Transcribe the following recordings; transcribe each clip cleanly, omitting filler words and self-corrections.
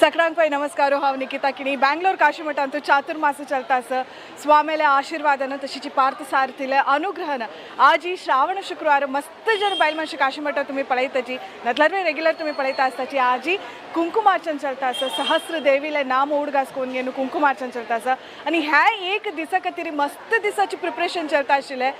सगळ्यांक पळय नमस्कार हांव निकिता किणी बेंगलोर काशीमठांतू चातुर्मास चलता स्वामेले आशीर्वादन तशीची पार्थ सारथिले अनुग्रहन आज ही श्रावण शुक्रवार मस्त जन बायल मनशे काशीमठ तुम्ही पळयताची नतल्यार रेग्युलर तुम्ही पळयता आसताची आज ही कुंकुमार्चन चलता सहस्र देवीले नाम उडगास कोण घेवन कुंकुमार्चन चलता आणि ह्या एक दिसा खातीर मस्त दिसाची प्रिपरेशन चलता आशिल्ले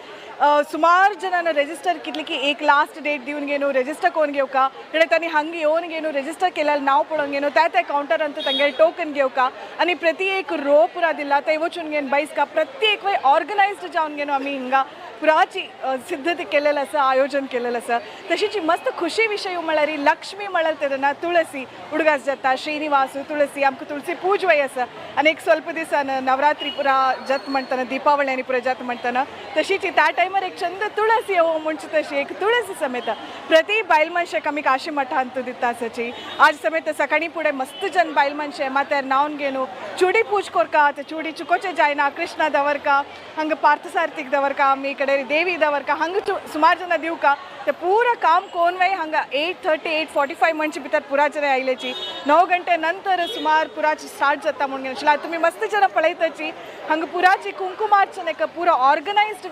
सुमार जनांना रेजिस्टर कितले की एक लास्ट डेट दिवन घेनो रेजिस्टर कोण घेवका कडेन तांणी हांगा येवन घेनो रेजिस्टर केलेलें नाव पळोवन घेनो त्या काउंटरांत तांगे टोकन घेवका आणि प्रति एक रो पुरा दिला थंय वचून घेवन बैसका प्रत्येक वेळ ऑर्गनायज्ड जावन घेनो आमी हिंगा पुराची सिद्धती केलेलं आसा आयोजन केलेलं आसा तशीची मस्त खुशी विशय म्हळ्यार लक्ष्मी म्हळ्यार तेन्ना तुळसी उडगास जाता श्रीनिवास तुळसी आमकां तुळसी पूजवय आसा आनी एक स्वल्प दिसान नवरात्री पुरा जत म्हणटना दिपावळी आनी पुरा जत म्हणटना तशीची त्या टायमार एक चंद तुळसी येवो म्हणचे तशी एक तुळसी समेत प्रति बायल मनशाक आमी काशी मठांत दिता आसाची आज समेत सकाळी फुडें मस्त जन बायल मनशे माथ्यार नावन घेवन चुडी पूज करता ते चुडी चुकोवचें जायना कृष्णा दवरका हांगा पार्थसार्थीक दवरका आमी कडेन देवी दवरका हांगा सुमार जनां दिवका ते पूरा काम कोण वय हांगा 8:30 8:45 म्हणचे भितर पुरा जन आयलेची 9 घंटे नंतर सुमार पुराची स्टार्ट जाता म्हणून घेवन तुमी मस्त जनां पळयताची हांगा पुराची कुंकुमार्चन एक पुरो ऑर्गनायज्ड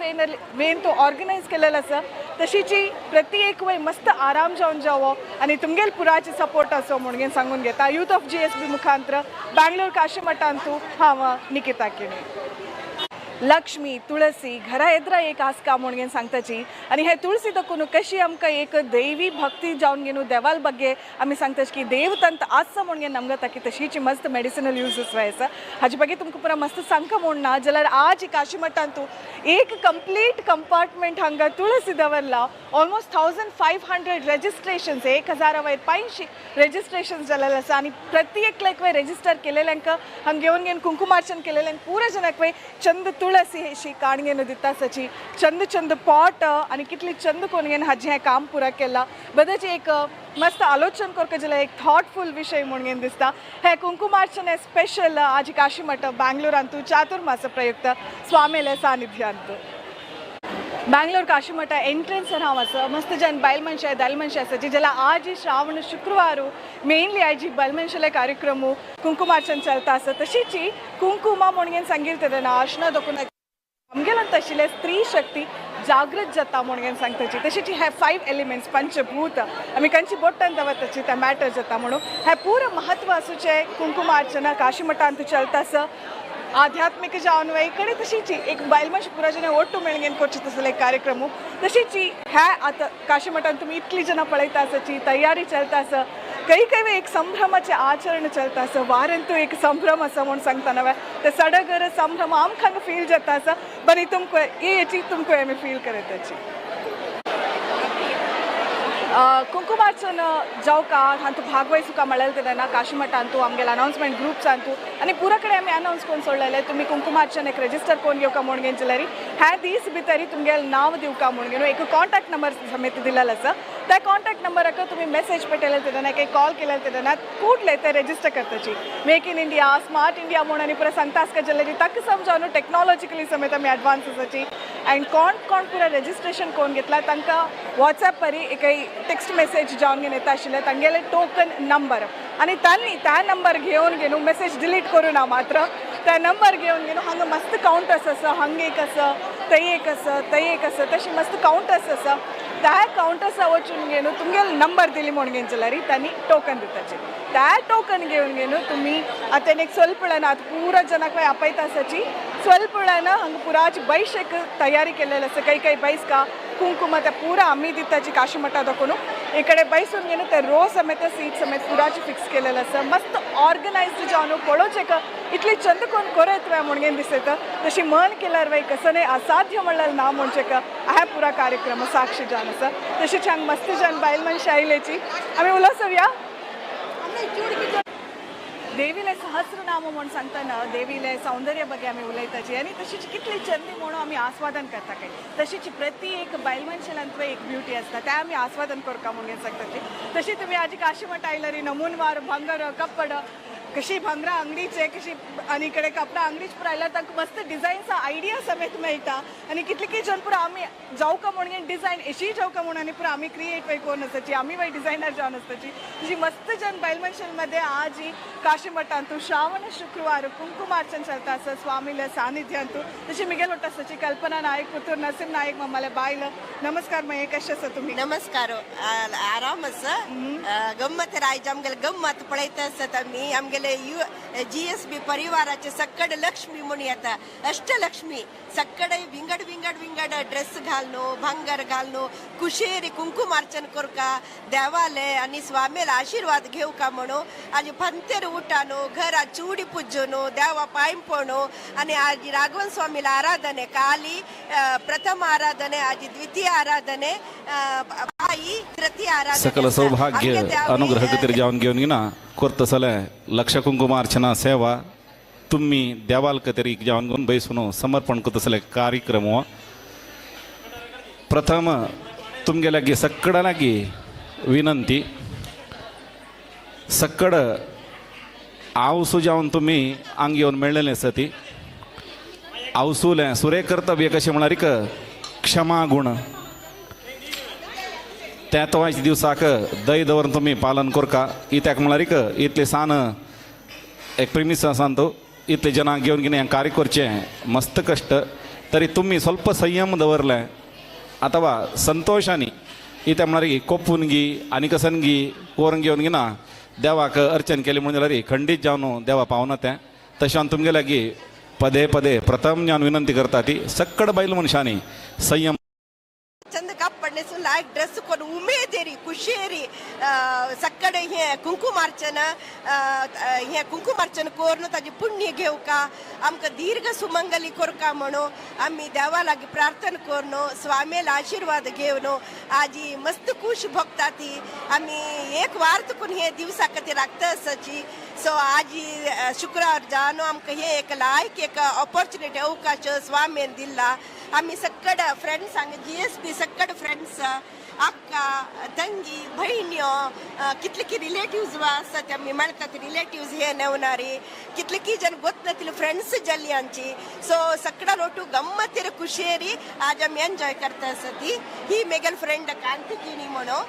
वेन तो ऑर्गनायज केलेलो आसा तशीची प्रति एक वेळ मस्त आराम जावन जावो आनी तुमगेल पुराची सपोर्ट असो म्हणून घेवन सांगून घेता यूथ ऑफ GSB मुखांतर बेंगलोर काशीमठांतू हांव निकिता किणी लक्ष्मी तुळसी घरा येद्रा एक आसका म्हणून घेवन सांगताची आनी हे तुळसी दखून कशी आमकां एक दैवी भक्ती जावन घेवन देवाल बगे आमी सांगताची की देवतंत आसा म्हणून घेवन आमकां ताकी तशीची मस्त मेडिसिनल युजीस आसा हाजे बगे तुमकां पुरा मस्त सांगता म्हूण ना जाल्यार आज काशीमठांतू एक कंप्लीट कंपार्टमेंट हांगा तुळसी दवरला ऑलमोस्ट 1500 रेजिस्ट्रेशन्स 1000 रेजिस्ट्रेशन्स जालेले आसा आनी प्रत्येक वेळ रेजिस्टर केलेल्यांक हांगा घेवन घेवन कुंकुमार्चन केलेल्यांक पुरा जनाक वेळ चंद तुळसी हेशी काणगेन दिता सची चंद चंद पॉट आणि कितली चंद कोण घेवन हाजें हें काम पुरा केलां बदाची एक मस्त आलोचन करता जाल्यार एक थॉटफुल विषय म्हणून घेवन दिसता हे कुंकुमार्चन हे स्पेशल आज काशीमठ बेंगलोरांतू चातुर्मास प्रयुक्त स्वामेले सानिध्यांत बेंगलोर काशीमठ एंट्रन्सर हांव आसा मस्त जन बायल मनशां दायल मनशां आसाची जाल्यार आज ही श्रावण शुक्रवार मेनली आज बायल मनशाले कार्यक्रम कुंकुमार्चन चलता आसा तशीची कुंकुमा म्हणून घेवन सांगितले तेन्ना अर्शना दखून आमगेल्यान तशिल्ले स्त्री शक्ती जागृत जाता म्हणून घेवन सांगताची तशीची हे 5 एलिमेंट्स पंचभूत आमी खंयची बोट्टान दवरताची ते मॅटर जाता म्हणून हे पूर्ण महत्व आसूचे कुंकुमार्चना काशीमठांत चलता आसा आध्यात्मिक जावन इकडे तशीची एक बायल मनशां पुरा जन ओट्टू मेळून घेवन करचे तसले कार्यक्रम तशीची ह्या आतां काशीमठांत तुमी इतली जनां पळयता आसाची तयारी चलता आसा काही वेळ एक संभ्रमाचे आचरण चलता आसा वारांतू एक संभ्रम आसा म्हणून सांगता नव्हे ते सडगर संभ्रम आमकां फील जाता आसा बरी तुमकां हेची तुमकां आमी फील करताची कुंकुमार्चन जावका हातूंत भागवय सुका म्हळ्यार तेन्ना काशीमठांतू आमगेले अनाउन्समेंट ग्रुप्सांतू आनी पुरा कडेन आमी अनाउन्स करून सोडलेले तुमी कुंकुमार्चन एक रेजिस्टर कोरून घेवका म्हणून घेवन जाल्यार ह्या दीस भितर तुमगेलें नांव दिवका म्हणून घेवन एक कॉन्टॅक्ट नंबर समेत दिलेलो आसा त्या कॉन्टॅक्ट नंबराक तुमी मेसेज पेटयले तेन्ना एक कॉल केले तेन्ना कुठले ते रेजिस्टर करताची make in India smart India म्हणून आनी पुरा सांगता आसता जाल्यार ताका समजावन टेक्नॉलॉजिकली समेत आमी एडवान्स आसाची एंड कोण पुरा रेजिस्ट्रेशन कोण घेतला तांकां वॉट्सॅप परी एक टेक्स्ट मेसेज जावन घेवन येता आशिल्ले तांगेले टोकन नंबर आनी तांणी त्या नंबर घेवन मेसेज डिलीट करूं ना मात्र त्या नंबर घेवन हांगा मस्त काउंटर्स आसा हांगा एक आसा थंय एक आसा थंय एक आसा तशी मस्त काउंटर्स आसा त्या काउंटर्सा वचून घेवन तुमगेलो नंबर दिली म्हणून घेवन जाल्यार तांणी टोकन दिताचे त्या टोकन घेवन तुमी आतां एक स्वल्प वेळान आतां पुरा जनाक आपयता आसाची स्वल्प वेळान हांगा पुराची बैशेक तयारी केलेली आसा काही बैसका कुंकुमा त्या पुरा आमी दिताची काशीमठा दाखोवन इकडे बैसून घेवन ते रो समेत सीट समेत पुराची फिक्स केलेलं आसा मस्त ऑर्गनायज्ड जावन पळोवचें इतली चंद कोण करत वय म्हणून घेवन दिसता तशी मन केल्यार वय कसं नाही असाध्य म्हणल्यार ना म्हणचे हा पुरा कार्यक्रम साक्षी जावन आसा तशीच हांगा मस्त जन बायल मनशां आयलेची आमी उलोवया देवीले सहस्रनाम म्हणून सांगतना देवीले सौंदर्य बगे आमी उलयताची आनी तशीच कितली चंदी म्हणून आमी आस्वादन करता काय तशीची प्रति एक बायल मनशांत एक ब्युटी आसता त्या आमी आस्वादन करता म्हणून सांगताची तशी तुमी आज काशीमठ आयल्यार नमुनवार भांगर कप्पड कशी भांगरा अंगडीचे कशी आणि इकडे कपडा अंगडीच पुरायला तांकां मस्त डिझायनचा आयडिया समेत मेळटा आणि कितले जण पुरा आमी जाऊ का म्हणून डिझायन अशी जाऊ का म्हणून आणि पुरा आमी क्रिएट वय कोण आसताची आमी वय डिझायनर जावन आसताची अशी मस्त जन बैलमंशलमध्ये आज ही काशी मठांतू श्रावण शुक्रवार कुंकुमार्चन चलता असं स्वामीला सानिध्यांतू तशी मिगेल होत आसताची कल्पना नायक पुतूर नसीम नायक मम्माला बायल नमस्कार मये कशे आसा तुम्ही नमस्कार आराम आसा गंमत आयज आमगेले गंमत पळयता आसत आमी आमगेले GSB परिवाराचे सक्कड लक्ष्मी म्हणून येता अष्टलक्ष्मी सक्कड विंगड विंगड विंगड ड्रेस घालनो भांगर घालनो कुशेरी कुंकुमार्चन करका देवाले आणि स्वामीला आशीर्वाद घेवका म्हणून आज पंतेर उठानो घरा चूडी पुज्जनो देवा पायम पडनो आणि आज राघवन स्वामीला आराधने काली प्रथम आराधने आज द्वितीय आराधने आई तृतीय आराधने सकल सौभाग्य अनुग्रह कतिर जावन घेवन ना कोर्तसले लक्ष कुंकुमार्चना सेवा तुम्ही देवाल कतरी जावन घेवन बैसून समर्पण करतसले कार्यक्रम प्रथम तुमगे लागी सक्कड लागी विनंती सक्कड आवसू जावन तुम्ही आंग येवन मेळलेले सती आवसूले सुरे कर्तव्य कशें म्हळ्यार एक क्षमा गुण त्या तवायच्या दिवसाक दय दवरून तुम्ही पालन करका इत्याक म्हळ्यार एक इतले सान एक प्रेमीस आसान तो इतले जनांक घेवन कितें कार्य करचें मस्त कश्ट तरी तुम्ही ಸ್ವಲ್ಪ संयम दवरले अथवा संतोषानी इत्या म्हळ्यार कोपून गी आनी कसन गी कोरून घेवन गिना देवाक अर्चन केलें म्हणून जाल्यार खंडीत जावन देवा पावना तें तशें तुमगे लागी पदे पदे प्रथम ज्ञान विनंती करता ती सक्कड बैल मनशांनी संयम चंद कापडने सुन लायक ड्रेस कोण उमेदेरी कुशेरी सक्कड हे कुंकुमार्चन हे कुंकुमार्चन कोरन ताजी पुण्य घेवका आमकां दीर्घ सुमंगली करका म्हणून आमी देवा लागी प्रार्थना करनो स्वामीला आशीर्वाद घेवनो आजी मस्त खुश भोगता ती आमी एक वार तुकून हे दिवसा खातीर राखता आसाची सो आजी शुक्रार जानो आमकां हे एक लायक एक ऑपॉर्च्युनिटी अवकाश स्वामीन दिला आमी सक्कड फ्रेंड्स हांगा GSB सक्कड फ्रेंड्स अक्का ತಂಗಿ बहिण्यो कितले रिलेटिव्स आसतात आमी मेळटात रिलेटिव्स हे नेवणारी कितले जन गोतनातली फ्रेंड्स जाल्ली आमची सो सक्कडान ओटू गम्मतीर कुशेरी आज आमी एन्जॉय करता आसती ही मेगल फ्रेंड कांतिकिनी म्हणून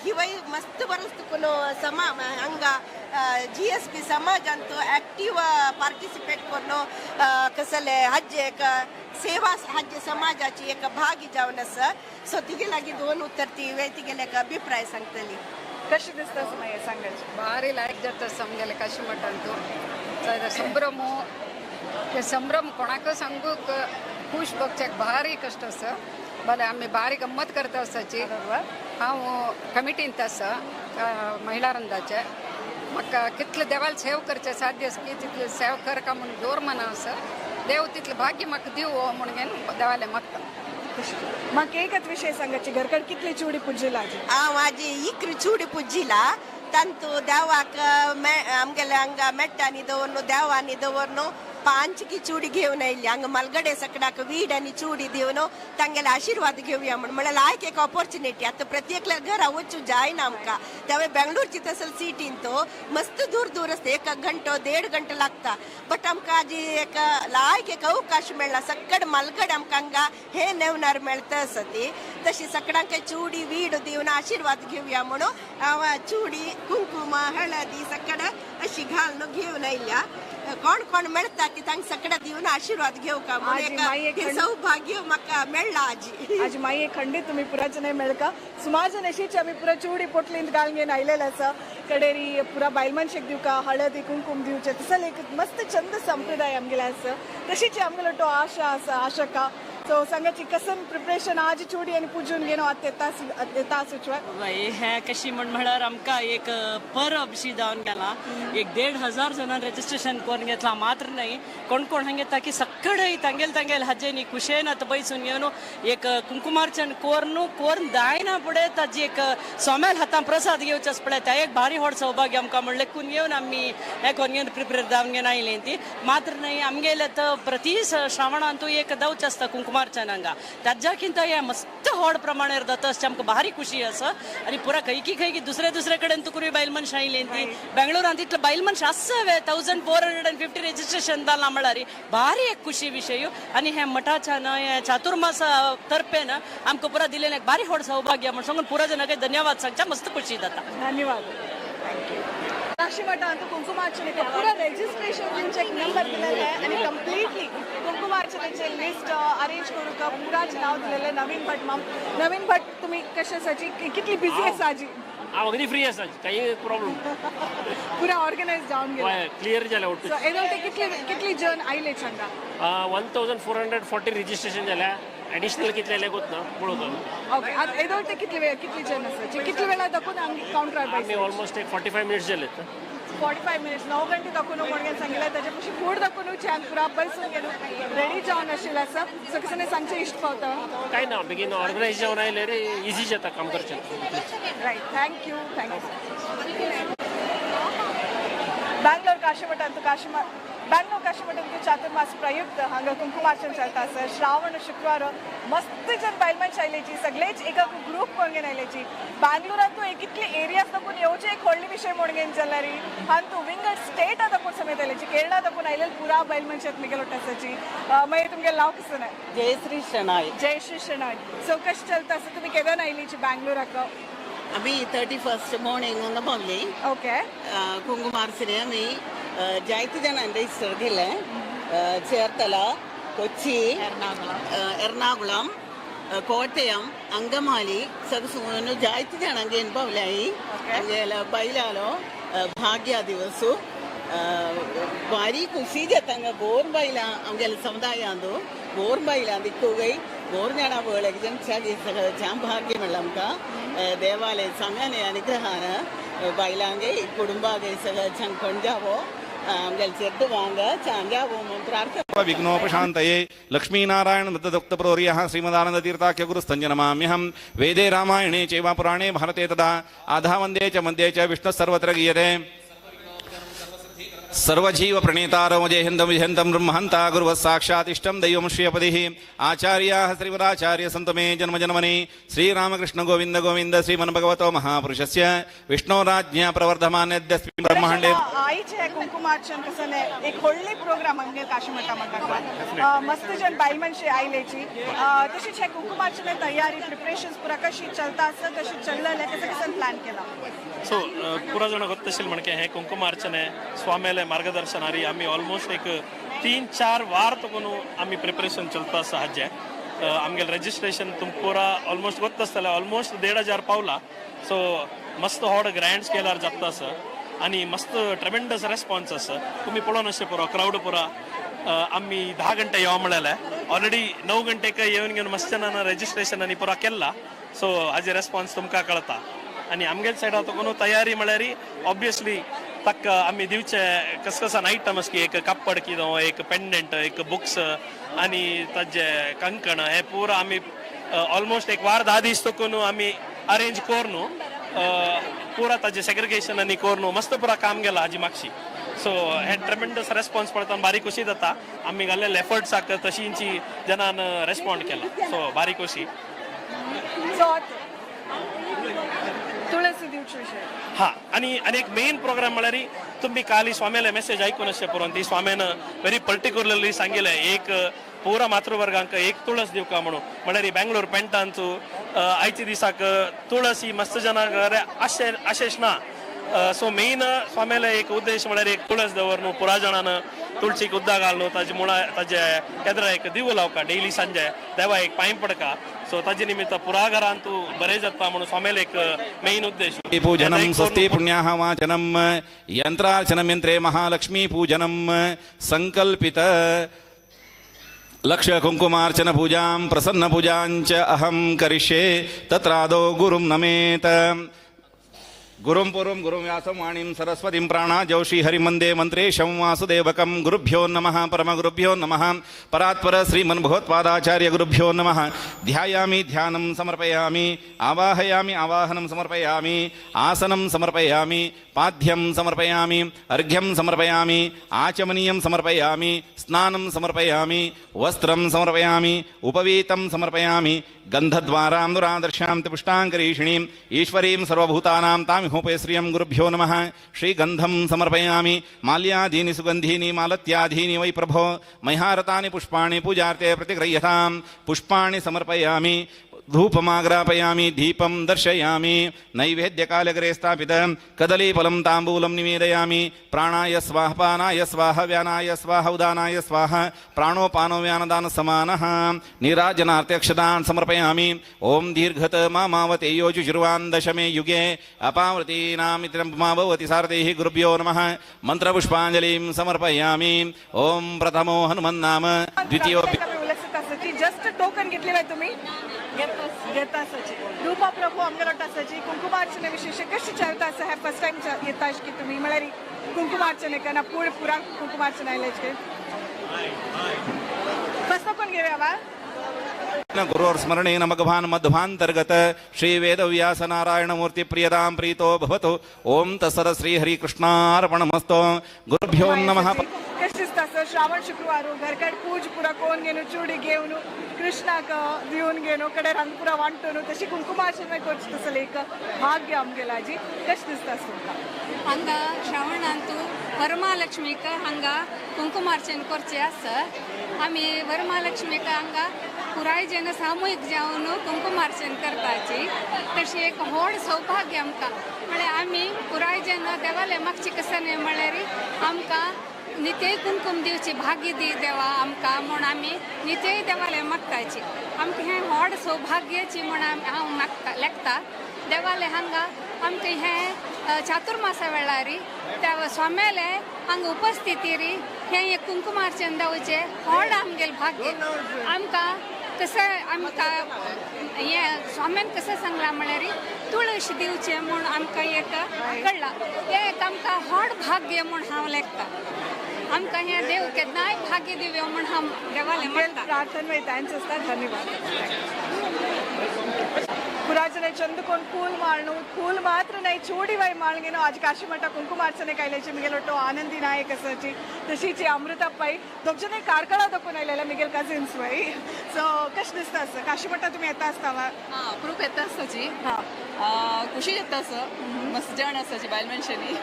ही वय मस्त बरस तुकुन समा हांगा GSB समाजांतू ऍक्टिव्ह पार्टिसिपेट करून कसले हज्जेक सेवा हज समाजाची एक भागी जावन आसा सो तिगे लागी दोन उत्तर ती वे तिगेले अभिप्राय सांगतली कशी दिसता सुमय सांगायची ಭಾರಿ ಲಾಯ್ಕ್ ಜಾತ ಸಮಗೆಲೆ ಕಾಶಿ ಮಠ ಅಂತೂ ಸಂಭ್ರಮ ते संभ्रम कोणाक सांगूक खुश बघच्याक भारी कष्ट आसा भले आमी भारी गंमत करता आसाची हांव कमिटींत आसा महिला रंदाचे म्हाका कितले देवाल सेव करचे साध्य आसा की तितले सेव करका म्हणून जोर मना आसा देव तितले भाग्य म्हाका दिव म्हणून देवाले मागता म्हाका एकच विषय सांगायची घरकड कितली चुडी पुज्जिला आजी हांव आजी इकरी चूडी पुज्जिला तांतू देवाक आमगेले हांगा मेट्टांनी दवरनो देवांनी दवरनो पांचकी चूडी घेवन आयिल्ली हांगा मलगडे सकडाक वीड आनी चूडी दिवन तांगेले आशीर्वाद घेवया म्हणून म्हळ्यार लायक एक ऑपॉर्च्युनिटी आतां प्रत्येक घरा वचूं जायना आमकां त्यावेळी बेंगलोरची तसल सिटीन तो मस्त दूर दूर आसता 1 घंटो 1.5 घंटो लागता बट आमकां आजी एक लायक एक अवकाश मेळ्ळा सक्कड मलगड आमकां हांगा हे नेवणार मेळटा आसा ती तशी सकडांक चूडी वीड दिवन आशीर्वाद घेवया म्हणून हांव चूडी कुंकुम हळदी सकड अशी घालून घेवन आयल्या कोण कोण मेळटा की तांकां सकड दिवन आशीर्वाद घेवका म्हणून हे सौभाग्य म्हाका मेळ्ळा आजी आज माई खंडित तुम्ही पुरा जन मेळका सुमार जन अशीच आमी पुरा चुडी पोटलींत घालून घेवन आयलेले आसा कडेरी पुरा बायलमनशेक दिवका हळदी कुंकुम दिवचे तसले एक मस्त छंद संप्रदाय आमगेले आसा तशीच आमगेलो तो आशा आसा आशका सो सांगाची कसन प्रिपरेशन आज चुडी आनी पुजून घेवन येता सुचवा हे कशी म्हळ्यार आमकां एक परब शी जावन गेला 1,500 जणां रजिस्ट्रेशन करून घेतला मात्र नाही कोण कोण हांगा येता की सक्कड तांगेल हजेनी कुशेन आतां बैसून येवन एक कुंकुमार्चन कोरून दायना पुढे ताजी एक सोमेल हातां प्रसाद घेवचेच पळय त्या एक भारी व्हड सौभाग्य आमकां म्हणलें करून येवन आमी हे करून घेवन प्रिपेर जावन घेवन आयली ती मात्र नाही आमगेले तर प्रति श्रावणांतू एक दवच आसता कुंकुम कुंकुमार्चनांगा ताज्याकिंत हे मस्त व्हड प्रमाणार जाता अशें आमकां भारी खुशी आसा आनी पुरा खंयकी दुसरे कडेन तुका बायल मनशां आयलीं ती बेंगळुरांत इतले बायल मनशां आसावे 1450 रेजिस्ट्रेशन जालां म्हळ्यार भारी एक खुशी विशय आनी हे मठाच्या हे चातुर्मास तर्फे आमकां पुरा दिलेलें एक भारी व्हड सौभाग्य म्हणून सांगून पुरा जनांक धन्यवाद सांगच्या मस्त खुशी जाता धन्यवाद काशी मठांत कुंकुमार्चनेक पुरा रेजिस्ट्रेशन एक नंबर दिलेले आनी कंप्लीटली कुंकुमार्चनेचे लिस्ट अरेंज करूंक पुराचें नांव दिलेलें नवीन भट माम नवीन भट तुमी कशें आसाची कितली बिजी आसा आजी हांव अगदी फ्री आसा काही प्रॉब्लेम पुरा ऑर्गनायज जावन गेला क्लियर जालें ओके सो एदोlte कितली जण आयले सांगा 1440 रेजिस्ट्रेशन जाल्या एडिशनल कितले लेगूत ना पळोवता ओके आतां एदोlte कितली जण आसा कितली वेळा दाखवून कावंटरार आमी ऑलमोस्ट एक 45 मिनिट्स जाले 45 मिनिट्स 9 गंटे दाखवून म्हणून सांगितलं त्याच्या पयलीं फूड दाखवून छान पुरा बसून गेलो रेडी जावन आशिल्लो आसा सो कसं सांगचे इश्ट पावता काय ना बेगीन ऑर्गनायज जावन आयले रे इजी जाता काम करचें रायट थँक्यू बेंगलोर काशीमठांत बेंगलोर काशीमठांत चातुर्मास प्रयुक्त हांगा कुंकुमार्चन चलता आसा श्रावण शुक्रवार मस्त जन बायल मनशां आयलेची सगळेच एका ग्रूप म्हणून आयलेची बेंगलोरांत तूं कितली एरियाज दाखवून येवचे एक व्हडली विशय म्हणून जाल्यार हांगा तूं विंगड स्टेटा दाखवून समेत आयलेची केरळा दाखवून आयले पुरा बायल मनशां तुमगेलो टसाची मागीर तुमगेलें नांव कसं ना जयश्री शनाय जयश्री शनाय सो कशें चलता आसा तुमी केदोन आयलीची बेंगलोराक आम्ही 31st मॉर्निंग हांगा पावली ओके कुंकुमार्चने आमी जायते जाणां रजिस्टर केले ചേർത്തല കൊച്ചി എറണാകുളം കോട്ടയം अंगमाली सगळं जायते जाणांक येवन पावल्याय आमगेलो बायलालो भाग्या दिवस भारी खुशी जाता हांगा बोर बायलां आमगेल्या समुदायांत बोर बायलां दिक्कूय बोर जाणां वळख जनशागी छान भाग्य मेळ्ळां आमकां देवालय स्वाम्याने अनुग्रहान बायलांगे कुटुंबागे सगळं छान कोण जावो आमगेले चेड्डू वांग छान जावो म्हणून प्रार्थना विघ्नोपशान्तये लक्ष्मीनारायण दत्तप्रोर्यः श्रीमदानन्दतीर्थाख्य गुरुस्तञ्जनमाम्यहं वेदे रामायणे चैव पुराणे भारते तदा आधावन्दे च मध्ये च विष्णुः सर्वत्र गीयते सर्वजीव प्रणेतारमजयहन्तं विहन्तं ब्रह्महन्ता गुरुवः साक्षात् इष्टं दैवं श्रियपतिः आचार्याः श्रीवराचार्य सन्तु मे जन्मजन्मनि श्रीरामकृष्ण गोविन्द गोविन्द श्रीमन्भगवतो महापुरुषस्य विष्णोराज्ञा प्रवर्धमानेद्यस्मिन् ब्रह्माण्डे आईचे कुंकुमार्चन कसं एक व्हडली प्रोग्राम आमगे काशीमठा म्हणटा मस्त जन बायल मनशी आयलेची तशीच हे कुंकुमार्चने तयारी प्रिपरेशन्स पुरा कशी चलता आसा कशी चल्लले कसं प्लॅन केला सो पुरा जाणां ಗೊತ್ತಿಸಿಲ್ म्हणके हे कुंकुमार्चने स्वामेले मार्गदर्शनारी आम्ही ऑलमोस्ट एक 3-4 वार तकून आम्ही प्रिपरेशन चलता आसा हाजे आमगेलें रेजिस्ट्रेशन तुमकां पुरा ऑलमोस्ट ಗೊತ್ತस्तले ऑलमोस्ट 1500 पावला सो मस्त व्हड ग्रँड स्केलार जाता आसा आनी मस्त ट्रेमेंडस रेस्पॉन्स आसा तुमी पळोवन अशें पुरो क्रावड पुरा आम्ही 10 गंटे येवं म्हळेले ऑलरेडी 9 गंटेक येवन घेवन मस्त जणांना रेजिस्ट्रेशन आनी पुरा केला सो हाजे रेस्पॉन्स तुमकां कळता आनी आमगेल्या सायडा तकून तयारी म्हळ्यार ऑब्वियसली तक आम्ही दिवचे कसकसान आयटम्स की एक कापड किदो एक पेंडंट एक बुक्स आनी ताजे कंकण हे पुरा आमी ऑलमोस्ट एक वार 10 दीस तकून आमी अरेंज कोरनू पुरा ताजे सेग्रिगेशन आनी कोरनू मस्त पुरा काम गेला हाजी मागशी सो हे ट्रेमेंडस रेस्पॉन्स पळोवन बारी खुशी जाता आमी घाल्लेले एफर्ट्साक तशींची जनान रेस्पॉन्ड केला सो बारी खुशी तुळसी दिवची विषय हा आणि एक मेन प्रोग्राम म्हळ्यार तुम्ही काल स्वाम्याले मेसेज ऐकून अशें पळोवन ती स्वाम्यान व्हेरी पर्टिक्युलरली सांगिल्लें एक पुरा मातृवर्गांक एक तुळस दिवका म्हणून म्हळ्यार बेंगलोर पेंटांत आयच्या दिसाक तुळस ही मस्त जनांक आशेश ना सो मेन स्वाम्याले एक उद्देश म्हळ्यार एक तुळस दवरनू पुरा जाणांन तुळशीक उद्दा घालनू ताजे मुळा ताजे केद्रा एक दिवो लावका डेली सांजे देवा एक पांय पडका सो ताजे निमित्त पुरा घरांत तूं बरें जाता म्हणून स्वाम्याले एक मेन उद्देश पूजनं स्वस्ति पुण्याः वाचनं यन्त्रार्चनं यन्त्रे महालक्ष्मी पूजनं संकल्पित लक्ष्य कुंकुमार्चन पूजां प्रसन्न पूजां च अहं करिष्ये तत्रादौ गुरुं नमेत गुरुं पूर्वं गुरुं व्यासं वाणीं सरस्वतीं प्राणाजौ श्रीहरिमन्दे मन्त्रेशं वासुदेवकं गुरुभ्यो नमः परमगुरुभ्यो नमः परात्पर श्रीमन्भगवत्पादाचार्य गुरुभ्यो नमः ध्यायामि ध्यानं समर्पयामि आवाहयामि आवाहनं समर्पयामि आसनं समर्पयामि पाद्यं समर्पयामि अर्घ्यं समर्पयामि आचमनीयं समर्पयामि स्नानं समर्पयामि वस्त्रं समर्पयामि उपवीतं समर्पयामि गन्धद्वारां दुरादर्शां पुष्टाङ्करीषिणीं ईश्वरीं सर्वभूतानां तामिहोपे श्रियं गुरुभ्यो नमः श्रीगन्धं समर्पयामि माल्यादीनि सुगन्धीनि मालत्यादीनि वै प्रभो मह्यारतानि पुष्पाणि पूजार्थे प्रतिगृह्यतां पुष्पाणि समर्पयामि धूपमाग्रापयामि दीपं दर्शयामि नैवेद्यकालगरे स्थापितं कदलीफलं ताम्बूलं निवेदयामि प्राणाय स्वाहा पानाय स्वाहा व्यानाय स्वाहा उदानाय स्वाहा प्राणोपानो व्यानदानसमानः नीराजनार्थ्यक्षतान् समर्पयामि ॐ दीर्घत मामावते योजुजुर्वान् दशमे युगे अपावृतीनामित्रं भवति सारथैः गुरुभ्यो नमः मंत्रपुष्पाञ्जलिं समर्पयामि ॐ प्रथमो हनुमन्नाम द्वितीयो जस्ट टोकन घेतले बाय तुम्ही घेता असाची रूपा प्रभू आमगेलो असाची कुंकुमार्चने विशेष कशी चलता असं हे फर्स्ट टाइम येता की तुम्ही म्हळ्यार कुंकुमार्चने का ना पुरा कुंकुमार्चने आयलेचे कसं कोण घेऊया बा गुरोर् स्मरणेन भगवान् मध्वान्तर्गत श्री वेदव्यास नारायण मूर्ति प्रियतां प्रीतो भवतु ओम तत्सद श्री हरि कृष्णार्पणमस्तु गुरुभ्यो नमः कशी दिसता सर श्रावण शुक्रवार घरकड पूज पुरा कोण घेऊन चुडी घेऊन कृष्णाक दिवन घेऊन कडे रंग पुरा वांटून तशी कुंकुमार्चने करची तसं एक भाग्य आमगेला जी कशी दिसता तुमका ಹಂಗ ಶ್ರಾವಣ ಅಂತೂ ವರಮಹಾಲಕ್ಷ್ಮಿಕ ಹಂಗ कुंकुमार्चन करचे आसा आमी वरमहालक्ष्मीक हांगा पुराय जन सामुहीक जावन कुंकुमार्चन करपाची तशी एक व्हड सौभाग्य आमकां म्हळ्यार आमी पुराय जन देवाले मागची कसने म्हळ्यार आमकां नित्य कुंकुम दिवची भाग्य दी देवा आमकां म्हूण आमी नित्य देवाले मागताची आमकां हें व्हड सौभाग्याची म्हूण हांव मागता लेखता देवाले हांगा आमकां हें चातुर्मासा वेळारी त्या स्वाम्याले हांगा उपस्थिती री हें कुंकुमार्चन जावचें व्हड आमगेल भाग्य आमकां कसं आमकां हें स्वाम्यान कसं सांगलां म्हळ्यार तुळशी दिवचें म्हूण आमकां एक कळ्ळां हें एक आमकां व्हड भाग्य म्हूण हांव लेखतां आमकां हें देव केन्नाय भाग्य दिवं म्हूण हांव देवाले मागतां प्रार्थना थँक्स असतात धन्यवाद पुराजने चंदकोन फूल माळणू फूल मात्र नाही चोडी वाई माळगेनो आज काशी मठ कुंकुमार्चने कायल्याची मिगेल ಒಟ್ಟು आनंदी नायक असाची तशीची अमृता पै दोगजने कारकळा दाखवून आयलेल्या मिगेल कझिन्स वय सो कशें दिसता असं काशी मठा तुम्ही येता आसतावा खूप येता आसताची खुशी येता असं मस्त जाण आसताची बायल मनशांनी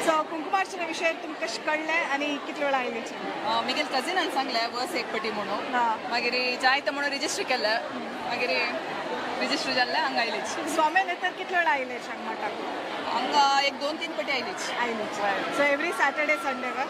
सो कुंकुमार्चने विशय तुमकां कशें कळ्ळें आनी कितले वेळा आयलेची मिगेल कजिनान सांगलें बस एक पटी म्हणून मागीर जायते म्हणून रिजिस्टर केलें मागीर रिजिस्टर जाल्लें हांगा आयलेची स्वाम्यान येतात कितले वेळा आयले सांग मठाक हांगा एक 2-3 पटी आयलेची सो एवरी सॅटर्डे संडे का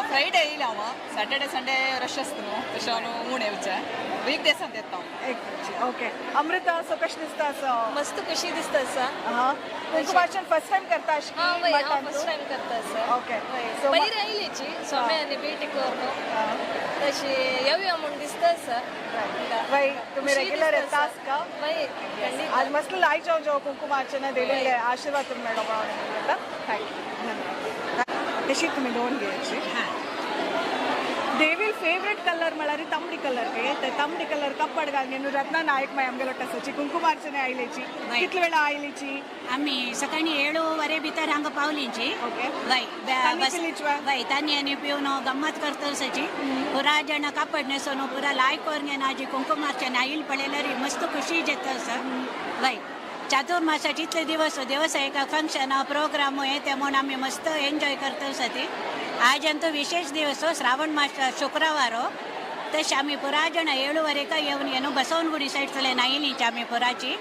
फ्रायडे येयलें हांव सॅटर्डे संडे रश आसता न्हू तशें हांव म्हूण येवचें वीक डेसांत येता हांव एक ओके अमृता सो कशें दिसता असं मस्त खुशी दिसता आसा कुंकुमार्चन फर्स्ट टाइम करता फर्स्ट टाइम करता आसा ओके सो पयलीं आयलीची स्वाम्यानी भेटी करून तशी येवया म्हूण दिसता आसा भाई तुम्ही रेग्युलर येतास का आज मस्त लाई जाऊ जाऊ कुंकुमार्चना दिलेले आशीर्वाद तुम्ही मॅडम थँक्यू तशी तुम्ही दोन घ्यायची देवील फेवरेट कलर म्हळ्यार तांबडी कलर घे ते तांबडी कलर कपड घालून रत्ना नायक माय आमगेलो टसाची कुंकुमार्चने आयलेची कितले वेळा आयलेची आम्ही सकाळी 7:15 भितर हांगा पावलींची ओके वय तांनी आनी पिवन गम्मत करताची पुरा जाण कापड न्हेसून पुरा लायक करून घेवन आजी कुंकुमार्चने आईल पळयल्यार मस्त खुशी येता आसा वय चातुर्मासाचे इतले दिवस एक फंक्शन प्रोग्राम हे ते म्हणून आम्ही मस्त एन्जॉय करता आसा ती आज अंतू विशेष दिवस श्रावण मास शुक्रवार तशें आमी पुरा जाण 7:15 येवन येनो बसवनगुडी सायडतल्यान आयलींची आमी पुराची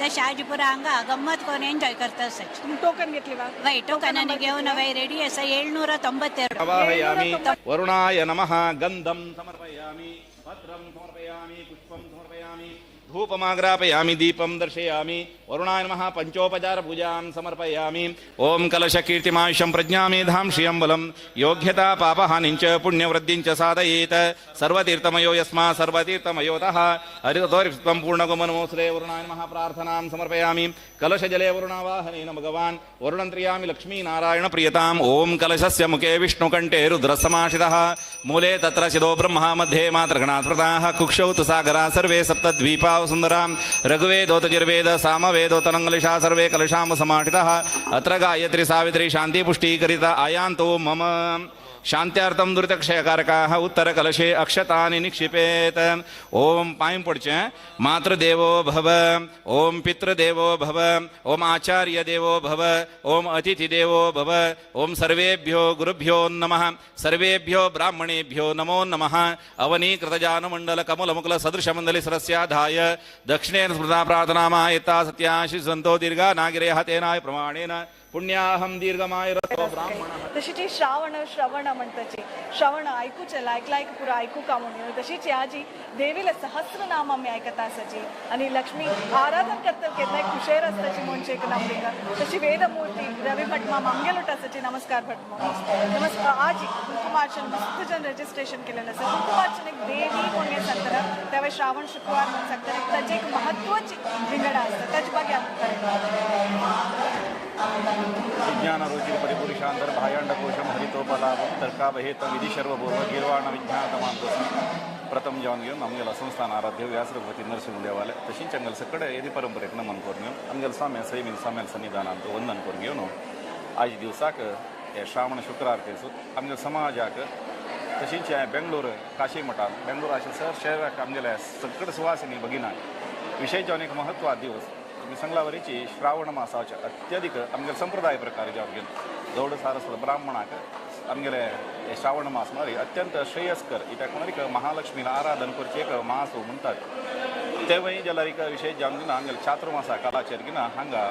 तशें आज पुरा हांगा गम्मत करून एन्जॉय करता आसा टोकन घेतली बा वय टोकनांनी घेवन वय रेडी आसा 792 आवाहयामि वरुणाय नमः गन्धं समर्पयामि पत्रं समर्पयामि पुष्पं समर्पयामि धूपमाग्रापयामि दीपं दर्शयामि वरुणाय नमः पंचोपचार पूजां समर्पयामि ओम कलश कीर्तिमायुषं प्रज्ञामेधां श्रियं बलं योग्यता पापहानिञ्च पुण्यवृद्धिञ्च साधयेत् सर्वतीर्थमयो यस्मात् सर्वतीर्थमयोतः हरितोरिक्तं पूर्णगुमनमोऽस्ते वरुणाय नमः प्रार्थनां समर्पयामि कलशजले वरुणावाहनेन भगवान् वरुणन्त्रियामि लक्ष्मीनारायण प्रियताम् ओम कलशस्य मुखे विष्णुकण्ठे रुद्रसमाशितः मूले तत्र शिदो ब्रह्मा मध्ये मातृगणास्मृताः कुक्षौ तु सागरा सर्वे सप्तद्वीपाः सुन्दरां ऋग्वेदोतजिर्वेद सामवेदोतनङ्गलिशा सर्वे कलशाम समाहितः अत्र गायत्री सावित्री शान्ति पुष्टीकरिता आयान्तो मम शांत्यार्थम दुरितक्षयकारकाः उत्तरकलशे अक्षतानि निक्षिपेत ओम पायं पडचे मातृदेवो भव ओम पितृदेवो भव ओम आचार्यदेवो भव ओम अतिथिदेवो भव ओम सर्वेभ्यो गुरुभ्यो नमः सर्वेभ्यो ब्राह्मणेभ्यो नमो नमः अवनीकृतजानुमण्डल कमलमुकुल सदृशमण्डलिसरस्याधाय दक्षिणेन स्मृता प्रार्थनामायता सत्याशि सन्तो दीर्घा नागिरेह तेनाय प्रमाणेन पुण्याहम दीर्घमाय रतो ब्राह्मण तशीची श्रावण म्हणताची श्रावण ऐकूचे लायक पुरा ऐकू का म्हणून तशीच आजी देवीला सहस्रनाम आम्ही ऐकत असायची आणि लक्ष्मी आराधन करता केतनाय खुशेर असताची म्हणचे एक नंबिका तशी वेदमूर्ती रवी भटमा मामगेलोट असायची नमस्कार भटमा नमस्कार आजी कुंकुमार्चन मस्त जन रजिस्ट्रेशन केलेलं असं कुंकुमार्चन एक देवी म्हणून सांगतात त्यावेळी श्रावण शुक्रवार म्हणून सांगतात त्याची एक महत्वाची रिंगण असतं त्याची बाकी विज्ञान रोजी परिपुरुषांतर भायांडकोशम हरितोपलाभम तर्काभेत विधी सर्वपूर्व गिरवाण विज्ञातमांतोस प्रथम जावन घेऊन आमगेला संस्थान आराध्य व्यासरभती नरसिंह देवालय तशीच आमगेल सकड येदी परंपरेक नमन करून घेऊन आमगेल स्वाम्या सैमीन स्वाम्याल सन्निधानांत वंदन करून घेऊन आज दिवसाक हे श्रावण शुक्रार आमगेल समाजाक तशीच बेंगलोर काशी मठात बेंगलोर अशें सर शहराक आमगेल्या सकड सुवासिनी भगिनाक विशेष जावन एक महत्वाद दिवस तुम्ही संगलावरीची श्रावण मासाच्या अत्यधिक आमगेले संप्रदाय प्रकार जावन घेवन गौड सारस्वत ब्राह्मणाक आमगेले हे श्रावण मास म्हळ्यार अत्यंत श्रेयस्कर इत्याक म्हळ्यार महालक्ष्मीला आराधन करची एक मास म्हणटात तेवय जाल्यार एक विशेष जावन घेना आमगेले चातुर्मासा कालाचेर घेना हांगा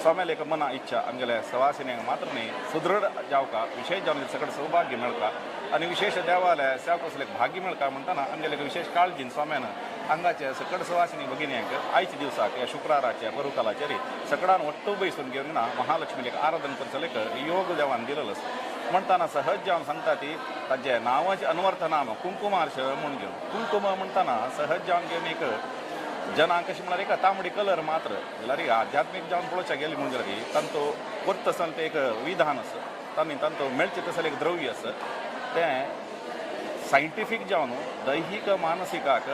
स्वाम्याल एक मना इच्छा आमगेल्या सवासिन्यांक मात्र न्ही सुदृढ जावका विशेष जावन सकड सौभाग्य मेळका आनी विशेष देवालय सेवा कसलें भाग्य मेळका म्हणटाना आमगेले विशेष काळजीन स्वाम्यान हांगाचे सकड सवासिनी भगिन्यांक आयच्या दिवसाक या शुक्राराच्या परुकालाचेर सकडान वट्टू बैसून घेवन ना महालक्ष्मीक आराधन करचलेक योग देवान दिलेलो म्हणटाना सहज जावन सांगता ती ताचे नांवाचें अन्वर्थ नाम कुंकुमार्च म्हूण घेवन कुंकुम म्हणटाना सहज जावन घेवन एक जनांक कशें म्हळ्यार एक तांबडी कलर मात्र जाल्यार आध्यात्मीक जावन पळोवचें गेलें म्हणजे तांचो करता तसन तें एक विधान आसा तांणी तांचो मेळचें तसलें एक द्रव्य आसा तें सायंटिफीक जावन दैहिक मानसिकाक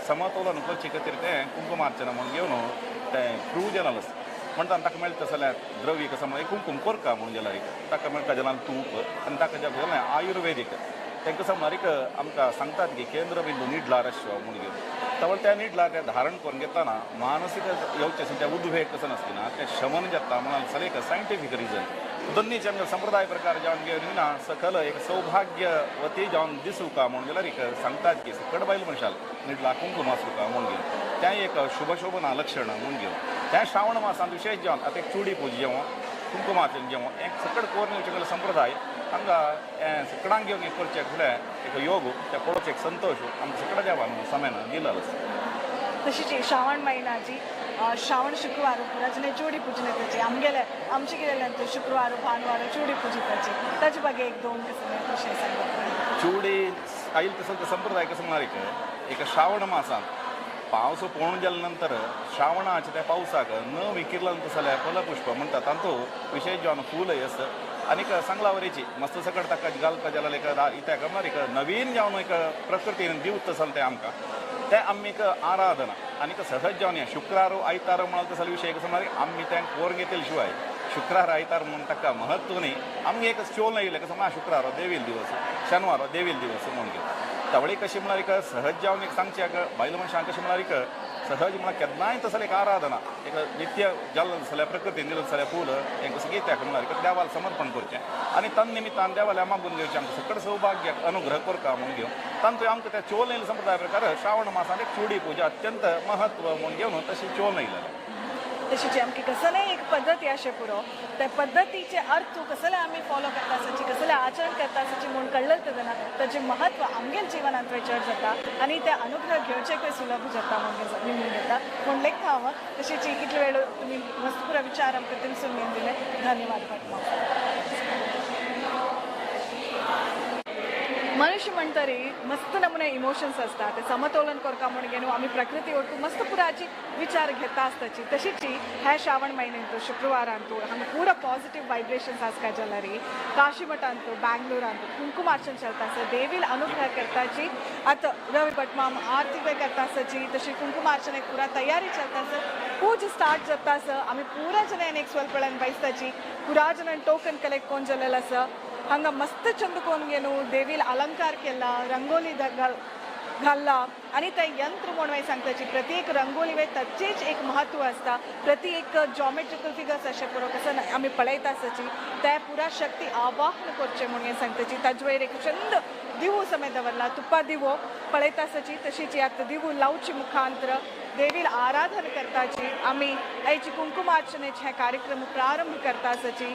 समतोलन करचे खातीर तें कुंकुमार्चन म्हणून घेवन तें प्रूव जालेलें आसा म्हणटाना ताका मेळटा तसलें द्रव्य कसो म्हळ्यार कुंकुम करका म्हणून जाल्यार ताका मेळटा जाल्यार तूप आनी ताका जे गेलें आयुर्वेदीक तेंकां समरीक आमकां सांगतात की केंद्र बिंदू निडलार आसचो म्हणून घेवन तवळ त्या निडलार तें धारण करून घेतना मानसीक येवचें आसा तें उद्वेग कसो नासतना तें शमन जाता म्हणून सगळें एक सायंटिफीक रिजन दोन्हीचे आमगे संप्रदाय प्रकार जावन घेवन ना सकल एक सौभाग्यवती जावन दिसूं का म्हणून जाल्यार एक सांगतात की सकड बायल मनशाल निडला कुंकुम आसूं का म्हणून घेवन तें एक शुभशोभना लक्षण म्हणून घेवन त्या श्रावण मासांत विशेष जावन आतां एक चुडी पूज जेवण कुंकुमाचें जेवण एक सकड कोरनेवचे संप्रदाय हांगा सकडांक घेवन एक करचें फुडें एक योग त्या पळोवचें एक संतोष आमच्या सकड देवान समेन दिलेलो आसा तशीच श्रावण महिन्याची श्रावण शुक्रवार पुराजने चुडी पुजण्याची आमगेले आमचे गेले शुक्रवार भानवार चुडी पुजिताची ताचे बागे एक दोन विषय सांगता चुडी आयिल्लो तसो संप्रदाय कसो म्हळ्यार एक श्रावण मासांत पावस पळोवन गेल्या नंतर श्रावणाच्या त्या पावसाक न विकिरला जाल्यार फलपुष्प म्हणटा तांचो विशेष जावन फूलय आसा आनीक सांगलावरीची मस्त सकट ताका घालता जाल्यार एक इत्याक म्हळ्यार एक नवीन जावन एक प्रकृतीन दिवत तसलें तें आमकां तें आमी एक आराधना आनीक सहज जावन हें शुक्रार आयतार म्हणून तसले विशय कसो म्हळ्यार आमी तें कोर घेतले शिवाय शुक्रार आयतार म्हणून ताका महत्व न्ही आमी एक चोल येयले कसो म्हळ्यार शुक्रार देवील दिवस शेनवार देवील दिवस म्हणून घेवन तवळी कशी म्हळ्यार एक सहज जावन एक सांगचे बायल मनशांक कशें म्हळ्यार एक सहज म्हळ्यार केन्नाय तसलें एक आराधना एक नित्य जाल्लें जाल्यार प्रकृतीन दिलें जाल्यार फूल हें कसं गीत्याक म्हळ्यार एक देवाल समर्पण करचें आनी तान निमित्तान देवाल्या मागून घेवचें आमकां सकड सौभाग्याक अनुग्रह करता म्हणून घेवन तांतूय आमकां त्या चोल येयले संप्रदाय प्रकार श्रावण मासांत एक चुडी पुजा अत्यंत महत्व म्हणून घेवन तशी चोल येयलेलें तशीची आमची कसले एक पद्दती अशें पुरो त्या पद्दतीचे अर्थ कसले आमी फॉलो करता आसाची कसले आचरण करता आसाची म्हूण कळलं तेन्ना ताचें म्हत्व आमगेर जिवनांत चड जाता आनी ते अनुग्रह घेवचे खंय सुलभ जाता म्हणून घेता म्हूण लेखता हांव तशीची कितले वेळ तुमी मस्त पुरो विचार आमकां तिनसून घेवन दिले धन्यवाद पाटमा मनुष्य म्हणटरी मस्त नमुने इमोशन्स असतात ते समतोलन करता म्हणून घेऊन आम्ही प्रकृती ओळखू मस्त पुराची विचार घेता आसताची तशीची ह्या श्रावण म्हयन्यांतू शुक्रवारांतू हांगा पुरो पॉझिटिव्ह वायब्रेशन्स आसका जाल्यारी काशीमठांतू बँगलोरांतू कुंकुमार्चन चलता आसा देवील अनुग्रह करताची आतां रवी भटमाम आरती पळय करता आसताची तशी कुंकुमार्चनेक पुरा तयारी चलता आसा पूज स्टार्ट जाता आसा आमी पुरा जणांनी एक स्वल्पळ्यान बसताची पुरा जणांनी टोकन कलेक्ट कोण जाल्लेलो आसा हांगा मस्त चंद कोण घेवन देवीला अलंकार केला रंगोली घालला आणि ते यंत्र म्हणून सांगताची प्रति एक रंगोली वे ताचेच एक म्हत्व असता प्रति एक जॉमेट्रिकल फिगर्स अशें पुरो कसं आमी पळयता आसाची ते पुरा शक्ती आवाहन करचे म्हणून सांगताची ताजे वयर एक चंद दिवो समेत दवरला तुप्पा दिवो पळयता आसाची तशीची आतां दिवो लावची मुखांतर देवीला आराधन करताची आमी आयची कुंकुमार्चनेचे हे कार्यक्रम प्रारंभ करता आसाची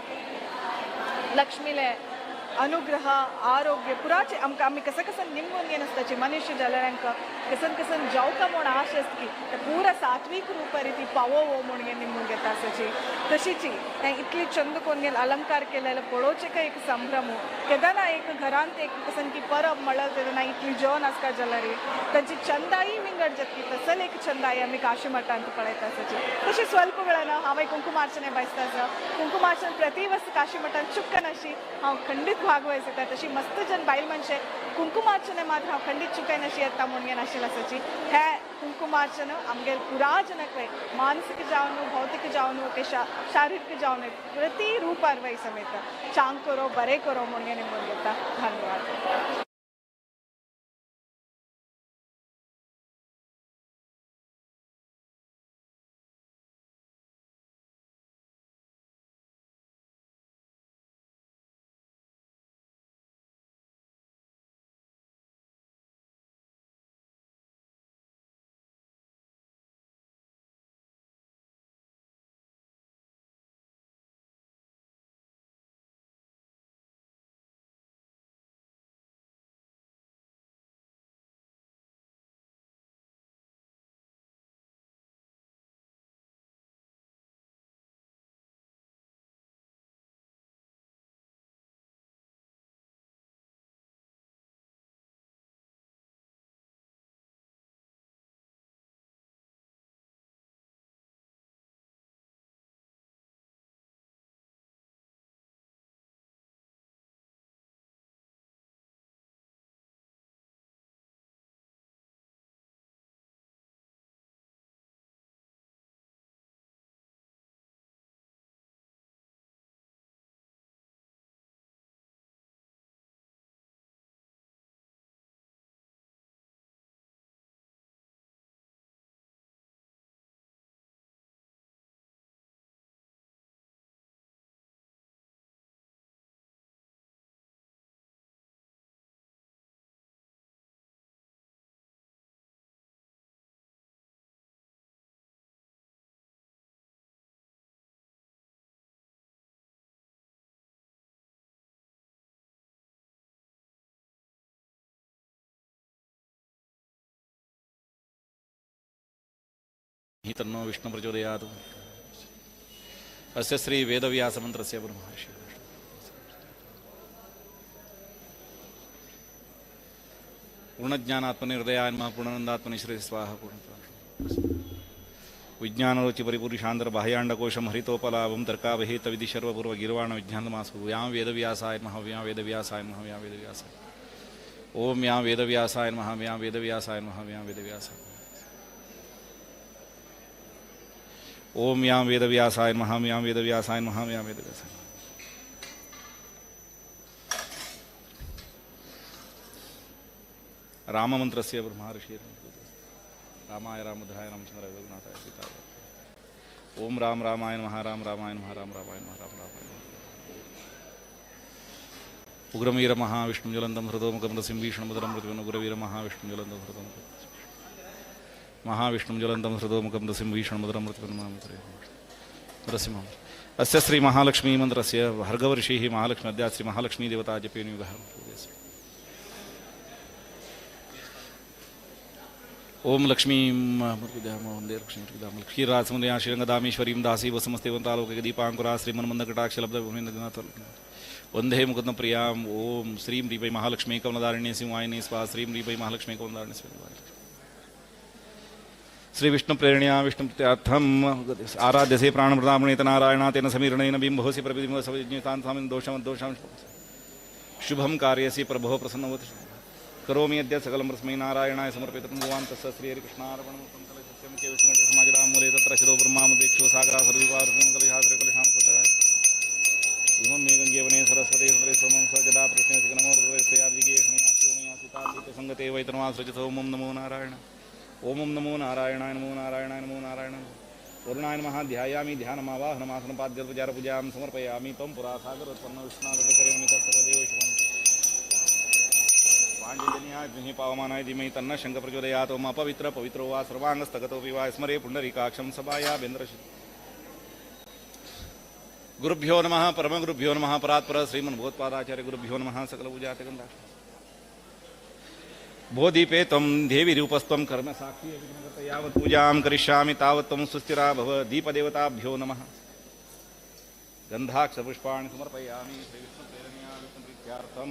लक्ष्मीले अनुग्रह आरोग्य पुराचे आमकां आमी कसं कसं निमून घेवन आसताची मनुष्य जाल्यार कसन जावका म्हूण आश आसता की ते पुरा सात्वीक रूप रीती पावो म्हूण घेवन निमून घेता आसताची तशीची हें इतली चंद कोण घेवन अलंकार केलेले पळोवचे काय एक संभ्रम केदाना एक घरांत एक कसन की परब म्हणल्यार तेन्ना इतली जेवण आसता जाल्यार तांची चंदाई विंगड जातली तसल एक चंदाई आमी काशी मठांत पळयता आसताची तशी स्वल्प वेळान हांव कुंकुमार्चने बसता आसा कुंकुमार्चन प्रति वर्स काशी मठांत चुक्कन अशी हांव खंडीत भागवयस येता तशी मस्त जन बायल मनशे कुंकुमार्चने मात्र हांव खंडीत चुकायन अशी येता म्हूण घेवन आशिल्ली आसाची हे कुंकुमार्चन आमगेर पुरा जनक मानसीक जावन भौतीक जावन ते शारिरीक जावन प्रति रुपार वय समेत चांग करो बरें करो म्हूण घेवन निमून घेता धन्यवाद हि तन्नो विष्णु प्रचोदयात् अस्य श्री वेदव्यास मंत्रस्य ब्रह्मर्षि पूर्णज्ञानात्मने हृदयान्मा पूर्णानंदात्मने श्री स्वाहा पूर्ण विज्ञानरोचि परिपुरुषांतर बाह्यांडकोशम हरितोपलाभम तर्कावहेत विधि सर्वपूर्व गिर्वाण विज्ञानमासु यां वेदव्यासाय नमः व्यां वेदव्यासाय नमः व्यां वेदव्यासाय ओम यां वेदव्यासाय नमः व्यां वेदव्यासाय नमः व्यां वेदव्यासाय ओम यां वेदव्यासाय नमः व्यां वेदव्यासाय नमः व्यां वेदव्यासाय राम मंत्रस्य ब्रह्मर्षि रामाय रामभद्राय रामचंद्राय रघुनाथाय सीताय ओम राम रामाय नमः राम रामाय नमः राम रामाय नमः राम रामाय नमः उग्रवीर महाविष्णु ज्वलंतम हृदोमुखम सिंभीषणमुदरम मृत्युन उग्रवीर महाविष्णु ज्वलंतम हृदोमुखम महाविष्णु ज्वलंतम हृदोमुखम सिंभीषणमुदरम मृत्युन नरसिंह अस्य श्री महालक्ष्मी मंत्रस्य भर्गवर्षिः महालक्ष्मी अद्या श्री महालक्ष्मी देवता जपेन युगः ओम लक्ष्मी क्षीरासमुदया श्रीरंगदामेश्वरीं दासी वसमस्तेवंतालोक दीपांकुरा श्रीमन्मन्दकटाक्षलब्धभूमिनाथ वंदे मुकुंद प्रियाम ओम श्रीं रीपै महालक्ष्मी कमलदारिणी सिंहायिनी स्वा श्रीं रीपै महालक्ष्मी कमलदारिणी श्री विष्णु प्रेरणया विष्णु प्रत्यार्थम आराध्य से प्राणप्रदामणेत नारायणा तेन समीरणेन बिंबोसि प्रविधिमसविज्ञतान् दोषां शुभम कार्यसि प्रभो प्रसन्नवति करोमि अद्य सकलं रस्मै नारायणाय समर्पितं भगवान् तस्य श्री हरिकृष्णार्पणं सत्यं के विष्णुगणे समाजरामूले तत्र शिरो ब्रह्मामुदेक्षो सागरा सर्विवार्गं कलिहासरे कलिहां सतः इमं मे गङ्गेवने सरस्वती सुरे सोमं सजदा प्रश्नेसि नमोर्वस्य यार्जिगे शमया शिवमया सुतासित संगते वैतनवासृजत ओम नमो नारायण ओम नमो नारायणाय नमो नारायणाय नमो नारायण वरुणाय नमः ध्यायामि ध्यानमावाहनमासनपाद्यपूजार पूजां समर्पयामि त्वं पुरा सागरोत्पन्न विष्णादकरेणि तत्सर्वदेव शिवम् पांजन्याग्निः पावमानाय धीमहि तन्नः शङ्खः प्रचोदयात् ओम अपवित्र पवित्रो वा सर्वाङ्गस्थगतोऽपि वा स्मरे पुण्डरीकाक्षं सभायाभ्यन्तरशि गुरुभ्यो नमः परमगुरुभ्यो नमः परात्पर श्रीमन्भगवत्पादाचार्य गुरुभ्यो नमः सकलपूजातिगन्धा बोधीपे त्वं देवी रूपस्त्वं कर्म साक्षी यावत् पूजां करिष्यामि तावत् त्वं सुस्थिरा भव दीपदेवताभ्यो नमः गन्धाक्षपुष्पाणि समर्पयामि श्रीविष्णुप्रेरणया विष्णुप्रीत्यार्थं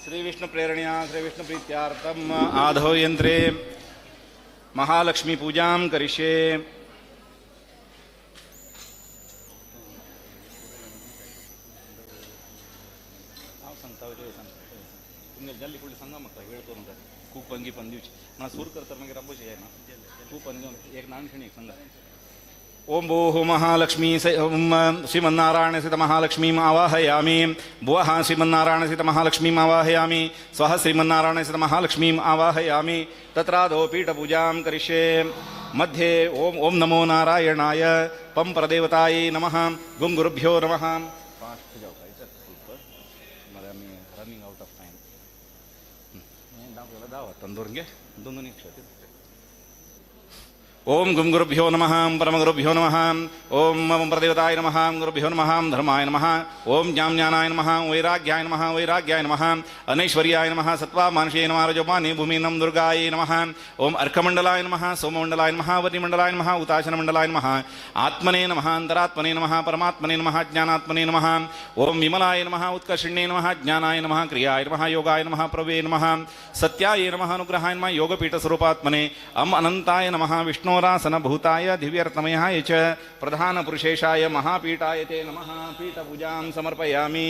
श्री विष्णु प्रेरणया श्री विष्णु प्रीत्यार्थम आधो यंत्रे महालक्ष्मी पूजां करिष्ये जल्दी कुठे सांगा मग वेळ करून जा खूप पंगी पण दिवची मला सूर करतात मग रब्बूशी आहे ना खूप पंगी एक नानखणी एक सांगा ओम भूः महालक्ष्मी श्रीमन्नारायण स्थित महालक्ष्मीं आवाहयामि भुवः श्रीमन्नारायण स्थित महालक्ष्मीं आवाहयामि स्वः श्रीमन्नारायण स्थित महालक्ष्मीं आवाहयामि तत्रादौ पीठपूजां करिष्ये मध्ये ओम ओम नमो नारायणाय पं परदेवतायै नमः गुं गुरुभ्यो नमः रनिंग आउट ऑफ टाइम तंदूर घे दोन ओम गुं गुरुभ्यो नमः परमगुरुभ्यो नमः ओम मम प्रदेवताय नमः गुरुभ्यो नमः धर्माय नमः ओम ज्ञानाय नमः वैराग्याय नमः अनैश्वर्याय नमः सत्त्वामानुषे नमः रजोमाने भूमिनं दुर्गाय नमः ओम अर्कमण्डलाय नमः सोममण्डलाय नमः वह्निमण्डलाय नमः उताशनमण्डलाय नमः आत्मने नमः अंतरात्मने नमः परमात्मने नमः ज्ञानात्मने नमः ओम विमलाय नमः उत्कर्षिणे नमः ज्ञानाय नमः क्रियाय नमः योगाय नमः प्रवे नमः सत्याय नमः अनुग्रहाय नमः योगपीठस्वरूपात्मने अम अनंताय नमः विष्णु भूताय दिव्यर्तमयाय च प्रधानपुरुषेशाय महापीठाय ते नमः पीठपूजां समर्पयामि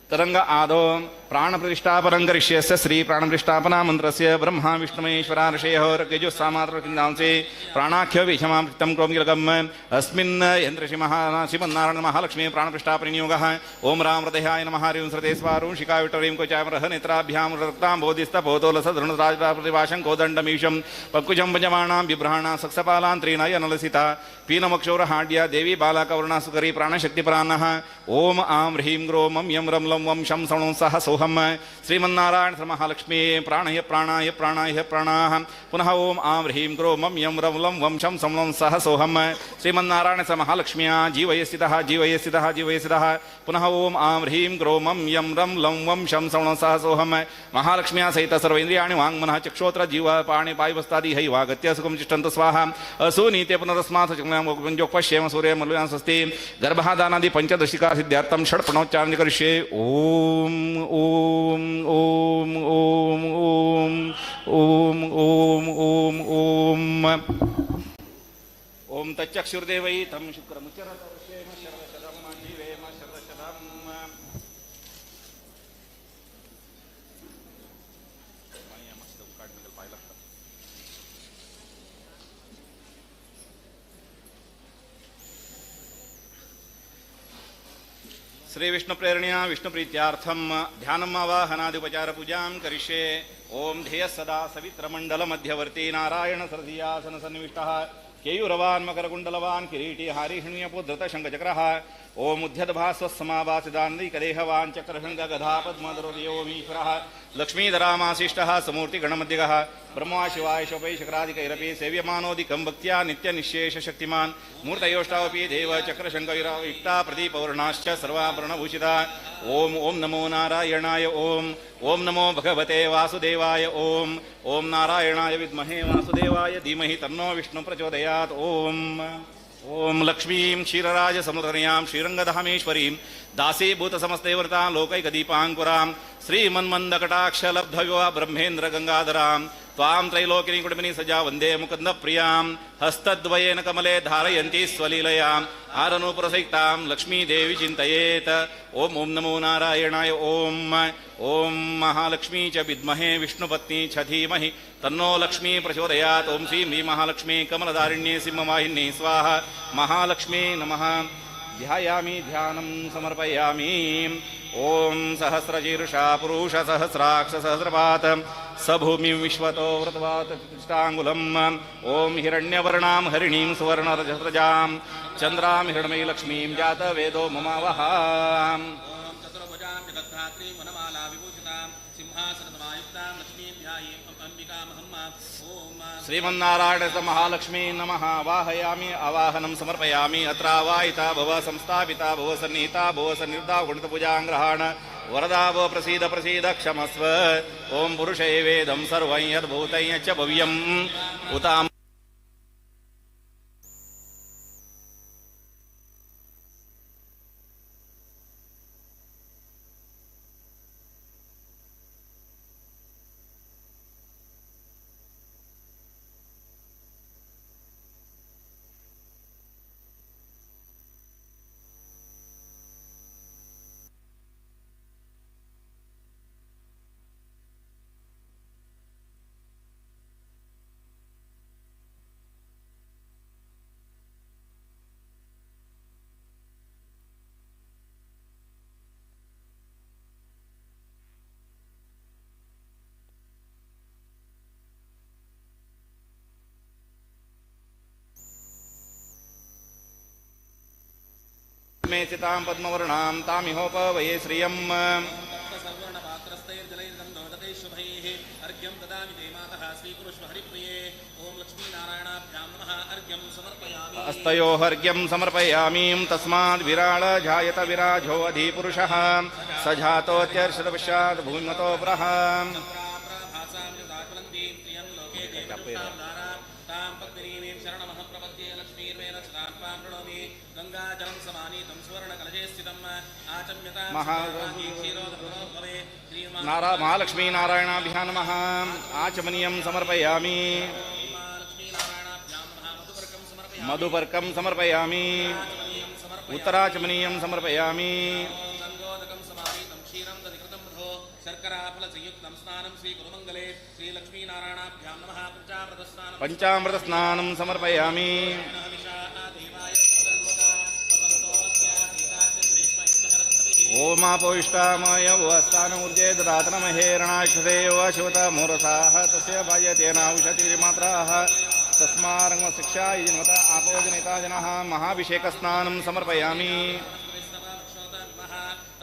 तरंग आदो प्राणप्रतिष्ठापनं करिष्यस्य श्री प्राणप्रतिष्ठापना मंत्रस्य ब्रह्मा विष्णुमेश्वरा ऋषयः ऋग्यजुस्सामात्रकिन्दांसे प्राणाख्य विषमां चित्तं क्रोमगिलकम् अस्मिन् यन्त्रश्री श्रीमन्नारायण महालक्ष्मी प्राणप्रतिष्ठापनियोगः ओम राम हृदयाय नमः हरिं श्रुते स्वारुं शिखाविटरीं कोचामरः नेत्राभ्यां रक्तां बोधिस्तपोतोलसदृणुराजप्राप्रतिभाषं कोदण्डमीशं पक्कुजं भजमाणां बिभ्राणां सक्सपालां त्रीनयनलसिता पीनमक्षोरहाड्या देवी बालाकवर्णासुकरी प्राणशक्तिपरान्नः ओम आं ह्रीं ग्रों मं यं रं लं वं शं सणुं सह सोहम श्रीमन्नारायण महालक्ष्मी प्राणय प्राणाय प्राणाय प्राणाः पुनः ओम आं ह्रीं ग्रों मं यं रं लं वं शं सणुं सह सोहम श्रीमन्नारायण महालक्ष्म्या जीवय स्थितः जीवय स्थितः जीवय स्थितः पुनः ओम आं ह्रीं ग्रों मं यं रं लं वं शं सणुं सह सोहम महालक्ष्म्या सहित सर्वेन्द्रियाणि वाङ्मनः चक्षोत्र जीव पाणि पायुवस्तादि हैवागत्य सुखं तिष्ठन्तु स्वाहा असुनीते पुनरस्मात् पश्येम सूर्य मल्लुयां स्वस्ति गर्भाधानादि पंचदशिका सिद्ध्यार्थं षड्प्रणोच्चारणं करिष्ये ओम ओम ओम ओम ओम ओम ओम ओम ओम तच्चक्षुर्देवै तं शुक्रमुच्चरतर्षेम शरदशतं जीवेम शरदशतं श्री विष्णु प्रेरणया विष्णु प्रीत्यार्थम ध्यानम आवाहनादिपचार पूजा करिष्ये ओम ध्येय सदा सवित्रमंडल मध्यवर्ती नारायण सरधियासन सन्निविष्टः केयूरवान् मकरकुण्डलवान् किरीटी हारिहण्यपुद्धृत शङ्खचक्रः ओम उद्यद्भास्वत्समावासिदान्दिकदेहवान् चक्रशङ्खगधा पद्मधरोऽमीश्वरः लक्ष्मीधरामाशिष्टः समूर्तिगणमध्यगः ब्रह्मा शिवाय शोभै शक्रादिकैरपि सेव्यमानोदिकं भक्त्या नित्यनिःशेषशक्तिमान् मूर्तयोष्टावपि देव चक्रशङ्खयुक्ता प्रदीपवर्णाश्च सर्वाभरणभूषिता ओम ओम नमो नारायणाय ओम ओम नमो भगवते वासुदेवाय ओम ओम नारायणाय विद्महे वासुदेवाय धीमहि तन्नो विष्णु प्रचोदयात् ओम ओम लक्ष्मीं क्षीरराज समुद्रयां श्रीरंगधामेश्वरीं दासीभूत समस्तैवर्तां लोकैकदीपाङ्कुरां श्रीमन्मन्दकटाक्षलब्धयो ब्रह्मेन्द्र गंगाधरां त्वां त्रैलोकिनी कुटुम्बिनी सजा वन्दे मुकुन्दप्रियां हस्तद्वयेन कमले धारयन्ती स्वलीलयां आरनूपुरसयुक्तां लक्ष्मीदेवी चिन्तयेत् ओम ओम नमो नारायणाय ओम ओम महालक्ष्मी च विद्महे विष्णुपत्नी च धीमहि तन्नो लक्ष्मी प्रचोदयात् ओम श्री महालक्ष्मी कमलधारिण्ये सिंहवाहिनी स्वाहा महालक्ष्मी नमः ध्यायामि ध्यानं समर्पयामि ओम सहस्रशीर्षा पुरुष सहस्राक्ष सहस्रपात सभूमि विश्वतो व्रतवात प्रतिष्ठांगुलम ओम हिरण्यवर्णां हरिणीं सुवर्णरजस्रजां चंद्रां हिरण्मयी लक्ष्मीं जात वेदो ममावहाम् चतुर्भुजां जगद्धात्रीं वनमाला विभूषितां सिंहासनसमायुक्तां लक्ष्मीं ध्यायेम् अंबिकामहम् ओम श्रीमन्नारायण महालक्ष्मी नमः वाहयामि आवाहनं समर्पयामि अत्रावाहिता भव संस्थापिता भव सन्निहिता भव सन्निर्धा गुणितपूजाङ्ग्रहाण वरदा भव प्रसीद प्रसीद क्षमस्व ओम पुरुषै वेदं सर्वं यद्भूतं च भव्यम् उतां मे चितां पद्मवर्णां तामिहोपवये श्रियम् अस्तयोः अर्घ्यं समर्पयामि तस्माद् विराळ जायत विराजो अधिपुरुषः स जातोऽत्यर्षदपश्चात् भूमिमतो प्रः महालक्ष्मी नारायणाभ्यां नमः आचमनीयं समर्पयामि मधुपर्कं समर्पयामि उत्तराचमनीयं समर्पयामि पंचामृत स्नानं समर्पयामि ओमापोष्टामय वस्तानूर्जे ददातनमहेरणाक्षते वशिवत मूरसाः तस्य भाजतेनाविशतिमात्राः तस्मारङ्गशिक्षा यजन्वत आपोजनिता जनाः महाभिषेकस्नानं समर्पयामि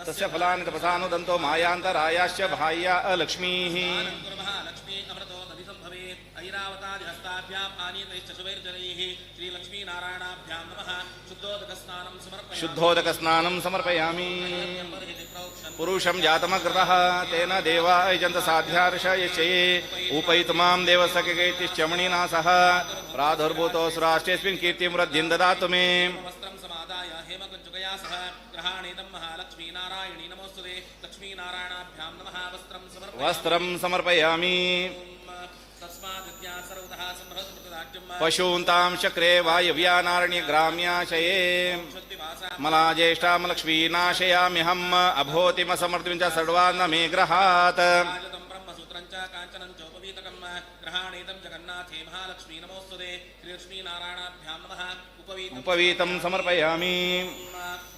तस्य फलानि तपसानुदन्तो मायान्तरायाश्च बाह्या अलक्ष्मीः शुद्धोदकस्नानं समर्पयामि पुरुषं जातमकृतः तेन देवा यजन्त साध्यार्षयश्चये उपैतमां देवसखैतिश्चमणिना सह प्रादुर्भूतोऽसुराष्टेऽस्मिन् कीर्तिं वृद्धिं ददातु मे वस्त्रं समर्पयामि पशून्तां चक्रे वायव्यानारण्यग्राम्याशये मलाज्येष्ठामलक्ष्मीनाशयाम्यहम् अभोतिमसमर्थिं च सर्वान्न मे गृहात् उपवीतं समर्पयामि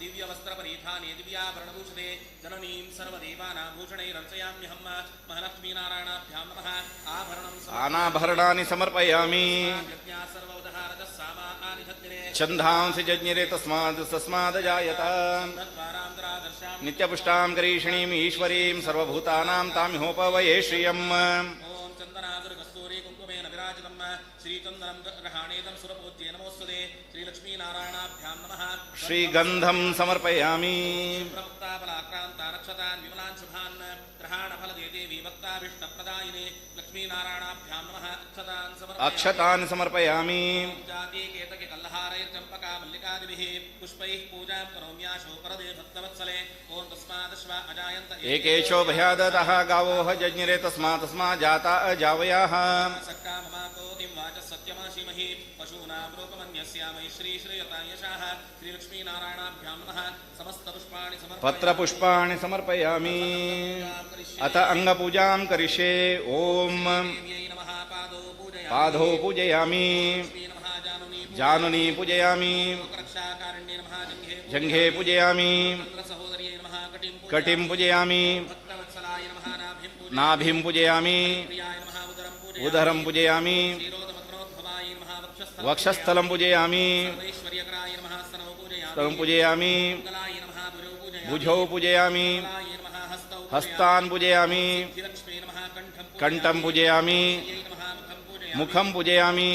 दिव्यवस्त्रपरिधाने दिव्याभरणभूषिते जननीं सर्वदेवानां भूषणैरर्चयाम्यहं महालक्ष्मीनारायणाभ्यां नमः आनाभरणानि समर्पयामि छन्दांसि जज्ञिरे तस्माद् जायत नित्यपुष्टां करीषिणीम् ईश्वरीं सर्वभूतानां तामिहोपवये श्रियम् श्रीगंधं समर्पयामि अक्षतान् समर्पयामि एकेशो भयादतः गावोः जज्ञिरे तस्मात् जाता अजावयाः पत्रपुष्पाणि समर्पयामि अथ अंगपूजां करिष्ये ओम पादौ पूजयामि जानुनी पूजयामि जंघे पूजयामि कटिं पूजयामि नाभिं पूजयामि उदरं पूजयामि वक्षस्थलं पूजयामि स्तनं पूजयामि भुजौ पूजयामि हस्तान् पूजयामि कंठं पूजयामि मुखं पूजयामि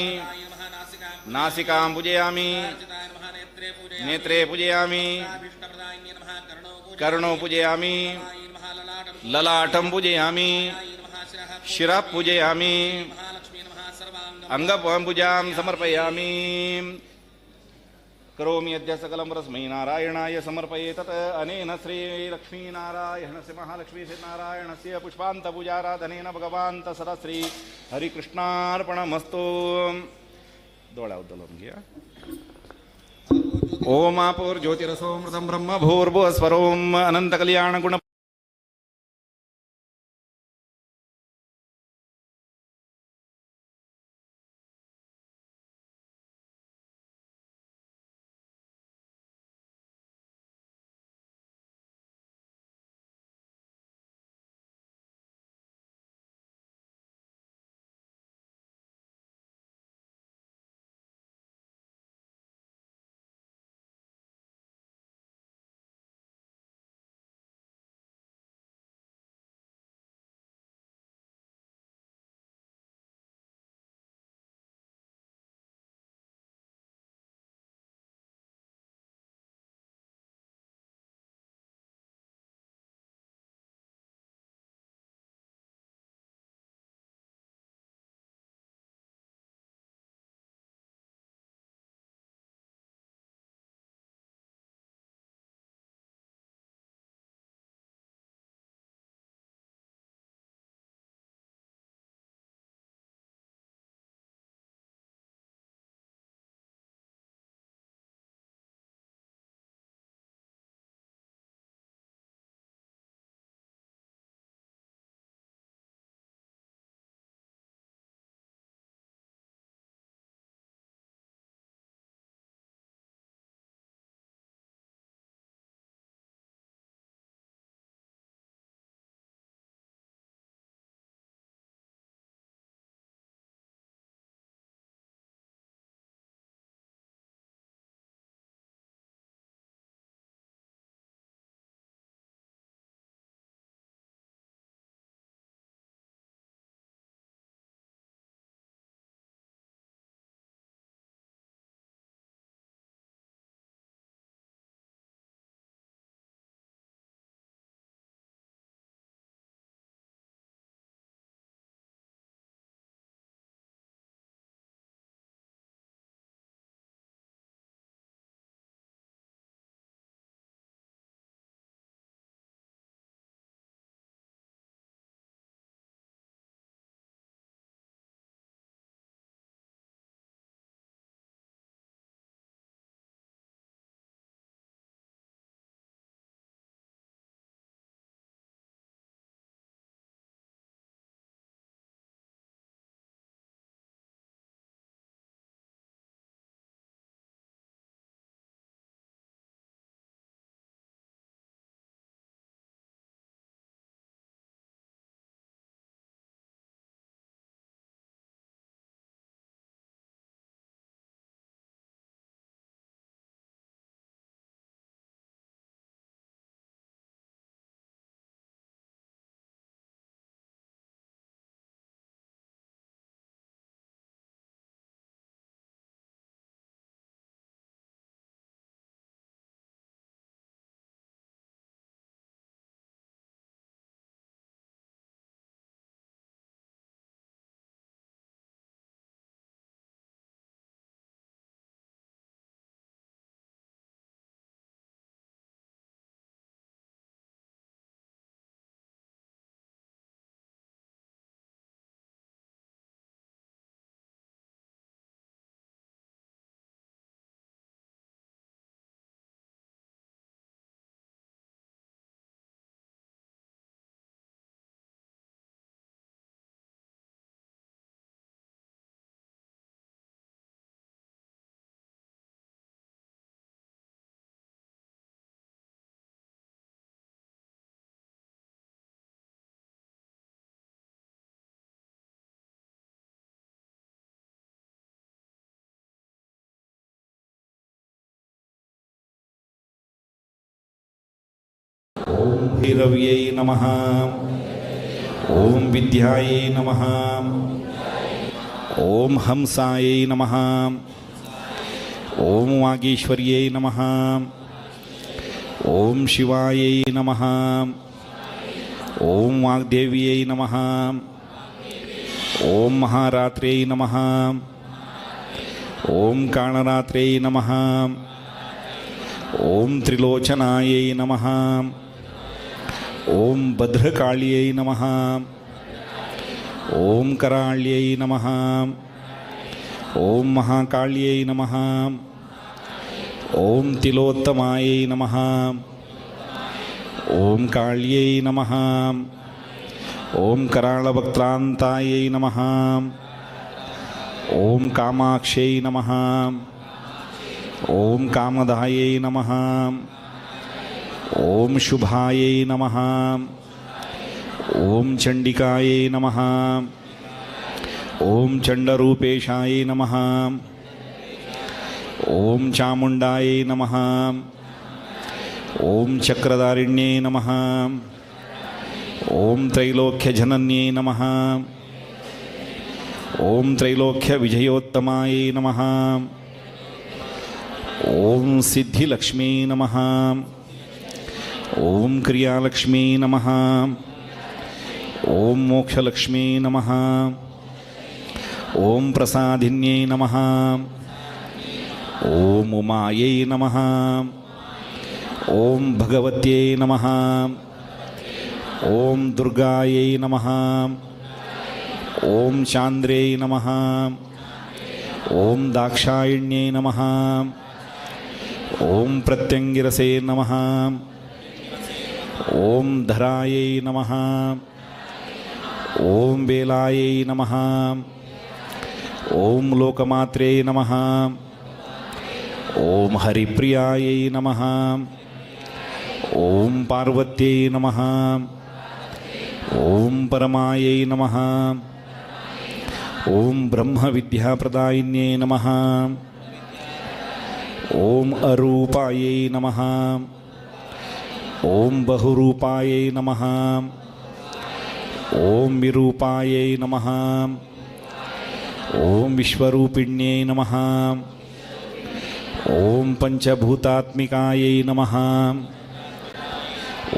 नासिकां पूजयामि नेत्रे पूजयामि कर्णौ पूजयामि ललाटं पूजयामि शिरः पूजयामि अंगपूजां समर्पयामि करोमि अद्य सकलं परस्मै नारायणाय समर्पये तत् अनेन श्री लक्ष्मीनारायणस्य महालक्ष्मी नारायणस्य पुष्पान्तपूजाराधनेन भगवान् सदा श्री हरिकृष्णार्पणमस्तु डोळा उद्दोलन घ्या ओमापूर्ज्योतिरसोमृतं ब्रह्म भूर्भुवस्वरोम् अनन्तकल्याणगुण ॐ भैरव्यै नमः ॐ विद्यायै नमः ॐ हंसायै नमः ॐ वागीश्वर्यै नमः ॐ शिवायै नमः ॐ वाग्देव्यै नमः ॐ महारात्र्यै नमः ॐ कालरात्र्यै नमः ॐ त्रिलोचनायै नमः ॐ भद्रकाल्यै नमः ॐ कराळ्यै नमः ॐ महाकाल्यै नमः ॐ तिलोत्तमायै नमः ॐ काल्यै नमः ॐ कराळवक्त्रान्तायै नमः ॐ कामाक्ष्यै नमः ॐ कामदायै नमः ॐ शुभायै नमः ॐ चण्डिकायै नमः ॐ चण्डरूपेशायै नमः ॐ चामुण्डायै नमः ॐ चक्रधारिण्यै नमः ॐ त्रैलोक्यजनन्यै नमः ॐ त्रैलोक्यविजयोत्तमायै नमः ॐ सिद्धिलक्ष्मी नमः ॐ क्रियालक्ष्मी नमः ॐ मोक्षलक्ष्मी नमः ॐ प्रसादिन्यै नमः ॐ उमायै नमः ॐ भगवत्यै नमः ॐ दुर्गायै नमः ॐ चान्द्रै नमः ॐ दाक्षायिण्यै नमः ॐ प्रत्यङ्गिरसे नमः ॐ धरायै नमः ॐ बेलायै नमः ॐ लोकमात्रे नमः ॐ हरिप्रियायै नमः ॐ पार्वत्यै नमः ॐ परमायै नमः ॐ ब्रह्मविद्याप्रदायिन्यै नमः ॐ अरूपायै नमः ॐ बहुरूपायै नमः ॐ विरूपायै नमः ॐ विश्वरूपिण्यै नमः ॐ पञ्चभूतात्मिकायै नमः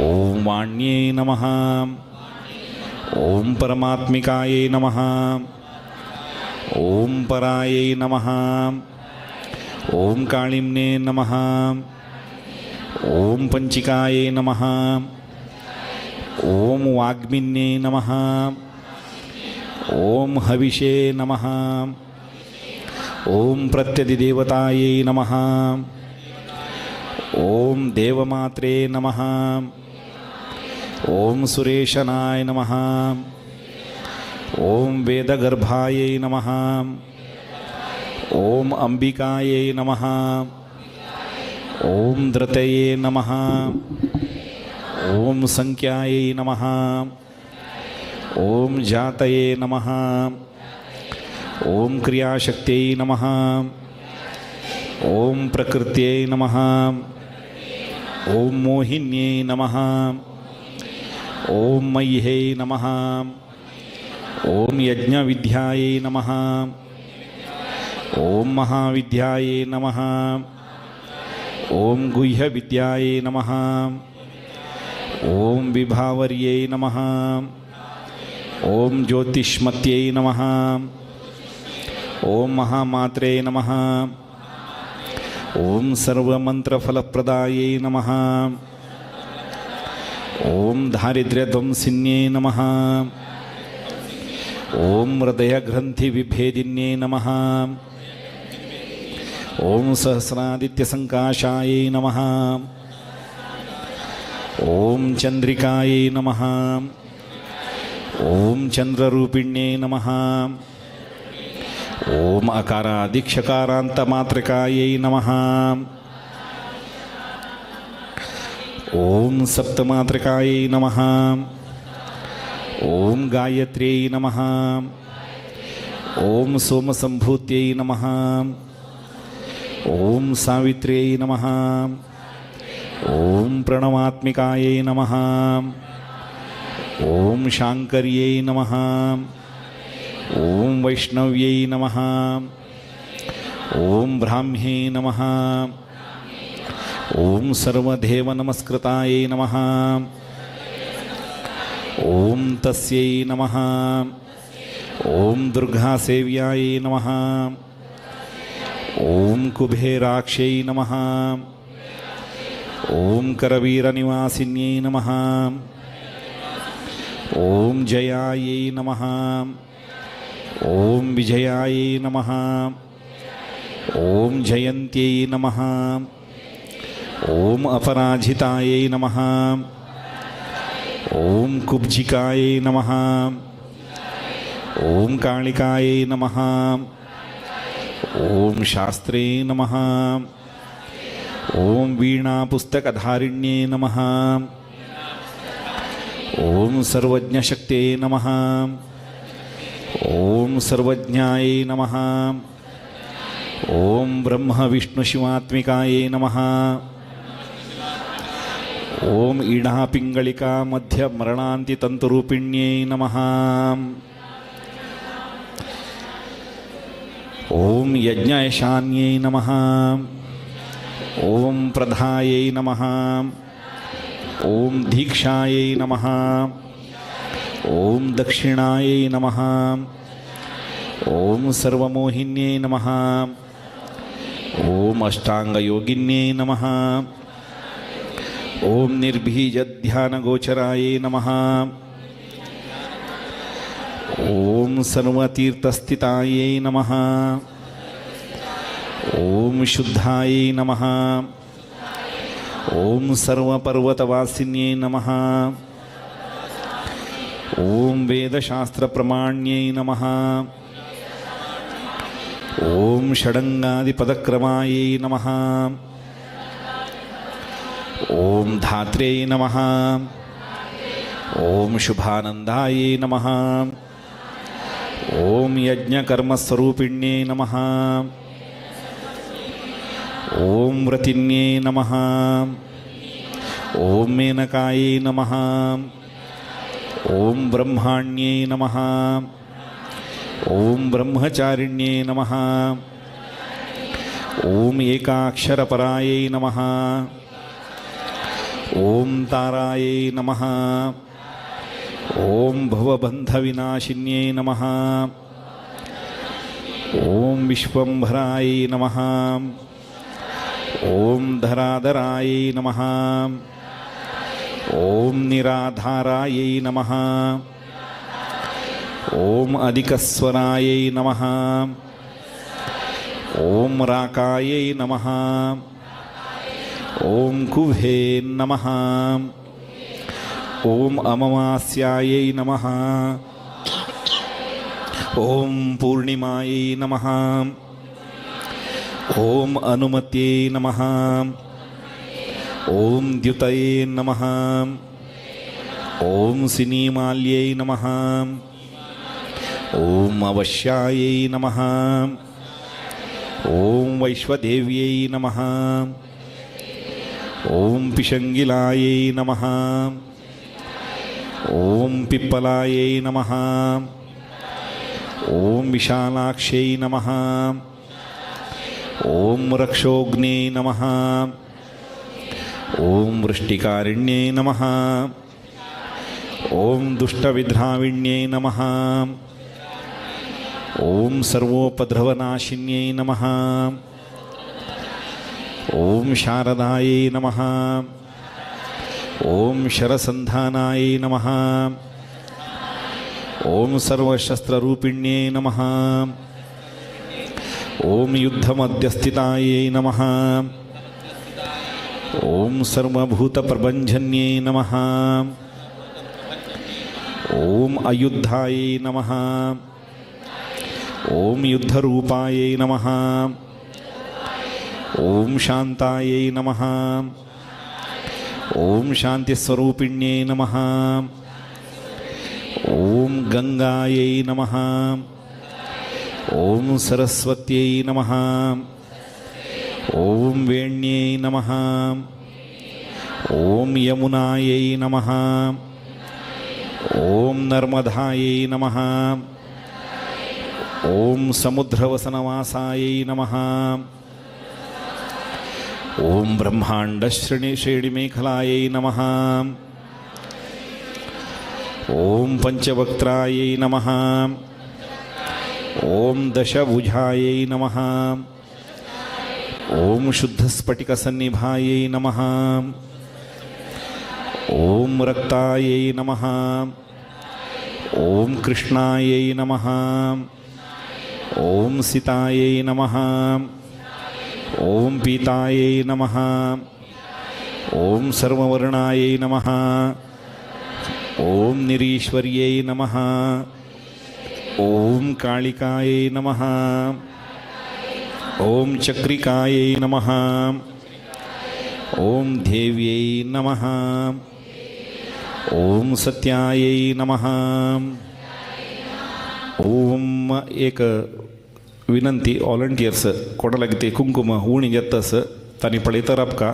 ॐ वाण्यै नमः ॐ परमात्मिकायै नमः ॐ परायै नमः ॐ काळिम्ने नमः ॐ पञ्चिकायै नमः ॐ वाग्मिन्ये नमः ॐ हविषे नमः ॐ प्रत्यधिदेवतायै नमः ॐ देवमात्रे नमः ॐ सुरेशनाय नमः ॐ वेदगर्भायै नमः ॐ अंबिकायै नमः ॐ धृतये नमः ॐ संख्यायै नमः ॐ जातये नमः ॐ क्रियाशक्त्यै नमः ॐ प्रकृत्यै नमः ॐ मोहिन्यै नमः ॐ मह्यै नमः ॐ यज्ञविद्यायै नमः ॐ महाविद्यायै नमः ॐ गुह्यविद्यायै नमः ॐ विभावर्यै नमः ॐ ज्योतिष्मत्यै नमः ॐ महामात्रे नमः ॐ सर्वमन्त्रफलप्रदायै नमः ॐ दारिद्र्यध्वंसिन्यै नमः ॐ हृदयग्रन्थिविभेदिन्यै नमः ॐ सहस्रादित्यसङ्काशायै नमः ॐ चन्द्रिकायै नमः ॐ चन्द्ररूपिण्यै नमः ॐ अकारादिक्षकारान्तमात्रकायै नमः ॐ सप्तमात्रकायै नमः ॐ गायत्र्यै नमः ॐ सोमसम्भूत्यै नमः ॐ सावित्र्यै नमः ಓಂ ಪ್ರಣವಾತ್ಮಿಕಾಯೈ ನಮಃ. ಓಂ ಶಾಂಕರ್ಯೈ ನಮಃ. ಓಂ ವೈಷ್ಣವ್ಯೈ ನಮಃ. ಓಂ ಬ್ರಾಹ್ಮ್ಯೈ ನಮಃ. ಓಂ ಸರ್ವದೇವ ನಮಸ್ಕೃತಾಯೈ ನಮಃ. ಓಂ ತಸ್ಯೈ ನಮಃ. ಓಂ ದುರ್ಗಾಸೇವ್ಯಾಯೈ ನಮಃ. ಓಂ ಕುಬೇರಾಕ್ಷೈ ನಮಃ. ಓಂ ಕರವೀರನಿವಾಸಿನ್ಯೈ ನಮಃ. ಓಂ ಜಯಾಯೈ ನಮಃ. ಓಂ ವಿಜಯಾಯೈ ನಮಃ. ಓಂ ಜಯಂತ್ಯೈ ನಮಃ. ಓಂ ಅಪರಾಜಿತಾಯೈ ನಮಃ. ಓಂ ಕುಬ್ಜಿಕಾಯೈ ನಮಃ. ಓಂ ಕಾಳಿಕಾಯೈ ನಮಃ. ಓಂ ಶಾಸ್ತ್ರೇ ನಮಃ. ಓಂ ವೀಣಾಪುಸ್ತಕಧಾರಿಣ್ಯೇ ನಮಃ. ಓಂ ಸರ್ವಜ್ಞಶಕ್ತೇ ನಮಃ. ಓಂ ಸರ್ವಜ್ಞಾಯೈ ನಮಃ. ಓಂ ಬ್ರಹ್ಮ ವಿಷ್ಣು ಶಿವಾತ್ಮಿಕಾಯೈ ನಮಃ. ಓಂ ಈಢಾ ಪಿಂಗಳಿಕಾ ಮಧ್ಯ ಮರಣಾಂತಿ ತಂತುರೂಪಿಣ್ಯೈ ನಮಃ. ಓಂ ಯಜ್ಞಯಶಾನ್ಯೈ ನಮಃ. ಓಂ ಪ್ರಧಾಯೈ ನಮಃ. ಓಂ ದೀಕ್ಷಾಯೈ ನಮಃ. ಓಂ ದಕ್ಷಿಣಾಯೈ ನಮಃ. ಓಂ ಸರ್ವಮೋಹಿನ್ಯೈ ನಮಃ. ಓಂ ಅಷ್ಟಾಂಗಯೋಗಿನ್ಯೈ ನಮಃ. ಓಂ ನಿರ್ಬೀಜಧ್ಯಾನಗೋಚರಾಯೈ ನಮಃ. ಓಂ ಸರ್ವತೀರ್ಥಸ್ಥಿತಾಯೈ ನಮಃ. ಓಂ ಶುದ್ಧಾಯೈ ನಮಃ. ಓಂ ಸರ್ವಪರ್ವತವಾಸಿನ್ಯೈ ನಮಃ. ಓಂ ವೇದಶಾಸ್ತ್ರಪ್ರಮಾಣ್ಯೈ ನಮಃ. ಓಂ ಷಡಂಗಾದಿಪದಕ್ರಮಾಯೈ ನಮಃ. ಓಂ ಧಾತ್ರ್ಯೈ ನಮಃ. ಓಂ ಶುಭಾನಂದಾಯೈ ನಮಃ. ಓಂ ಯಜ್ಞಕರ್ಮಸ್ವರೂಪಿಣ್ಯೈ ನಮಃ. ಓಂ ವ್ರತಿನ್ಯೈ ನಮಃ. ಓಂ ಮೇನಕಾಯೈ ನಮಃ. ಓಂ ಬ್ರಹ್ಮಾಣ್ಯೈ ನಮಃ. ಓಂ ಬ್ರಹ್ಮಚಾರಿಣ್ಯೈ ನಮಃ. ಓಂ ಏಕಾಕ್ಷರಪರಾಯೈ ನಮಃ. ಓಂ ತಾರಾಯೈ ನಮಃ. ಓಂ ಭವಬಂಧವಿನಾಶಿನ್ಯೈ ನಮಃ. ಓಂ ವಿಶ್ವಂಭರಾಯೈ ನಮಃ. ಓಂ ಧರಾಧರಾಯೈ ನಮಃ. ಓಂ ನಿರಾಧಾರಾಯೈ ನಮಃ. ಓಂ ಅಧಿಕಸ್ವರಾಯೈ ನಮಃ. ಓಂ ರಾಕಾಯೈ ನಮಃ. ಓಂ ಕುಭೇ ನಮಃ. ಓಂ ಅಮಾವಾಸ್ಯಾಯೈ ನಮಃ. ಓಂ ಪೂರ್ಣಿಮಾಯೈ ನಮಃ. ಓಂ ಅನುಮತ್ಯೈ ನಮಃ. ಓಂ ದ್ಯುತಯೇ ನಮಃ. ಓಂ ಸಿನೀಮಾಲ್ಯೈ ನಮಃ. ಓಂ ಅವಶ್ಯಾಯೈ ನಮಃ. ಓಂ ವೈಶ್ವದೇವ್ಯೈ ನಮಃ. ಓಂ ಪಿಶಂಗಿಲಾಯೈ ನಮಃ. ಓಂ ಪಿಪ್ಪಲಾಯೈ ನಮಃ. ಓಂ ವಿಶಾಲಾಕ್ಷೈ ನಮಃ. ಓಂ ರಕ್ಷೋಗ್ನೇ ನಮಃ. ಓಂ ವೃಷ್ಟಿಕಾರಿಣ್ಯೈ ನಮಃ. ಓಂ ದುಷ್ಟವಿಧ್ರಾವಿಣ್ಯೈ ನಮಃ. ಓಂ ಸರ್ವೋಪದ್ರವನಾಶಿನ್ಯೈ ನಮಃ. ಓಂ ಶಾರದಾಯೈ ನಮಃ. ಓಂ ಶರಸಂಧಾನಾಯೈ ನಮಃ. ಓಂ ಸರ್ವಶಸ್ತ್ರರೂಪಿಣ್ಯೈ ನಮಃ. ಓಂ ಯುದ್ಧಮಧ್ಯಸ್ಥಿತಾಯೈ ನಮಃ. ಓಂ ಸರ್ವಭೂತಪ್ರಭಂಜನ್ಯೈ ನಮಃ. ಓಂ ಅಯುದ್ಧಾಯೈ ನಮಃ. ಓಂ ಯುದ್ಧರೂಪಾಯೈ ನಮಃ. ಓಂ ಶಾಂತಾಯೈ ನಮಃ. ಓಂ ಶಾಂತಿಸ್ವರೂಪಿಣ್ಯೈ ನಮಃ. ಓಂ ಗಂಗಾಯೈ ನಮಃ. ಓಂ ಸರಸ್ವತ್ಯೈ ನಮಃ. ಓಂ ವೇಣ್ಯೈ ನಮಃ. ಓಂ ಯಮುನಾಯೈ ನಮಃ. ಓಂ ನರ್ಮದಾಯೈ ನಮಃ. ಓಂ ಸಮುದ್ರವಸನವಾಸಾಯೈ ನಮಃ. ಓಂ ಬ್ರಹ್ಮಾಂಡ ಶ್ರೇಣಿಮೇಖಲಾಯೈ ನಮಃ. ಓಂ ಪಂಚವಕ್ತ್ರಾಯೈ ನಮಃ. ಓಂ ದಶಭುಜಾಯೈ ನಮಃ. ಓಂ ಶುದ್ಧಸ್ಫಟಿಕಸನ್ನಿಭಾಯೈ ನಮಃ. ಓಂ ರಕ್ತಾಯೈ ನಮಃ. ಓಂ ಕೃಷ್ಣಾಯೈ ನಮಃ. ಓಂ ಸಿತಾಯೈ ನಮಃ. ಓಂ ಪೀತಾಯೈ ನಮಃ. ಓಂ ಸರ್ವವರ್ಣಾಯೈ ನಮಃ. ಓಂ ನಿರೀಶ್ವರ್ಯೈ ನಮಃ. ಓಂ ಕಾಳಿಕಾಯೈ ನಮಃ. ಓಂ ಚಕ್ರಿಕಾಯೈ ನಮಃ. ಓಂ ದೇವ್ಯೈ ನಮಃ. ಓಂ ಸತ್ಯಾಯೈ ನಮಃ. ಓಂ एक विनंती व्हॉलंटियर्स कोणाला ते कुंकुम उणी घेतस तांणी पळयता राबका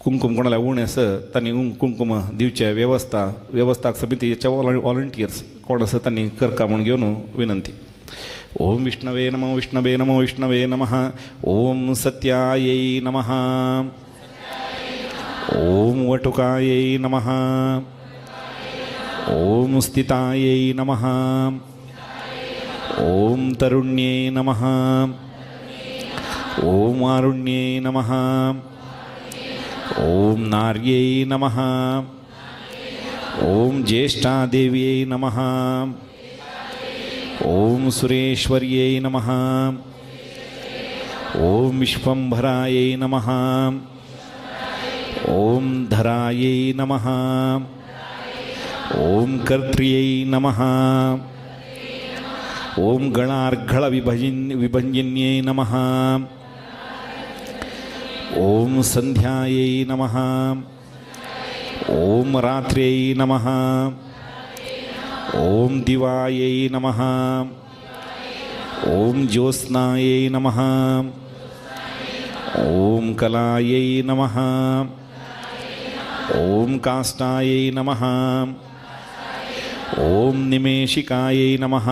कुंकुम कोणाला उणेस तांणी कुंकुम दिवचे व्यवस्थाक समितीचे व्हॉलंटियर्स कोण आसा तांणी करका म्हूण घेवन विनंती. ओम विष्णवे नमो विष्णवे नमो विष्णवे नमः. ओम सत्यायै नमः. ओम वटुकायै नमः. ओम स्थितायै नमः. ओम तरुण्यै नमः. ओम आरुण्यै नमः. ओम नार्यै नमः. ओम ज्येष्ठादेव्यै नमः. ओम सुरेश्वर्यै नमः. ओम विश्वंभरायै नमः. ओम धरायै नमः. ओम कर्त्र्यै नमः. ओम गणार्घळविभञ्जिन्यै नमः. ओम संध्यायै नमः. ओम रात्र्यै नमः. ओम दिवायै नमः. ओम ज्योत्स्नायै नमः. ओम कलायै नमः. ओम काष्ठायै नमः. ओम निमेषिकायै नमः.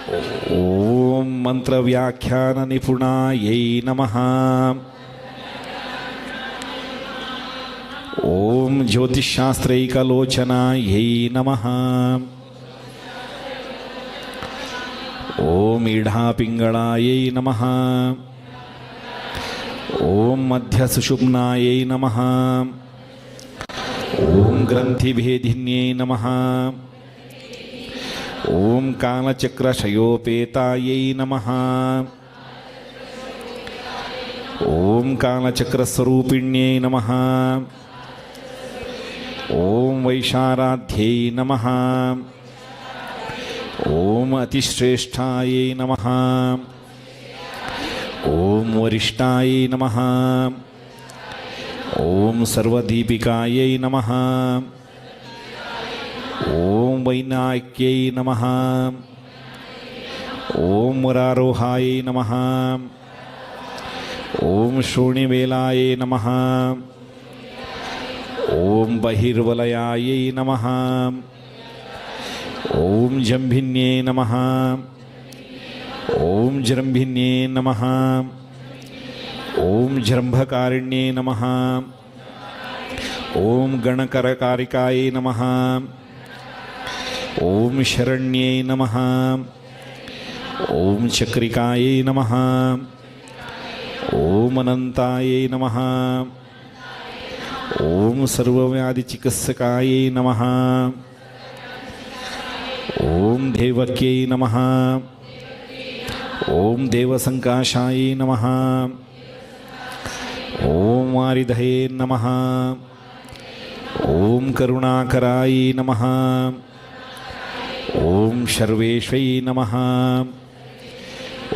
ಓಂ ಮಂತ್ರವ್ಯಾಖ್ಯಾನ ನಿಪುಣಾಯೈ ನಮಃ. ಓಂ ಜ್ಯೋತಿಷಾಸ್ತ್ರೈಕಲೋಚನಾಯೈ ನಮಃ. ಓಂ ಈಢಾಪಿಂಗಳಾಯೈ ನಮಃ. ಓಂ ಮಧ್ಯಸುಷುಮ್ನಾಯೈ ನಮಃ. ಓಂ ಗ್ರಂಥಿಭೇದಿನ್ಯೈ ನಮಃ. ಓಂ ಕಾಲಚಕ್ರಶಯೋಪೇತಾಯೈ ನಮಃ. ಓಂ ಕಾಲಚಕ್ರಸ್ವರೂಪಿಣ್ಯೈ ನಮಃ. ಓಂ ವೈಶಾರಾಧ್यै ನಮಃ. ಓಂ ಅತಿಶ್ರೇಷ್ಠಾಯೈ ನಮಃ. ಓಂ ವರಿಷ್ಠಾಯೈ ನಮಃ. ಓಂ ಸರ್ವದೀಪಿಕಾಯೈ ನಮಃ. ಓಂ ವೈನಾಕ್ಯೈ ನಮಃ. ಓಂ ವರಾರೋಹಾಯೈ ನಮಃ. ಓಂ ಶೋಣಿವೇಲಾಯೈ ನಮಃ. ಓಂ ಬಹಿರ್ವಲಯಾಯೈ ನಮಃ. ಓಂ ಜಂಭಿನ್ಯೈ ನಮಃ. ಓಂ ಜೃಂಭಿನ್ಯೈ ನಮಃ. ಓಂ ಜೃಂಭಕಾರಿಣ್ಯೈ ನಮಃ. ಓಂ ಗಣಕರಕಾರಿಕಾಯೈ ನಮಃ. ಓಂ ಶರಣ್ಯೈ ನಮಃ. ಓಂ ಚಕ್ರಿಕಾಯೈ ನಮಃ. ಓಂ ಅನಂತಾಯೈ ನಮಃ. ಓಂ ಸರ್ವವ್ಯಾಧಿಚಿಕಿತ್ಸಕಾಯೈ ನಮಃ. ಓಂ ದೇವಕ್ಯೈ ನಮಃ. ಓಂ ದೇವಸಂಕಾಶಾಯೈ ನಮಃ. ಓಂ ವಾರಿಧಯೇ ನಮಃ. ಓಂ ಕರುಣಾಕರಾಯೈ ನಮಃ. ಓಂ ಶರ್ವೇಶ್ವೈ ನಮಃ.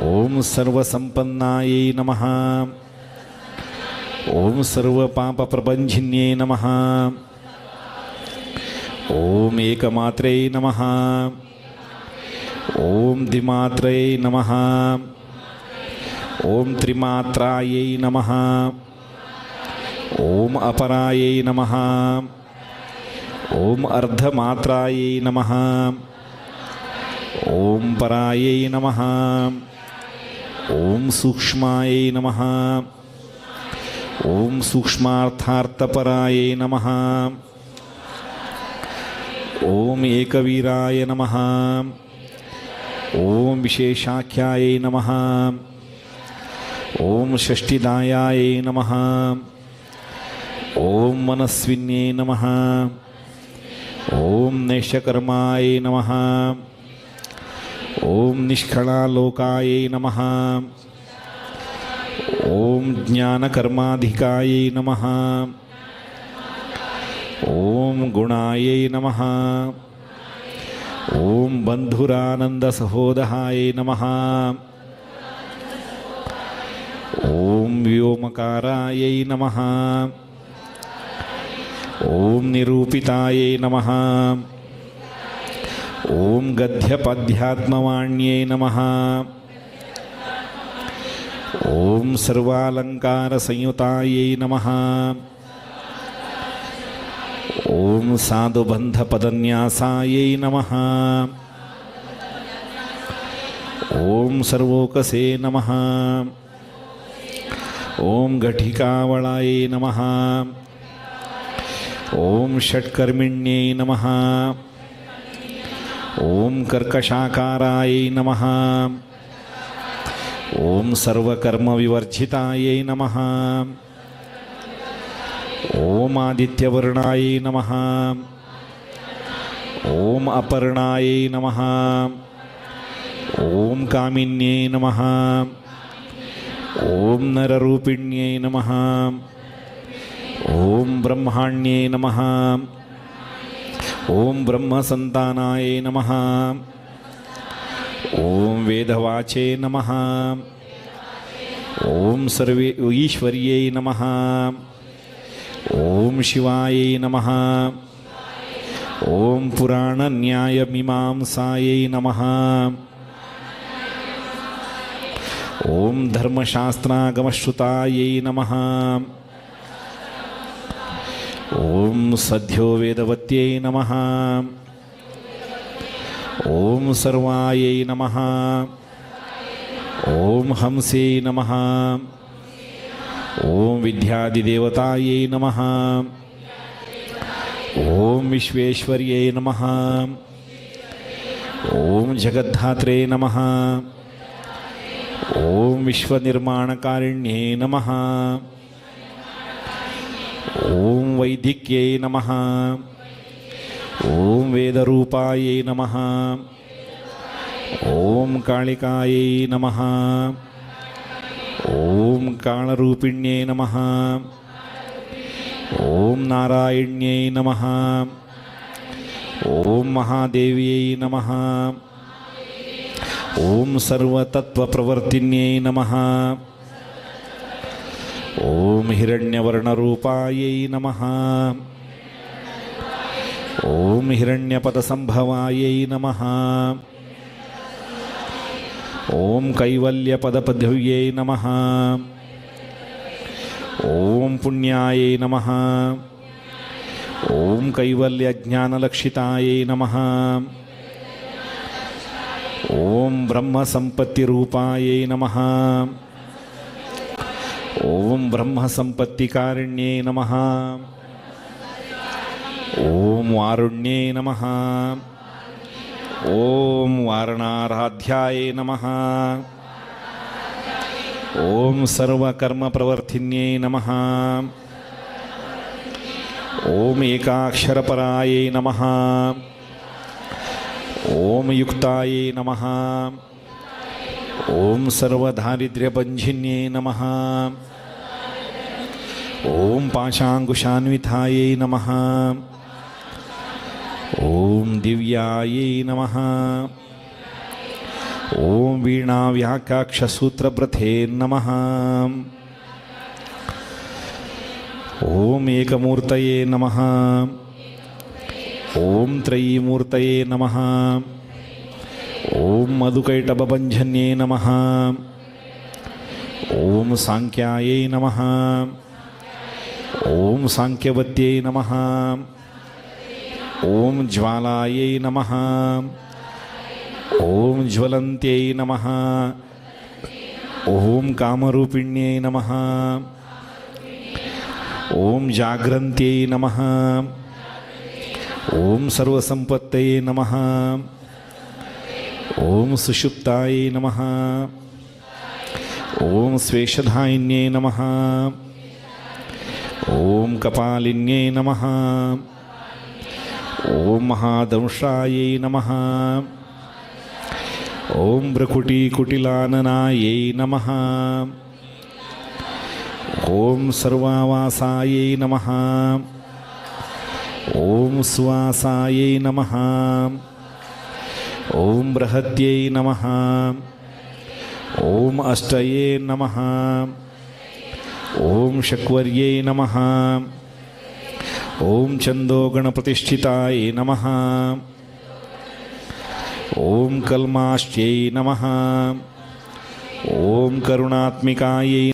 ಓಂ ಸರ್ವಸಂಪನ್ನಾಯೈ ನಮಃ. ಓಂ ಸರ್ವಪಾಪಪ್ರಭಂಜಿನ್ಯೈ ನಮಃ. ಓಂ ಏಕಮಾತ್ರೈ ನಮಃ. ಓಂ ದ್ವಿಮಾತ್ರೈ ನಮಃ. ಓಂ ತ್ರಿಮಾತ್ರಾಯೈ ನಮಃ. ಓಂ ಅಪರಾಯೈ ನಮಃ. ಓಂ ಅರ್ಧಮಾತ್ರಾಯೈ ನಮಃ. ಓಂ ಪರಾಯೈ ನಮಃ. ಓಂ ಸೂಕ್ಷ್ಮಾಯೈ ನಮಃ. ಓಂ ಸೂಕ್ಷ್ಮಾರ್ಥಾರ್ಥಪರಾಯೈ ನಮಃ. ಓಂ ಏಕವೀರಾಯ ನಮಃ. ಓಂ ವಿಶೇಷಾಖ್ಯಾಯೈ ನಮಃ. ಓಂ ಷಷ್ಠಿದಾಯಾಯೈ ನಮಃ. ಓಂ ಮನಸ್ವಿನ್ಯೈ ನಮಃ. ಓಂ ನೈಷಕರ್ಮಾಯೈ ನಮಃ. ಓಂ ನಿಷ್ಕಳಾಲೋಕಾಯೈ ನಮಃ. ಓಂ ಜ್ಞಾನಕರ್ಮಾಧಿಕಾಯೈ ನಮಃ. ಓಂ ಗುಣಾಯೈ ನಮಃ. ಓಂ ಬಂಧುರಾನಂದಸಹೋದಹಾಯೈ ನಮಃ. ಓಂ ವ್ಯೋಮಕಾರಾಯೈ ನಮಃ. ಓಂ ನಿರೂಪಿತಾಯೈ ನಮಃ. ಓಂ ಗದ್ಯಪದ್ಯಾತ್ಮವಾಣ್ಯೈ ನಮಃ. ಓಂ ಸರ್ವಾಲಂಕಾರಸಂಯುತಾಯೈ ನಮಃ. ಓಂ ಸಾಧುಬಂಧಪದನ್ಯಾಸಾಯೈ ನಮಃ. ಓಂ ಸರ್ವೋಕಸೇ ನಮಃ. ಓಂ ಘಟಿಕಾವಳಾಯೈ ನಮಃ. ಓಂ ಷಟ್ಕರ್ಮಿಣ್ಯೈ ನಮಃ. ಓಂ ಕರ್ಕಶಾಕಾರಾಯೈ ನಮಃ. ಓಂ ಸರ್ವಕರ್ಮವಿವರ್ಜಿತಾಯೈ ನಮಃ. ಓಂ ಆದಿತ್ಯವರ್ಣಾಯೈ ನಮಃ. ಓಂ ಅಪರ್ಣಾಯೈ ನಮಃ. ಓಂ ಕಾಮಿನ್ಯೈ ನಮಃ. ಓಂ ನರರೂಪಿಣ್ಯೈ ನಮಃ. ಓಂ ಬ್ರಹ್ಮಾಣ್ಯೈ ನಮಃ. ಓಂ ಬ್ರಹ್ಮಸಂತಾನಾಯೈ ನಮಃ. ಓಂ ವೇದವಾಚೇ ನಮಃ. ಓಂ ಸರ್ವೇ ಈಶ್ವರ್ಯೈ ನಮಃ. ಓಂ ಶಿವಾಯೈ ನಮಃ. ಓಂ ಪುರಾಣನ್ಯಾಯಮೀಮಾಂಸಾಯೈ ನಮಃ. ಓಂ ಧರ್ಮಶಾಸ್ತ್ರಾಗಮಶ್ರುತಾಯೈ ನಮಃ. ಓಂ ಸದ್ಯೋ ವೇದವತ್ಯೈ ನಮಃ. ಓಂ ಸರ್ವಾಯೈ ನಮಃ. ಓಂ ಹಂಸೇ ನಮಃ. ಓಂ ವಿದ್ಯಾದಿದೇವತಾಯೈ ನಮಃ. ಓಂ ವಿಶ್ವೇಶ್ವರ್ಯೈ ನಮಃ. ಓಂ ಜಗದ್ಧಾತ್ರೇ ನಮಃ. ಓಂ ವಿಶ್ವನಿರ್ಮಾಣಕಾರಿಣ್ಯೇ ನಮಃ. ಓಂ ವೈದಿಕ್ಯೈ ನಮಃ. ಓಂ ವೇದರೂಪಾಯೈ ನಮಃ. ಓಂ ಕಾಳಿಕಾಯೈ ನಮಃ. ಓಂ ಕಾಳರೂಪಿಣ್ಯೈ ನಮಃ. ಓಂ ನಾರಾಯಣ್ಯೈ ನಮಃ. ಓಂ ಮಹಾದೇವ್ಯೈ ನಮಃ. ಓಂ ಸರ್ವತತ್ವಪ್ರವರ್ತಿನ್ಯೈ ನಮಃ. ಓಂ ಹಿರಣ್ಯವರ್ಣರೂಪಾಯೈ ನಮಃ. ಓಂ ಹಿರಣ್ಯಪದಸಂಭವಾಯೈ ನಮಃ. ಓಂ ಕೈವಲ್ಯಪದಪದವ್ಯೈ ನಮಃ. ಓಂ ಪುಣ್ಯಾಯೈ ನಮಃ. ಓಂ ಕೈವಲ್ಯಜ್ಞಾನಲಕ್ಷಿತಾಯೈ ನಮಃ. ಓಂ ಬ್ರಹ್ಮಸಂಪತ್ತಿರೂಪಾಯೈ ನಮಃ. ಓಂ ಬ್ರಹ್ಮಸಂಪತ್ತಿಕಾರಿಣ್ಯೈ ನಮಃ. ಓಂ ವಾರುಣ್ಯೈ ನಮಃ. ಓಂ ವಾರಣಾರಾಧ್ಯಾಯೈ ನಮಃ. ಓಂ ಸರ್ವಕರ್ಮಪ್ರವರ್ತಿನ್ಯೈ ನಮಃ. ಓಂ ಏಕಾಕ್ಷರಪರಾಯೈ ನಮಃ. ಓಂ ಯುಕ್ತಾಯೈ ನಮಃ. ಓಂ ಸರ್ವದಾರಿದ್ರ್ಯಭಂಜಿನ್ಯೈ ನಮಃ. ಓಂ ಪಾಶಾಂಕುಶಾನ್ವಿತಾಯೈ ನಮಃ. ಓಂ ದಿವ್ಯಾಯೈ ನಮಃ. ಓಂ ವೀಣಾವ್ಯಾಕಾಕ್ಷಸೂತ್ರಭೃತೆ ನಮಃ. ಓಂ ಏಕಮೂರ್ತಯೇ ನಮಃ. ಓಂ ತ್ರಯೀಮೂರ್ತಯೇ ನಮಃ. ಓಂ ಮಧುಕೈಟಭಭಂಜನ್ಯೇ ನಮಃ. ಓಂ ಸಾಂಖ್ಯಾಯೈ ನಮಃ. ಓಂ ಸಾಂಖ್ಯವತ್ಯೈ ನಮಃ. ಓಂ ಜ್ವಾಲಾಯೈ ನಮಃ. ಓಂ ಜ್ವಲಂತ್ಯೈ ನಮಃ. ಓಂ ಕಾಮರೂಪಿಣ್ಯೈ ನಮಃ. ಓಂ ಜಾಗ್ರಂತ್ಯೈ ನಮಃ. ಓಂ ಸರ್ವಸಂಪತ್ತಯೇ ನಮಃ. ಓಂ ಸುಷುಪ್ತಾಯೈ ನಮಃ. ಓಂ ಸ್ವೇಷಧಾಯಿನ್ಯೈ ನಮಃ. ಓಂ ಕಪಾಲಿನ್ಯೈ ನಮಃ. ಓಂ ಮಹಾದಂಶಾಯೈ ನಮಃ. ಓಂ ಭ್ರಕುಟೀಕುಟಿಲಾನನಾಯೈ ನಮಃ. ಓಂ ಸರ್ವಾವಾಸಾಯೈ ನಮಃ. ಓಂ ಸುವಾಸಾಯೈ ನಮಃ. ಓಂ ಬೃಹತ್ಯೈ ನಮಃ. ಓಂ ಅಷ್ಟಯೇ ನಮಃ. ಓಂ ಶಕ್ವರ್ಯೈ ನಮಃ. ಓಂ ಛಂದೋಗಣಪ್ರತಿಷ್ಠಿತಾಯೈ ನಮಃ. ಓಂ ಕಲ್ಮಾಶ್ಚೈ ನಮಃ. ಓಂ ಕರುಣಾತ್ಮಿಕಾಯೈ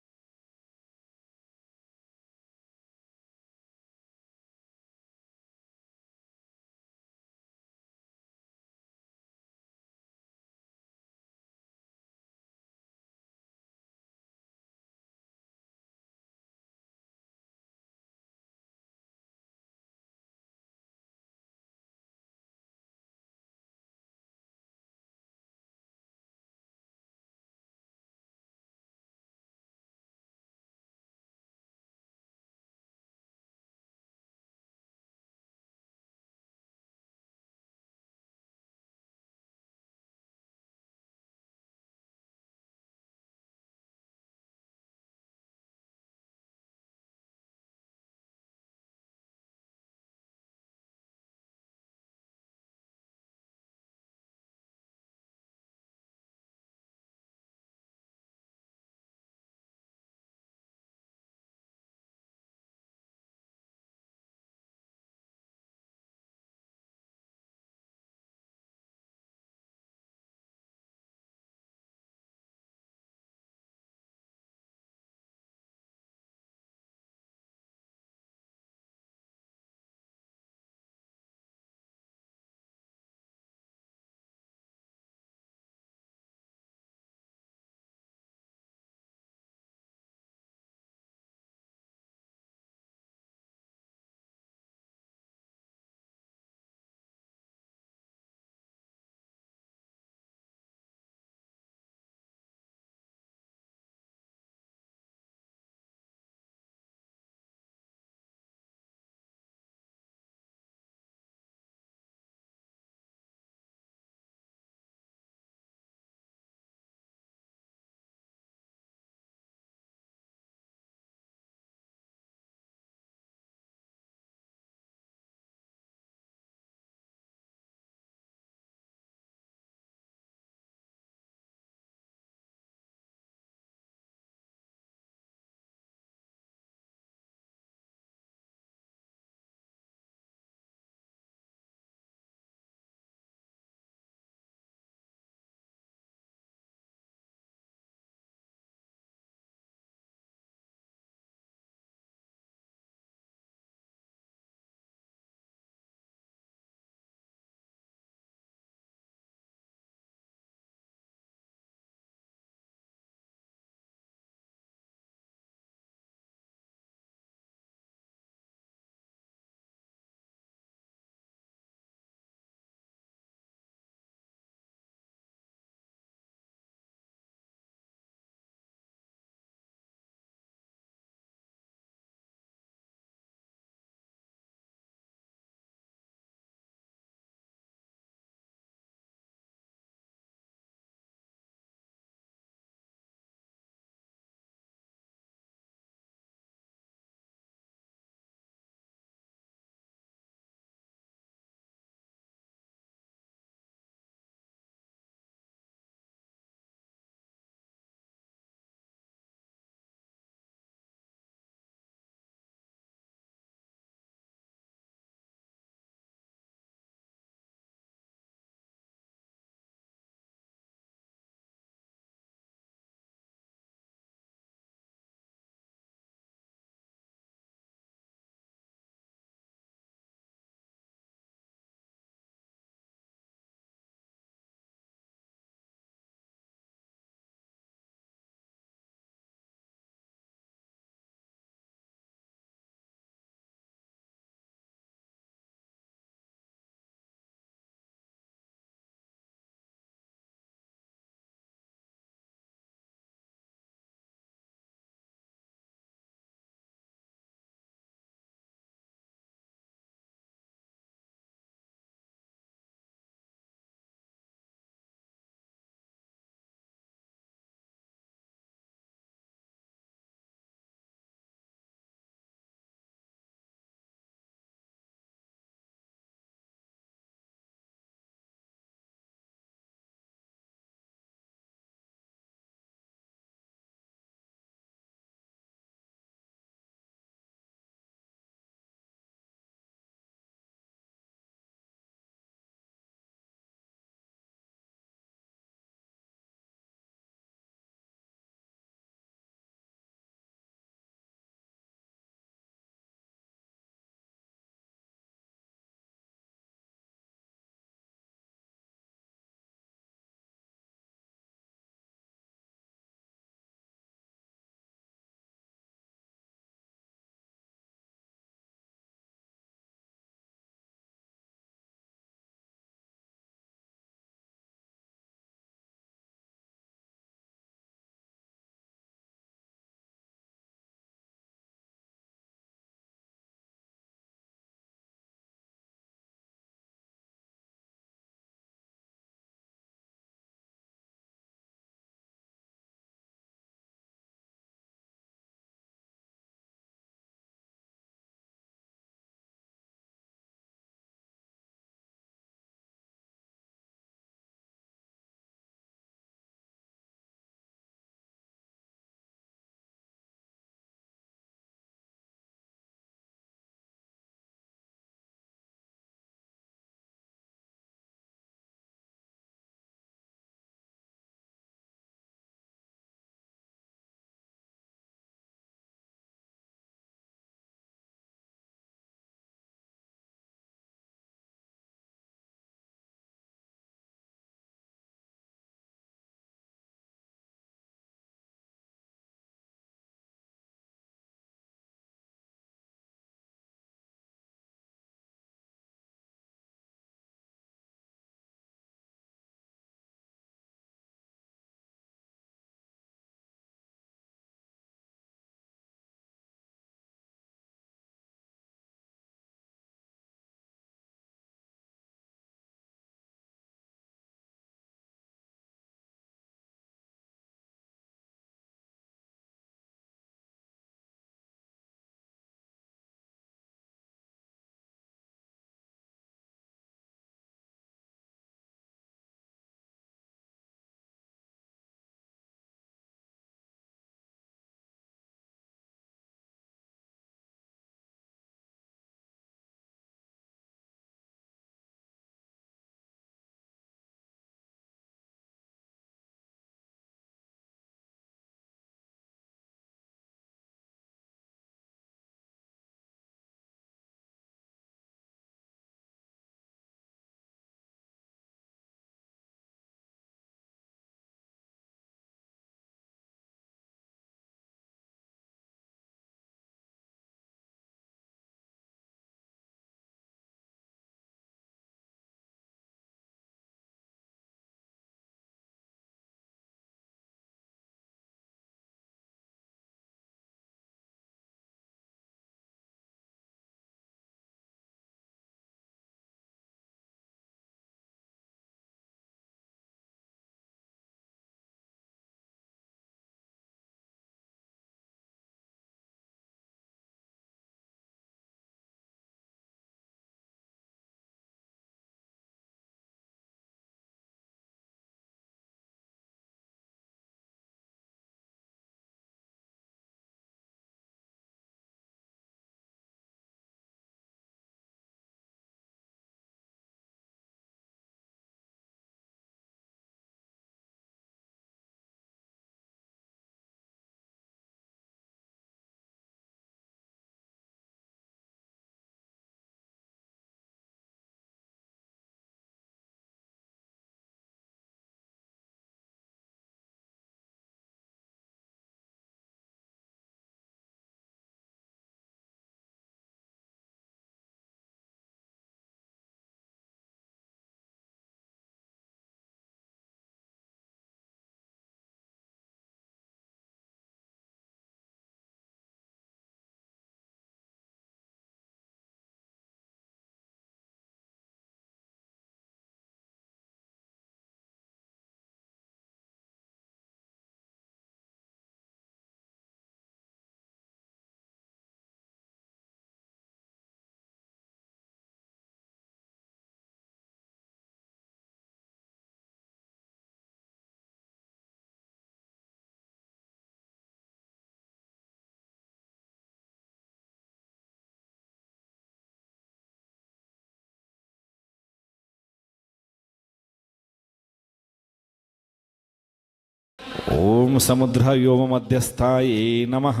ಓಂ ಸಮುದ್ರ ವ್ಯೋಮ ಮಧ್ಯಸ್ಥಾಯೇ ನಮಃ.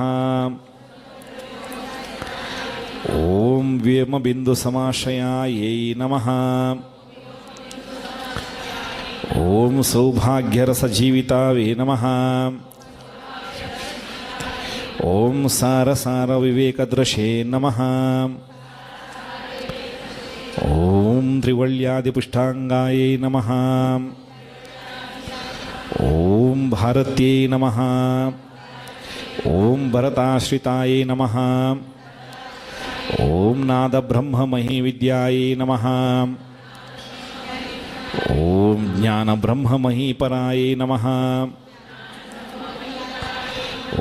ಓಂ ವ್ಯೋಮ ಬಿಂದು ಸಮಾಶ್ರಯಾಯೇ ನಮಃ. ಓಂ ಸೌಭಾಗ್ಯರಸ ಜೀವಿತಾವೇ ನಮಃ. ಓಂ ಸಾರ ಸಾರ ವಿವೇಕದೃಶೇ ನಮಃ. ಓಂ ತ್ರಿವಳ್ಯಾದಿಪುಷ್ಟಾಂಗಾಯೇ ನಮಃ. ಓಂ ಭಾರತ್ಯೈ ನಮಃ. ಓಂ ಭರತಾಶ್ರಿತಾಯೇ ನಮಃ. ಓಂ ನಾದಬ್ರಹ್ಮಮಹೀವಿದ್ಯಾಯೇ ನಮಃ. ಓಂ ಜ್ಞಾನಬ್ರಹ್ಮಮಹೀಪರಾಯೇ ನಮಃ.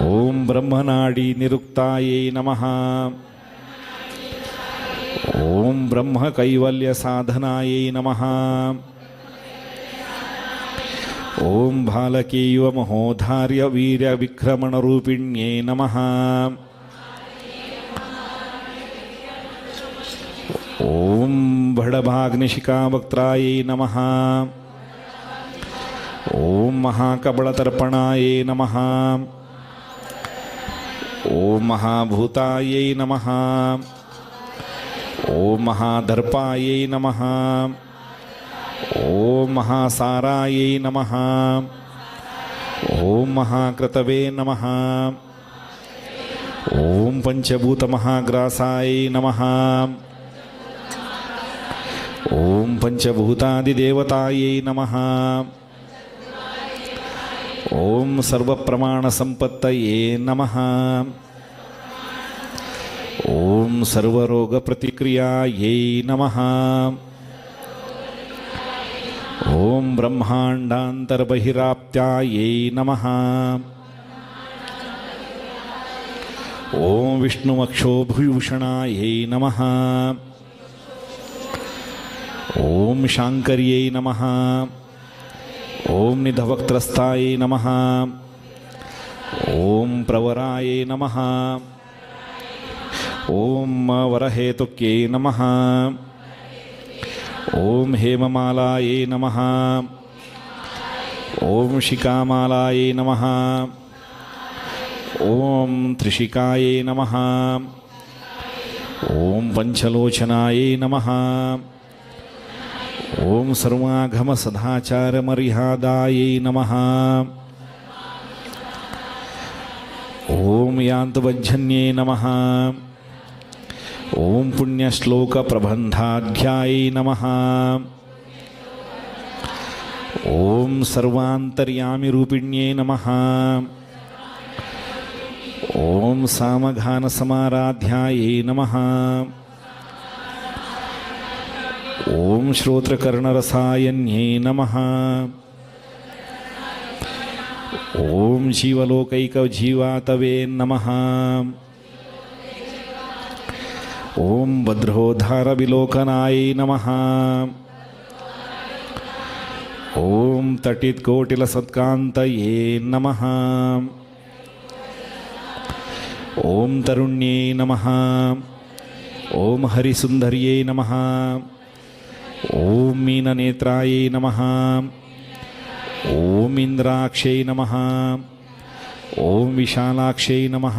ಓಂ ಬ್ರಹ್ಮನಾಡಿ ನಿರುಕ್ತಾಯೇ ನಮಃ. ಓಂ ಬ್ರಹ್ಮಕೈವಲ್ಯ ಸಾಧನಾಯೇ ನಮಃ. ಓಂ ಬಾಲಕೀಯುವ ಮಹೋಧಾರ್ಯ ವೀರ್ಯ ವಿಕ್ರಮಣರೂಪಿಣ್ಯೇ ನಮಃ. ಓಂ ಬಡಭಾಗ್ನಿಶಿಖಾವಕ್ತ್ರಾಯೇ ನಮಃ. ಓಂ ಮಹಾಕಬಳತರ್ಪಣಾಯೇ ನಮಃ. ಓಂ ಮಹಾಭೂತಾಯೇ ನಮಃ. ಓಂ ಮಹಾದರ್ಪಾಯೇ ನಮಃ. ಓಂ ಮಹಾಸಾರಾಯೇ ನಮಃ. ಓಂ ಮಹಾಕೃತವೇ ನಮಃ. ಓಂ ಪಂಚಭೂತಮಹಾಗ್ರಾಸಾಯೇ ನಮಃ. ಓಂ ಪಂಚಭೂತಾದಿದೇವತಾಯೇ ನಮಃ. ಓಂ ಸರ್ವಪ್ರಮಾಣಸಂಪತ್ತಯೇ ನಮಃ. ಓಂ ಸರ್ವರೋಗಪ್ರತಿಕ್ರಿಯಾಯೇ ನಮಃ. ಓಂ ಬ್ರಹ್ಮಾಂಡಾಂತರ್ಬಹಿರಾಪ್ತ್ಯಾಯೇ ನಮಃ. ಓಂ ವಿಷ್ಣುಮಕ್ಷೋಭೂಷಣಾಯೇ ನಮಃ. ಓಂ ಶಾಂಕರ್ಯೈ ನಮಃ. ಓಂ ನಿಧವಕ್ತ್ರಸ್ಥಾಯೇ ನಮಃ. ಓಂ ಪ್ರವರಾಯೇ ನಮಃ. ಓಂ ವರಹೇತುಕ್ಯೈ ನಮಃ. ಓಂ ಹೇಮಮಾಲಾಯೇ ನಮಃ. ಓಂ ಶಿಖಾಮಾಲಾಯೇ ನಮಃ. ಓಂ ತ್ರಿಶಿಖಾಯೇ ನಮಃ. ಓಂ ಪಂಚಲೋಚನಾಯೇ ನಮಃ. ಓಂ ಸರ್ವಾಗಮ ಸದಾಚಾರ ಮರ್ಯಾದಾಯೇ ನಮಃ. ಓಂ ಯಾಂತವಜ್ಜನ್ಯೇ ನಮಃ. ಓಂ ಪುಣ್ಯಶ್ಲೋಕ ಪ್ರಬಂಧಾಧ್ಯಾಯೇ ನಮಃ. ಓಂ ಸರ್ವಾಂತರ್ಯಾಮಿ ರೂಪಿಣ್ಯೇ ನಮಃ. ಓಂ ಸಾಮಗಾನ ಸಮಾರಾಧ್ಯಾಯೇ ನಮಃ. ಓಂ ಶ್ರೋತ್ರಕರ್ಣರಸಾಯನ್ಯೇ ನಮಃ. ಓಂ ಜೀವಲೋಕೈಕಜೀವಾತವೇ ನಮಃ. ಓಂ ಭದ್ರೋದ್ಧಾರವಿಲೋಕನಾಯೇ ನಮಃ. ಓಂ ತಟಿತ್ಕೋಟಿಲಸತ್ಕಾಂತಯೇ ನಮಃ. ಓಂ ತರುಣ್ಯೇ ನಮಃ. ಓಂ ಹರಿಸುಂದರ್ಯೇ ನಮಃ. ಓಂ ಮೀನನೇತ್ರಾಯೇ ನಮಃ. ಓಂ ಇಂದ್ರಾಕ್ಷೈ ನಮಃ. ಓಂ ವಿಶಾಲಾಕ್ಷೈ ನಮಃ.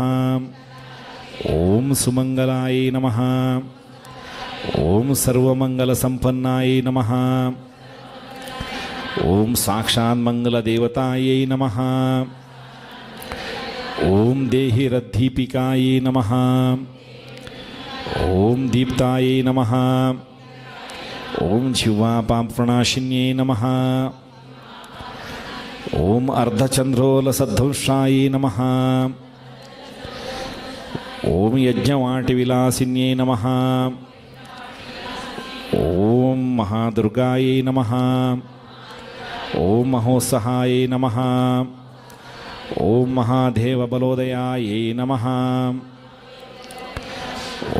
ಓಂ ಸುಮಂಗಲಾಯೇ ನಮಃ. ಓಂ ಸರ್ವಮಂಗಲಸಂಪನ್ನಾಯೇ ನಮಃ. ಓಂ ಸಾಕ್ಷಾತ್ ಮಂಗಲದೇವತಾಯೇ ನಮಃ. ಓಂ ದೇಹಿರದ್ದೀಪಿಕಾಯೇ ನಮಃ. ಓಂ ದೀಪ್ತಾಯೇ ನಮಃ. ಓಂ ಶಿವಾಪಾಪ್ರಣಾಶಿನ್ಯೇ ನಮಃ. ಓಂ ಅರ್ಧಚಂದ್ರೋಲಸದ್ವಂಶಾಯೇ ನಮಃ. ಓಂ ಯಜ್ಞವಾಟಿವಿಲಾಸಿನ್ಯೇ ನಮಃ. ಓಂ ಮಹಾದುರ್ಗಾಯೇ ನಮಃ. ಓಂ ಮಹೋತ್ಸಹಾಯೇ ನಮಃ. ಓಂ ಮಹಾದೇವಬಲೋದಯಾಯೇ ನಮಃ.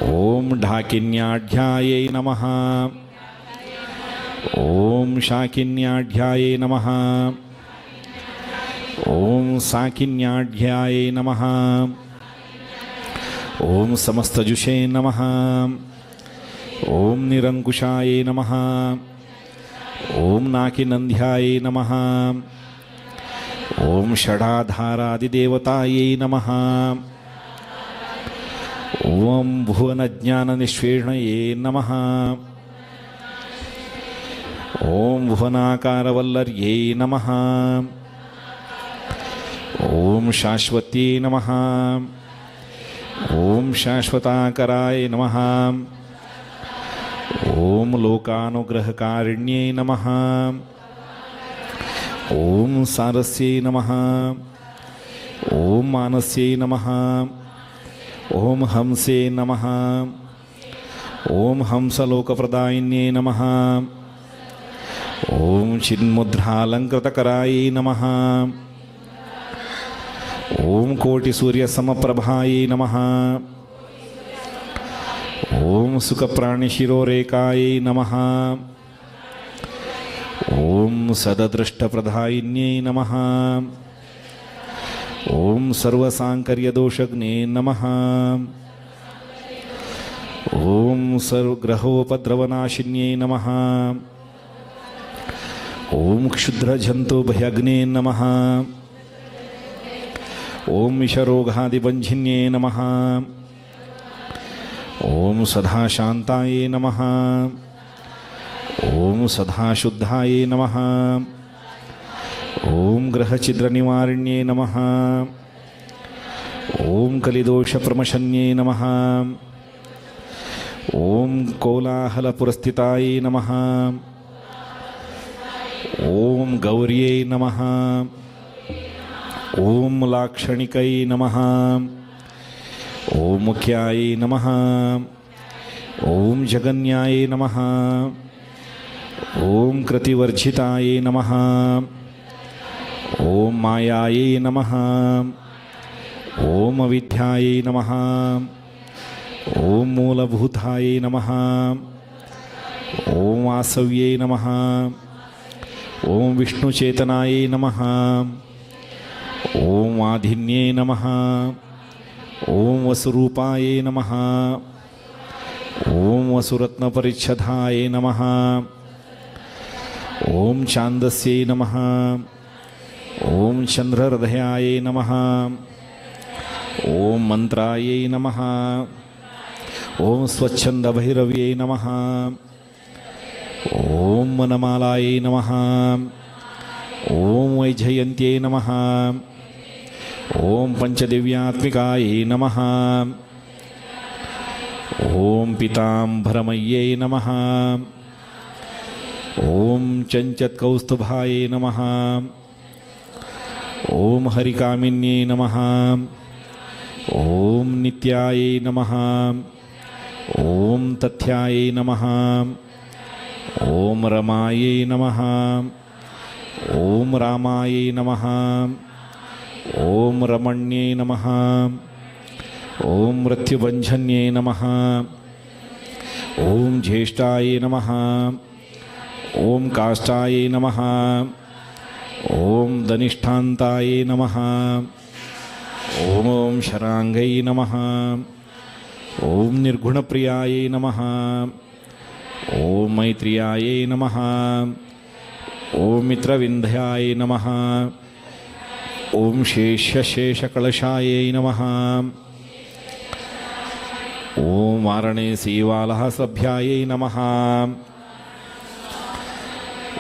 ಓಂ ಢಾಕಿನ್ಯಾಢ್ಯಾಯೇ ನಮಃ. ಓಂ ಶಾಕಿನ್ಯಾಢ್ಯಾಯೇ ನಮಃ. ಓಂ ಸಾಕಿನ್ಯಾಢ್ಯಾಯೇ ನಮಃ. ಓಂ ಸಮಸ್ತಜುಷೇ ನಮಃ. ಓಂ ನಿರಂಕುಶಾಯೇ ನಮಃ. ಓಂ ನಾಕಿನಂದ್ಯಾಯೇ ನಮಃ. ओम षडाधारादिदेवतायै नमः ओम भुवनज्ञाननिष्वेणये नमः ओम भुवनाकारवल्लर्यै नमः ओम शाश्वत्यै नमः ओम शाश्वताकराय नमः ओम लोकानुग्रहकारिण्यै नमः ओम सारस्यै नमः ओम मानस्यै नमः ओम हंसे नमः ओम हंसलोकप्रदायिन्यै नमः ओम चिन्मुद्रालङ्कृतकरायै नमः ओम कोटिसूर्यसमप्रभायै नमः ओम सुखप्राणिशिरोरेकायै नमः ओम सददृष्टप्रदायिन्यै नमः ओम सर्वसाङ्कर्यदोषग्ने नमः ओम सर्वग्रहोपद्रवनाशिन्यै नमः ओम क्षुद्रजन्तुभयग्ने नमः ओम विषरोगादिबन्धिन्यै नमः ओम सदाशान्तायै नमः ओम सदाशुद्धायै नमः ओम ग्रहचिद्रनिवारिण्यै नमः ओम कलिदोषप्रमशन्यै नमः ओम कोलाहलपुरस्थितायै नमः ओम गौर्यै नमः ओम लाक्षणिकै नमः ओम मुख्यायै नमः ओम जगन्यायै नमः ओम कृतिवर्जितायै नमः ओम मायायै नमः ओम अविद्यायै नमः ओम मूलभूतायै नमः ओम वासव्यै नमः ओम विष्णुचेतनायै नमः ओम आधिन्ये नमः ओम वसुरूपायै नमः ओम वसुरत्नपरिच्छदाय नमः ओम छान्दस्यै नमः ओम चन्द्रहृदयाय नमः ओम मंत्रायै नमः ओम स्वच्छन्दभैरव्यै नमः ओम वनमालायै नमः ओम वैजयन्त्यै नमः ओम पंचदिव्यात्मिकायै नमः ओम पीताम्बरमय्यै नमः ओम चञ्चत्कौस्तुभायै नमः ओम हरिकामिन्यै नमः ओम नित्यायै नमः ओम तथ्यायै नमः ओम रमायै नमः ओम रामायै नमः ओम रमण्यै नमः ओम मृत्युभञ्जन्यै नमः ओम ज्येष्ठायै नमः ओम काष्ठायै नमः ओम धनिष्ठान्तायै नमः ओम शराङ्गै नमः ओम निर्गुणप्रियायै नमः ओम मैत्रियायै नमः ओम मित्रविन्ध्यायै नमः ओम शेषकलशायै नमः ओम वारणेसीवालहसभ्यायै नमः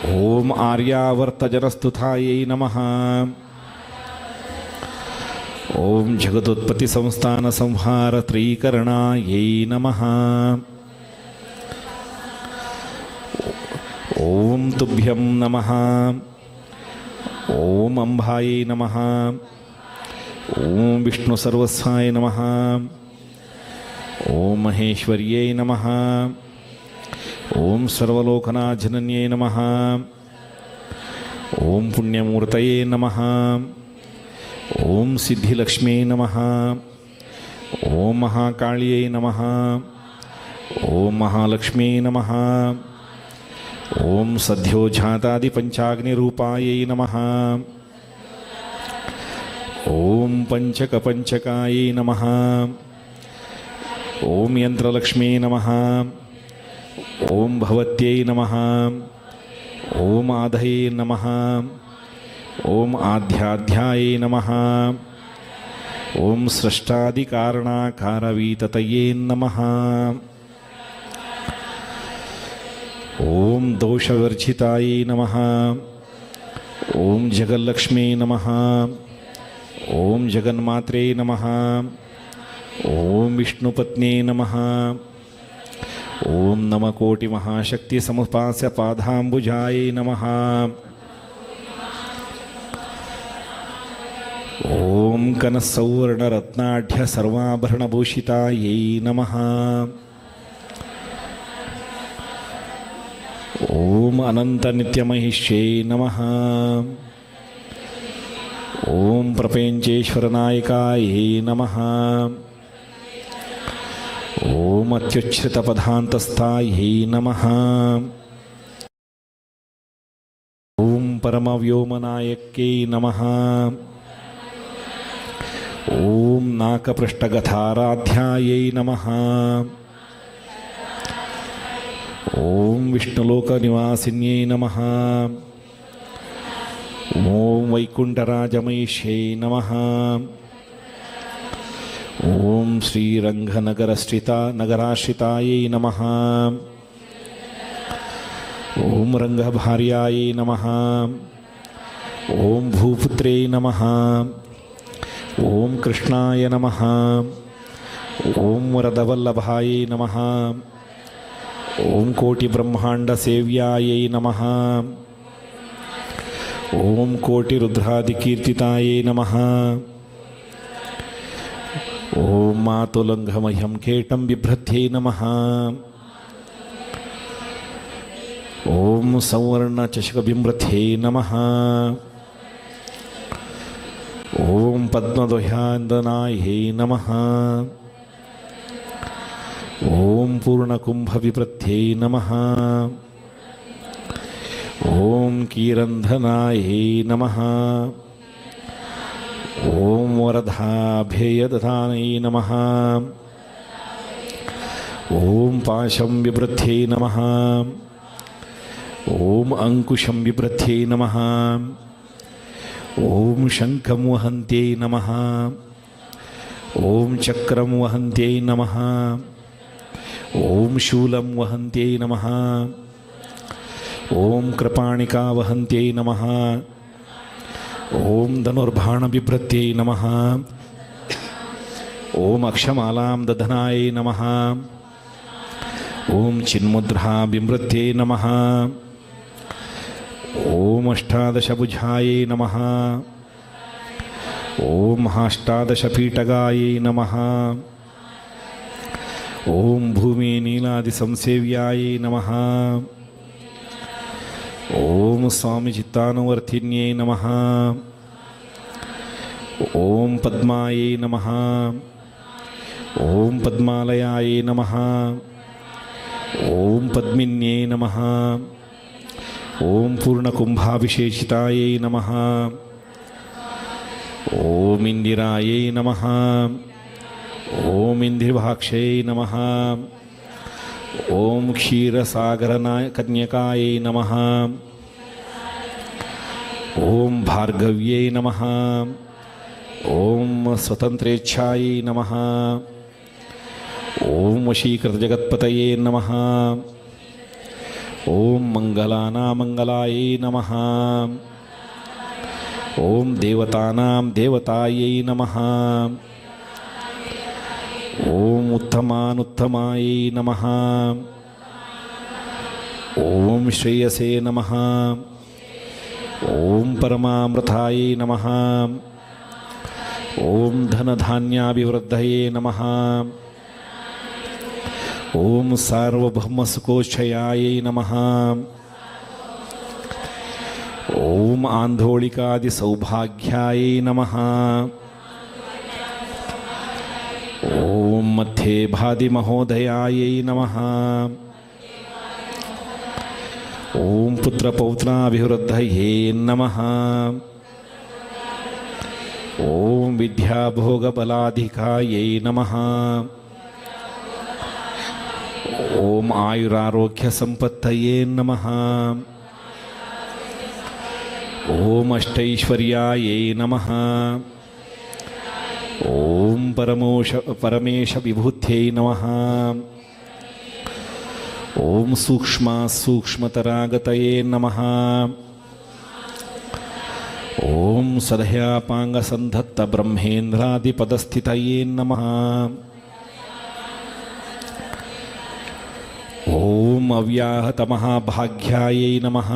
ओम आर्यावर्तजनस्तुतायै नमः ओम जगदुत्पत्तिसंस्थानसंहारत्रीकरणायै नमः ओम तुभ्यं नमः ओम अंबायै नमः ओम विष्णुसर्वस्वाय नमः ओम महेश्वर्यै नमः ओम सर्वलोकनाथजनन्यै नमः ओम पुण्यमूर्तये नमः ओम सिद्धिलक्ष्म्यै नमः ओम महाकाल्यै नमः ओम महालक्ष्म्यै नमः ओम सद्योजातादिपञ्चाग्निरूपायै नमः ओम पंचकपंचकायै नमः ओम यंत्रलक्ष्म्यै नमः ओम भवत्यै नमः ओम आधये नमः ಓಂ ಆಧ್ಯಾಧ್ಯಾಯೇ ನಮಃ. ಓಂ ಸೃಷ್ಟಾದಿಕಾರಣಾಕಾರವೀತತಯೇ ನಮಃ. ಓಂ ದೋಷವರ್ಜಿತಾಯೇ ನಮಃ. ಓಂ ಜಗಲ್ಲಕ್ಷ್ಮೀ ನಮಃ. ಓಂ ಜಗನ್ಮಾತ್ರೇ ನಮಃ. ಓಂ ವಿಷ್ಣುಪತ್ನೇ ನಮಃ. ಓಂ ನಮಕೋಟಿ ಮಹಾಶಕ್ತಿ ಸಮುಪಾಸ್ಯ ಪಾದಾಂಬುಜಾಯೇ ನಮಃ. ಓಂ ಕನಸೌವರ್ಣರತ್ನಾಢ್ಯ ಸರ್ವಾಭರಣಭೂಷಿತಾಯೇ ನಮಃ. ಓಂ ಅನಂತನಿತ್ಯಮಹಿಷ್ಯೇ ನಮಃ. ಓಂ ಪ್ರಪಂಚೇಶ್ವರನಾಯಕಾಯೇ ನಮಃ. ಓಂ ಅತ್ಯುಚ್ಛ್ರಿತಪದಾಂತಸ್ಥಾಯೇ ನಮಃ. ಓಂ ಪರಮವ್ಯೋಮನಾಯಕೇ ನಮಃ. ಓಂ ನಾಕಪೃಷ್ಠಗತಾರಾಧ್ಯಾಯೈ ನಮಃ. ಓಂ ವಿಷ್ಣುಲೋಕನಿವಾಸಿನ್ಯೈ ನಮಃ. ಓಂ ವೈಕುಂಠರಾಜಮಹಿಷ್ಯೈ ನಮಃ. ಓಂ ಶ್ರೀರಂಗನಗರಾಶ್ರಿತಾಯೈ ನಮಃ. ಓಂ ರಂಗಭಾರ್ಯಾಯೈ ನಮಃ. ಓಂ ಭೂಪುತ್ರೇ ನಮಃ. ಓಂ ಕೃಷ್ಣಾಯ ನಮಃ. ಓಂ ವರದವಲ್ಲಭಾಯೈ ನಮಃ. ಓಂ ಕೋಟಿಬ್ರಹ್ಮಾಂಡಸೇವ್ಯಾಯೈ ನಮಃ. ಓಂ ಕೋಟಿರುದ್ರಾದಿಕೀರ್ತಿತಾಯೈ ನಮಃ. ಓಂ ಮಾತುಲಂಘಮಹ್ಯಂ ಕೇಟಂ ಬಿಭ್ರತ್ಯೈ ನಮಃ. ಓಂ ಸೌವರ್ಣಚಷಕಬಿಂಬ್ರಥ್ಯೈ ನಮಃ. ಓಂ ಪದ್ಮಧ್ವಜಾಂದನಾಯೈ ನಮಃ. ಓಂ ಪೂರ್ಣಕುಂಭವಿಪ್ರಥ್ಯೈ ನಮಃ. ಓಂ ಕೀರಂಧನಾಯೈ ನಮಃ. ಓಂ ವರದಾಭೇಯದಧಾನೈ ನಮಃ. ಓಂ ಪಾಶಂ ವಿಭೃಥ್ಯೈ ನಮಃ. ಓಂ ಅಂಕುಶಂ ವಿಭೃಥ್ಯೈ ನಮಃ. ಓಂ ಶಂಖಂ ವಹಂತ್ಯೈ ನಮಃ. ಓಂ ಚಕ್ರಂ ವಹಂತ್ಯೈ ನಮಃ. ಓಂ ಶೂಲಂ ವಹಂತ್ಯೈ ನಮಃ. ಓಂ ಕೃಪಾಣಿಕಾ ವಹಂತ್ಯೈ ನಮಃ. ಓಂ ಧನುರ್ಬಾಣಬಿಭ್ರತ್ಯೈ ನಮಃ. ಓಂ ಅಕ್ಷಮಾಲಾಂ ದಧನಾಯೈ ನಮಃ. ಓಂ ಚಿನ್ಮುದ್ರಾ ಬಿಭ್ರತ್ಯೈ ನಮಃ. ಓಂ ಅಷ್ಟಾದಶಭುಜಾಯೈ ನಮಃ. ಓಂ ಅಷ್ಟಾದಶಪೀಠಗಾಯೈ ನಮಃ. ಓಂ ಭೂಮಿ ನೀಲಾದಿಸಂಸೇವ್ಯಾಯೈ ನಮಃ. ಓಂ ಸ್ವಾಮಿ ಚಿತ್ತಾನುವರ್ತಿನ್ಯೈ ನಮಃ. ಓಂ ಪದ್ಮಾಯೈ ನಮಃ. ಓಂ ಪದ್ಮಾಲಯಾಯೈ ನಮಃ. ಓಂ ಪದ್ಮಿನ್ಯೈ ನಮಃ. ಓಂ ಪೂರ್ಣಕುಂಭಾಭಿಷೇಚಿತಾಯೈ ನಮಃ. ಓಂ ಇಂದಿರಾಯೈ ನಮಃ. ಓಂ ಇಂದಿರ್ಭಾಕ್ಷೈ ನಮಃ. ಓಂ ಕ್ಷೀರಸಾಗರಕನ್ಯಕಾಯೈ ನಮಃ. ಓಂ ಭಾರ್ಗವ್ಯೈ ನಮಃ. ಓಂ ಸ್ವತಂತ್ರೇಚ್ಛಾಯೈ ನಮಃ. ಓಂ ವಶೀಕೃತಜಗತ್ಪತಯೇ ನಮಃ. ಓಂ ಮಂಗಲಾನಾಮಂಗಲಾಯೈ ನಮಃ. ಓಂ ದೇವತಾನಾಂ ದೇವತಾಯೈ ನಮಃ. ಓಂ ಉತ್ತಮಾನುತ್ತಮಾಯೈ ನಮಃ. ಓಂ ಶ್ರೇಯಸೇ ನಮಃ. ಓಂ ಪರಮಾಮೃತಾಯೈ ನಮಃ. ಓಂ ಧನಧಾನ್ಯಾಭಿವೃದ್ಧಯೇ ನಮಃ. ಓಂ ಸಾರ್ವಭೌಮಸುಖೋಚ್ಛಯಾಯೈ ನಮಃ. ಓಂ ಆಂಧೋಳಿಕಾದಿಸೌಭಾಗ್ಯಾಯೈ ನಮಃ. ಓಂ ಮಧ್ಯೆ ಭಾದಿಮಹೋದಯಾಯೈ ನಮಃ. ಓಂ ಪುತ್ರಪೌತ್ರಾಭಿವೃದ್ಧಯೇ ನಮಃ. ಓಂ ವಿದ್ಯಾಭೋಗಬಲಾಧಿಕಾಯೈ ನಮಃ. ಓಂ ಆಯುರಾರೋಗ್ಯ ಸಂಪತ್ತಯೇ ನಮಃ. ओम अष्टैश्वर्यायै नमः ओम परमेश विभूत्यै नमः ओम सूक्ष्मतरागतये नमः ओम सदयापांगसंधत्त ब्रह्मेन्द्रादिपदस्थितये नमः ओम अव्याहतमहाभाग्यायै नमः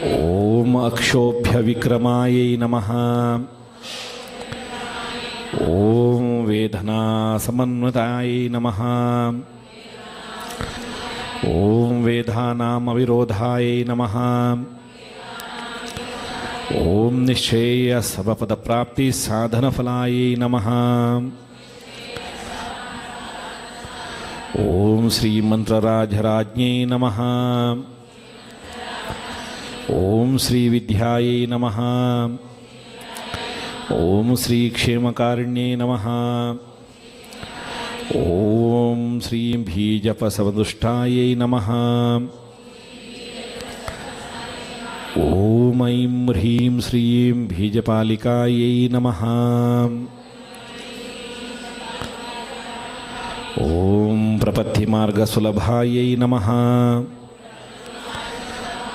ओम अक्षोभ्यविक्रमायै नमः ओम वेदनासमन्वितायै नमः ओम वेदानामविरोधायै नमः ओम निश्चेयसर्वपदप्राप्तिसाधनफलायै नमः ओम श्रीमन्त्रराजराज्ञै नमः ओम श्रीविद्यायै नमः ओम श्रीक्षेमकारिण्यै नमः ओम श्रीं बीजपसवदुष्टायै नमः ओम ऐं ह्रीं श्रीं बीजपालिकायै नमः ओम प्रपत्तिमार्गसुलभायै नमः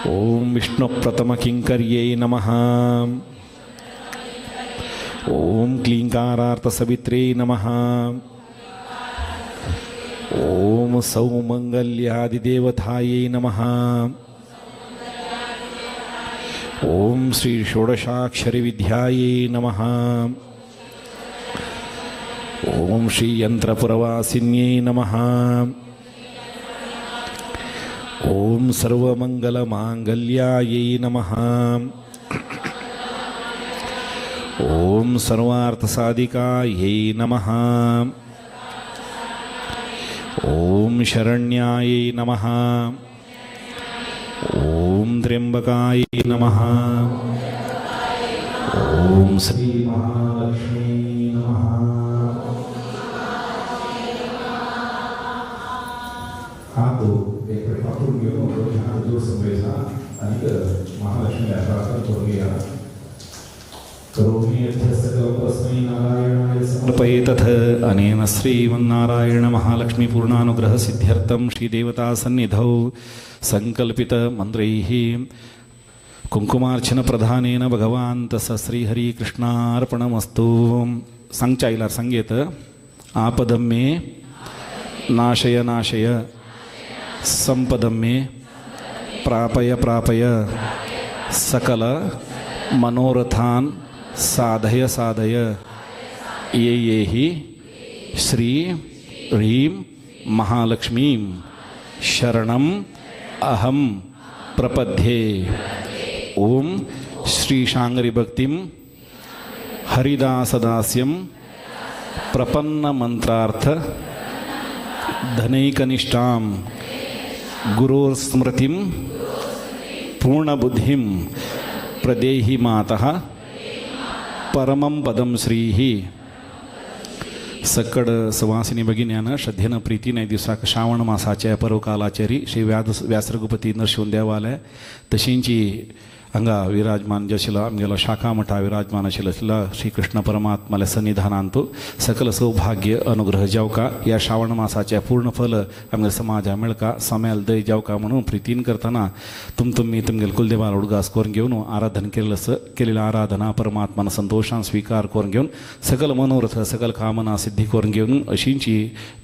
ओम विष्णुप्रथमकिङ्कर्यै नमः ओम क्लीङ्कारार्थसवित्रे नमः ओम सौमङ्गल्यादिदेवतायै नमः ओम श्री षोडशाक्षरिविद्यायै नमः ओम श्री यंत्रपुरवासिन्यै नमः ओम सर्वमंगलमांगल्यायै नमः ओम सर्वार्थसाधिकायै नमः ओम शरण्यायै नमः ओम त्र्यंबकायै नमः ओम श्री महालक्ष्मी नमः हातो एक पाठवून घेऊन हा जो संवेदना आणि महालक्ष्मी प्रार्थना करून घ्या करोमि यथस्तकल्पस्मै नारायणाय समर्पयेतथ अनेन श्रीमन्नारायण महालक्ष्मी पूर्णानुग्रह सिद्ध्यर्थं श्रीदेवता सन्निधौ संकल्पित मंत्रैः कुंकुमार्चन प्रधानेन भगवान् तस्य श्रीहरिकृष्णार्पणमस्तु सांगचायला संगीत आपदं मे नाशय नाशय संपदं मे प्रापय प्रापय सकल मनोरथान् साधय साधय ये ये हि श्री ह्रीं महालक्ष्मीं शरणम् अहं प्रपद्ये ओम श्री शांगरी भक्तिं हरिदासदास्यं प्रपन्न मंत्रार्थ धनैकनिष्ठां गुरुस्मृतिं पूर्णबुद्धिं प्रदेहि मातः परमं पदं श्रीः सकड सवासिनी भगिन्यानं श्रद्धेनं प्रीतीने दिवसाक श्रावण मासाच्या पर्वकालाचेरी श्री व्यास रघुपती नरशिवण देवालय तशींची हांगा विराजमान जशिला आमगेलो शाखा मठा विराजमान आशिल्लो श्री कृष्ण परमात्माले सन्निधानांतू सकल सौभाग्य अनुग्रह जावका या श्रावण मासाचे पूर्ण फल आमगे समाजा मेळका समेल दय जावका म्हणून प्रितीन करतना तुम्ही तुमगेल कुलदेवाला उडगास करून घेऊन आराधन केलेलं आराधना परमात्मान संतोषान स्वीकार करून घेऊन सकल मनोरथ सकल कामना सिद्धी करून घेऊन अशींची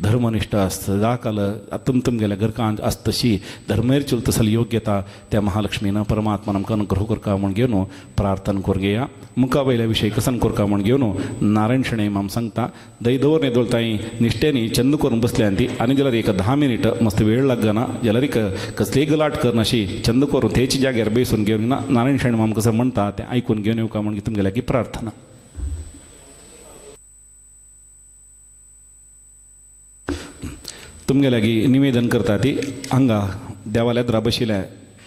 धर्मनिष्ठ सदाकाल तुमगेल्या घरकां आस्तशी धर्मेर चुलतसल योग्यता त्या महालक्ष्मीनं परमात्मान आमकां अनुग्रह कोरका म्हण घेवन प्रार्थना करून घेया मुखा वयल्या विशय कसन कोरका म्हण घेवन नारायण शणै आम सांगता दय दवर नेदोळताय निश्टेनी चंद करून बसल्या ती आनी जाल्यार एक 10 मिनिट मस्त वेळ लागना जाल्यार एक कसली गलाट करना अशी चंद करून तेची जाग्यार बेसून घेवन नारायण शणै आम कसं म्हणटा तें आयकून घेवन येवका म्हण तुमगेल्या की प्रार्थना तुमगे लागी निवेदन करता ती हांगा देवालयात बशिल्ल्या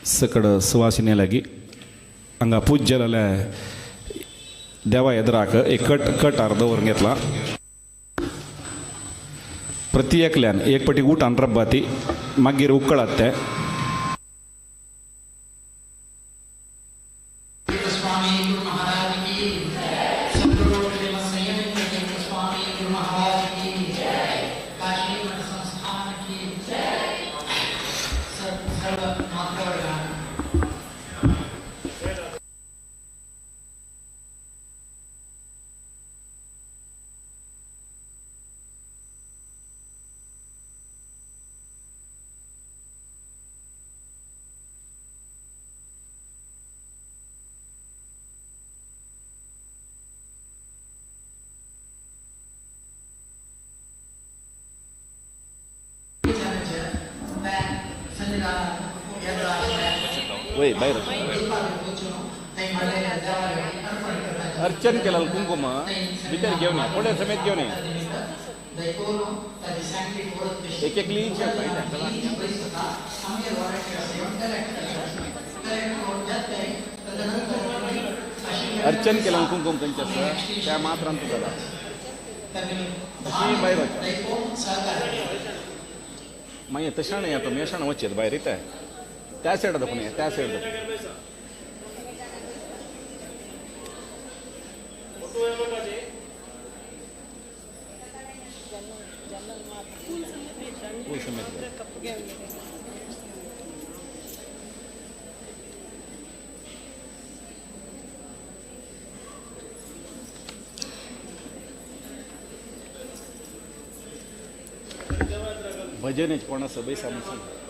सकड सुवासिने लागी हांगा पूज्य जाल्या देवा येद्राक एक कट अर्द व्हरून घेतला प्रति एकल्यान एक पटी ऊट रब्बाती मागीर उकळात ते वय बाहेर अर्चन केलं कुंकुम भितर घेऊन या थोड्या समेत घेऊन या एक एक लीच अर्चन केलं कुंकुम त्यांच्या त्या मात्रांत झाला बाहेर मागीर तशा नाही आता मेशाण वचेत भायर येता त्या सायडा दाखवून या त्या सायड भजन कोणा सबै सामोर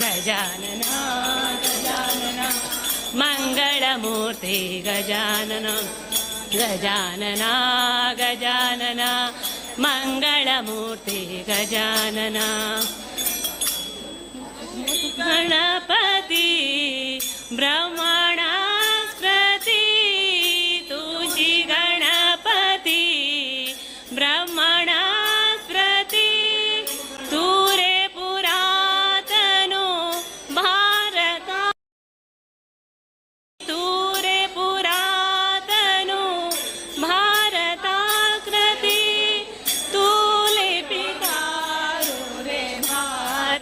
गजानन गजानन मंगलमूर्ती गजानन गजानन गजानन मंगलमूर्ती गजानन गणपती ब्रह्मणास्पती तुझी गणपती ब्रह्मणास्पती तू रे पुरातनो भारता तू रे पुरातनो भारताकृती तू लिपिकारो रे भार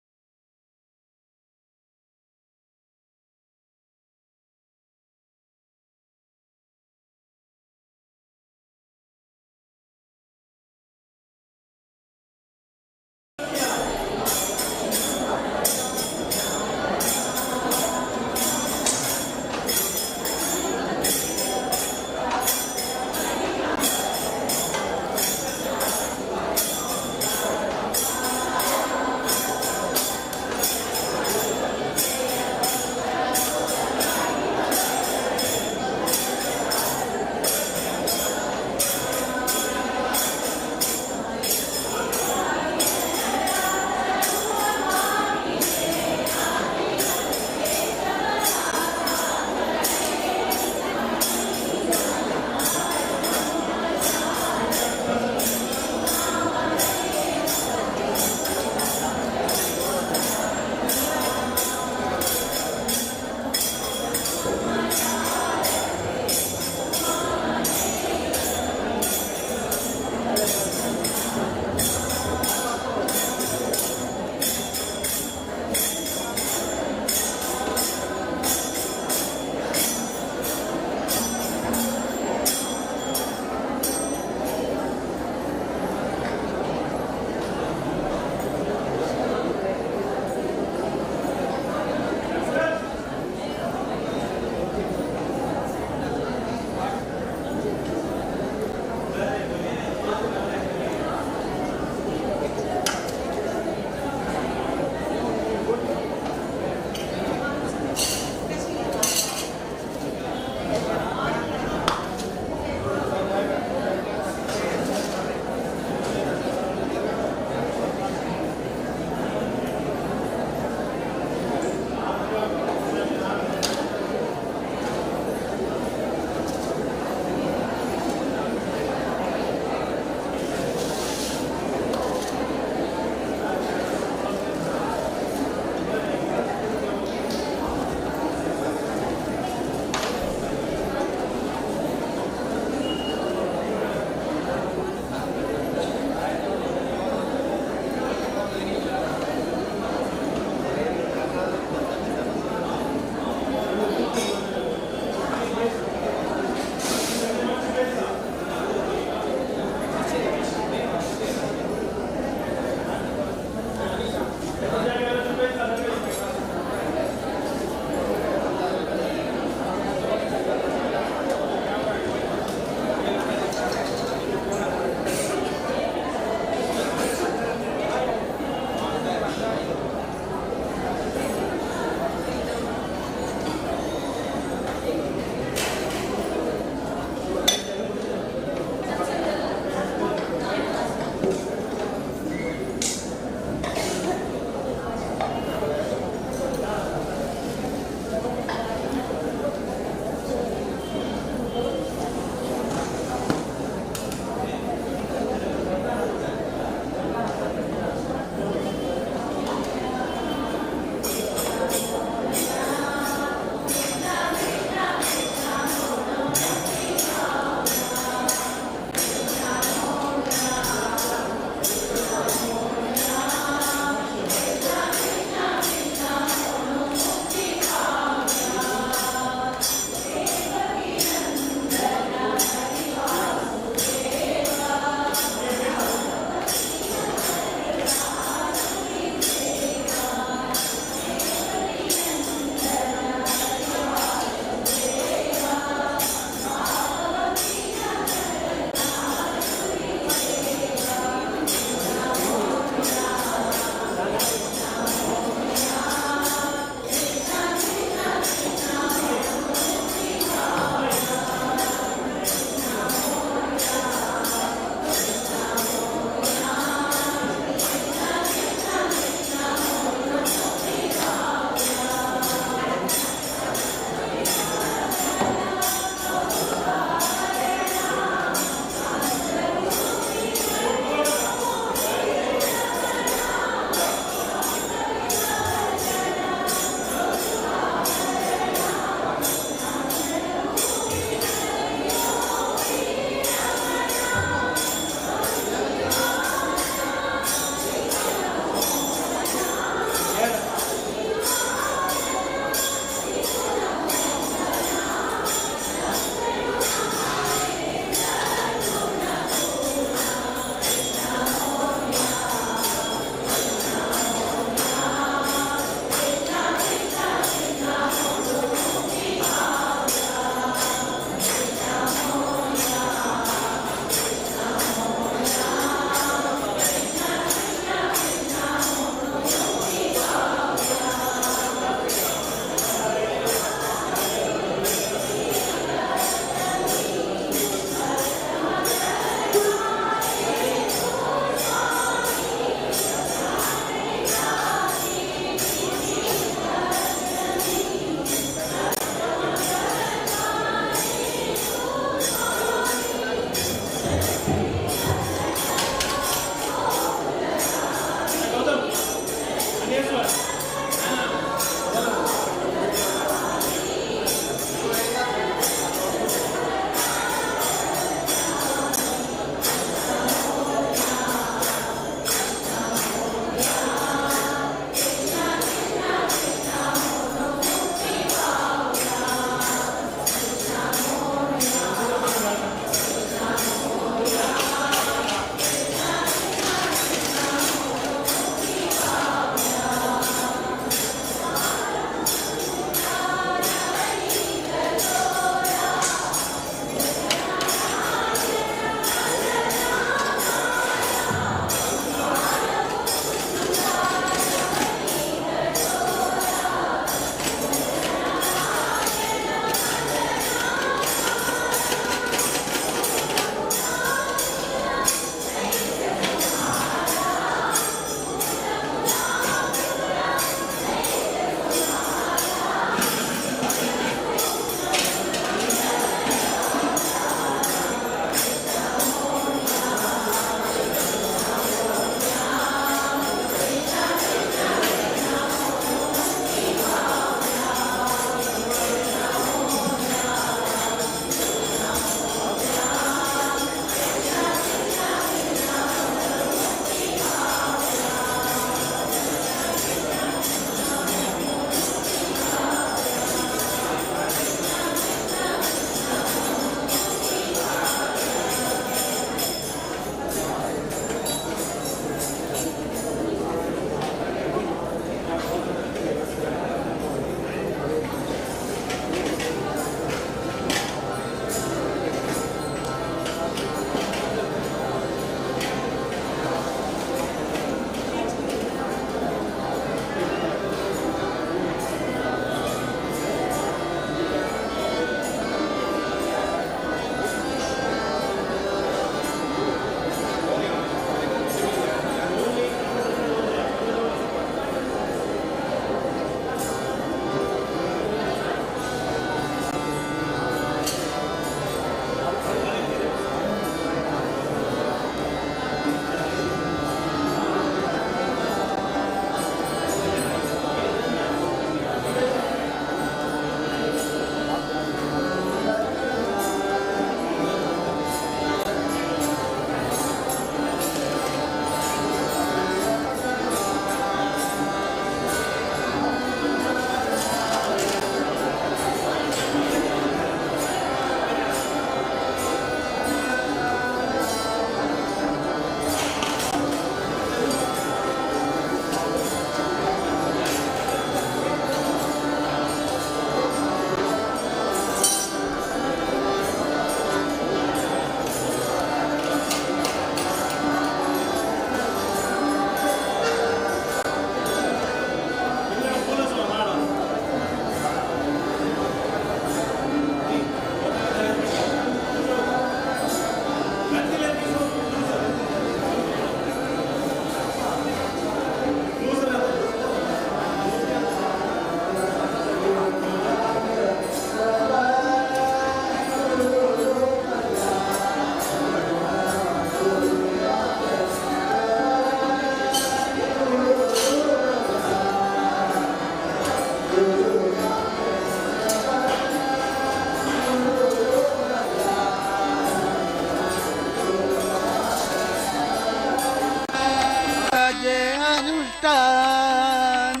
अनुष्ठान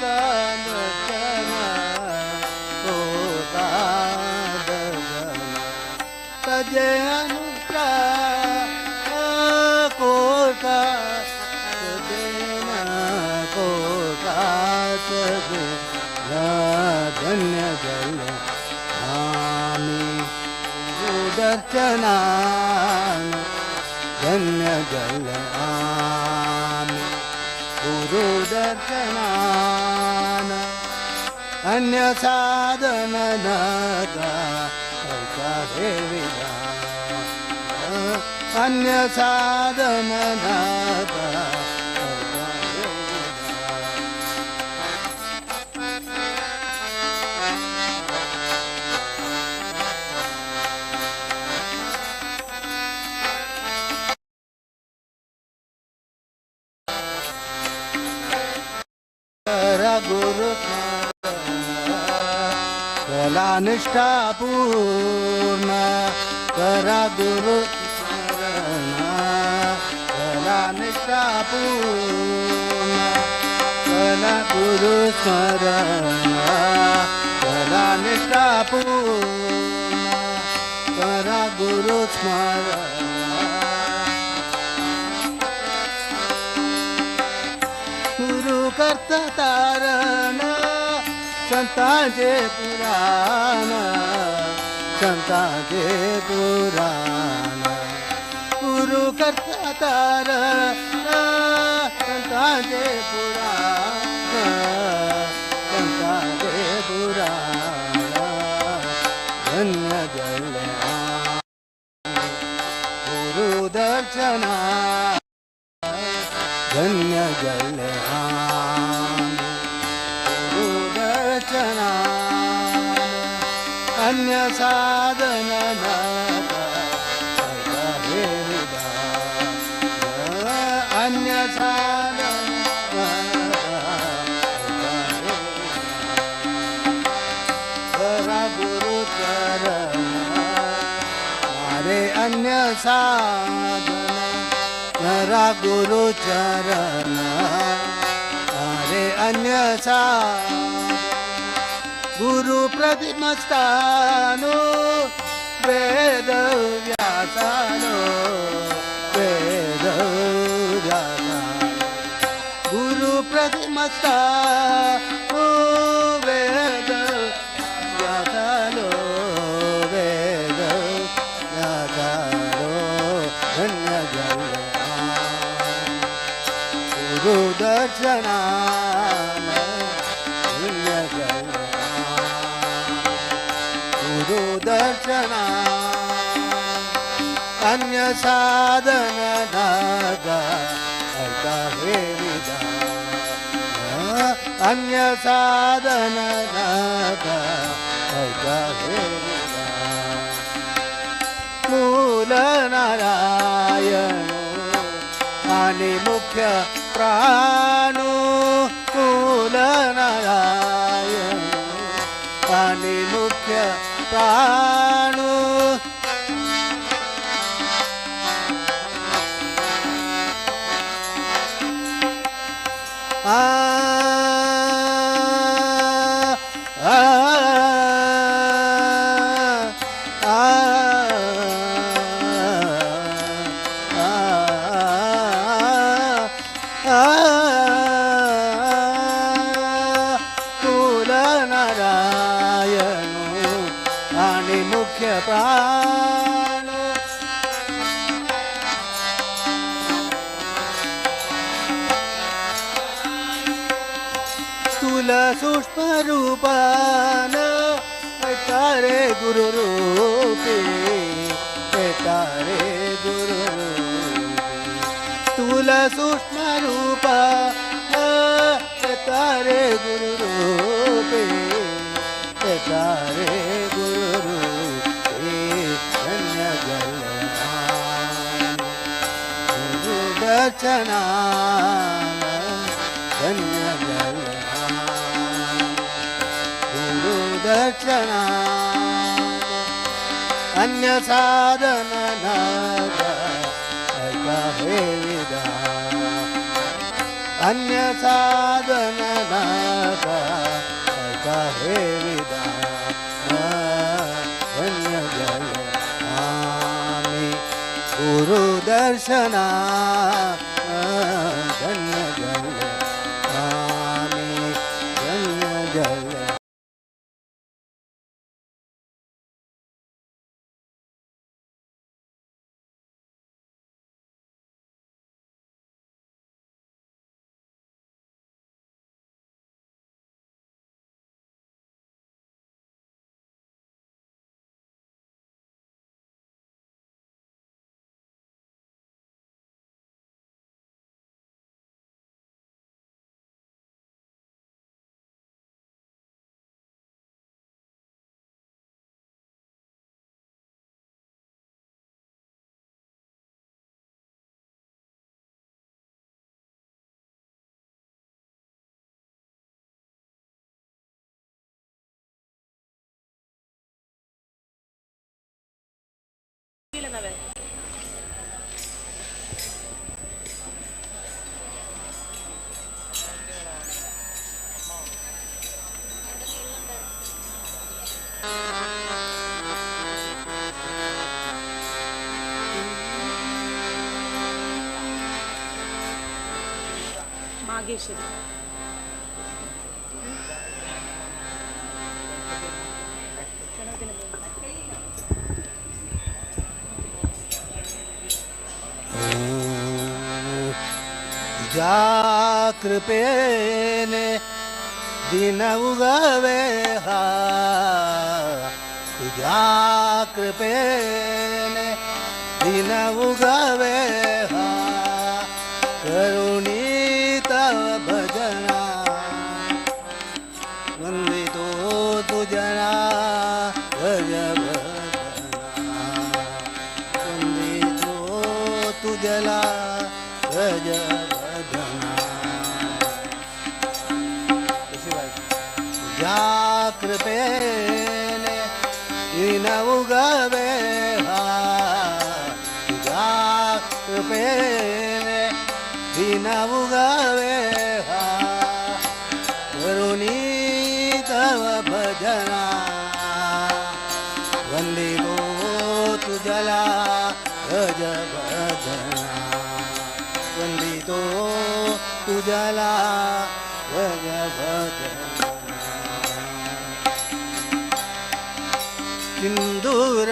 कामचन होता दर्शन तजे अनुष्ठान कोटा तजेन कोटा तजे धन्य जल आम्ही दर्शनान धन्य जल आम्ही गुरुदर्शनान अन्य साधन नका हे विधान अन्य साधन नका गुरु कला निष्ठा पूर्ण करा गुरु कला निष्ठा पूर्ण कला गुरु स्मरण कला निष्ठा पूर्ण करा गुरु स्मरण गुरु करता तारण संतांचे पुराण संतांचे पुराण गुरु करता तारण संतांचे पुराण संतांचे पुराण धन्य जल गुरु दर्शना धन्य जल गुरुदर्शना अन्य साधन हे अन्य साधन गुरु चरण अरे अन्य साधन नरा गुरु चरण अरे अन्य सा गुरु प्रतिमस्तानो वेद व्यासानो वेद व्यासा गुरु प्रतिमस्तानो वेद व्यासानो वेद व्यासानो धन्य जल गुरुदर्शना धन्य जल गुरुदर्शना अन्य साधन नागा ऐका हे विधान अन्य साधन नागा ऐका हे विधान मूल नारायण आणि मुख्य प्राणो मूल नारायण आणि मुख्य प्राणो मूल नारायण आणि मुख्य प्राण स्थूल सूक्ष्म रूपान तारे गुरु रूपी तारे गुरु स्थूल सूक्ष्म रूपा तारे गुरु रूपी तारे गुरु धन्य जल गुरुदर्शना धन्य जल गुरुदर्शना अन्य साधन नागा ऐका हे विधान अन्य साधन नाका ऐका हे विधान धन्य झाले आम्ही गुरुदर्शना धन्य झाले आम्ही धन्य झाले. मागेश्वरी ज्या कृपेने दिन उगवे हा तुझ्या कृपेने दिन उगवे हा करुणी तव भजना वंदितो तुझना भज भजना वंदितो तुझला भज ज्या कृपेने दिन उगवे हा ज्या कृपेने दिन उगवे हा करुणी तव भजना वंदितो तुझला भज भजना वंदितो तुझला भज भजना सिंदूर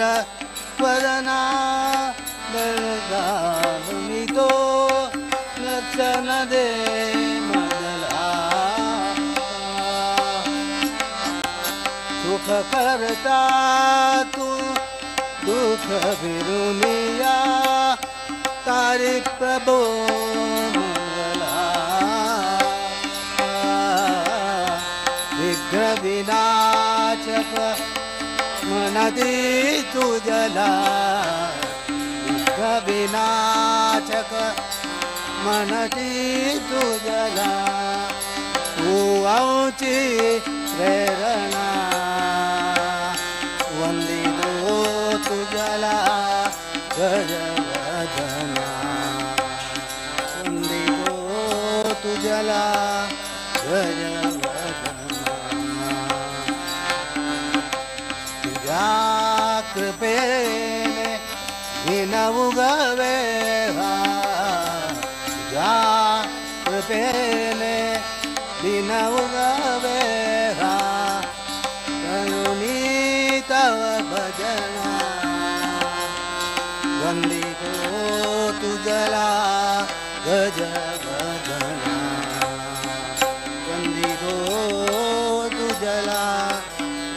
वदना बलगामितो नर्तन दे मदला सुख करता तू दुख विरुनिया तारी प्रभो मंगला विघ्न विनाशक मनदी तुझला विनाशक मनदी तुझला तू आमची प्रेरणा वंदितो तुझला गज वदना वंदितो तुझला गज कृपेने दिन उगवे हा ज्या कृपेने दिन उगवे हा करुणी तव भजना वंदितो तुझला गज भजना वंदितो तुझला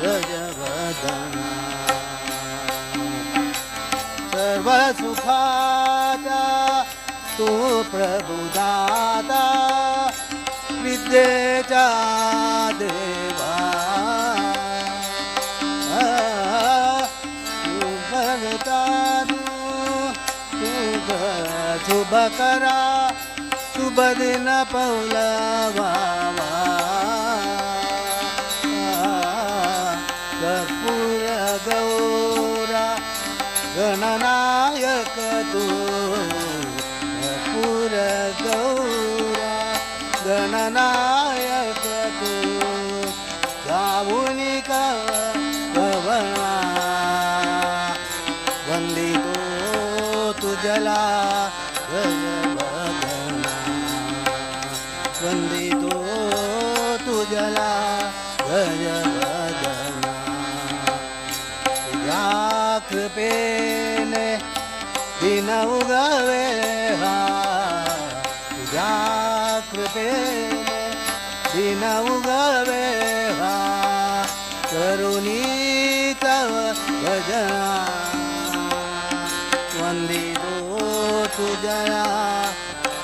गज भजना सर्व सुखाचा तू प्रभुदाता विद्येचा देवा तू भरता तू शुभ करा शुभ दिन पौलवा कर्पूर गौरा गणनायक तू कर्पूर गौरा गणनायक तू गाऊनी कवना वंदितो तुझला गजवदना वंदितो तुझला गजवदना तुझ्या कृपेने दिन उगवे हा तुझ्या कृपेने दिन उगवे हा करुणी तव भजना वंदितो तुझला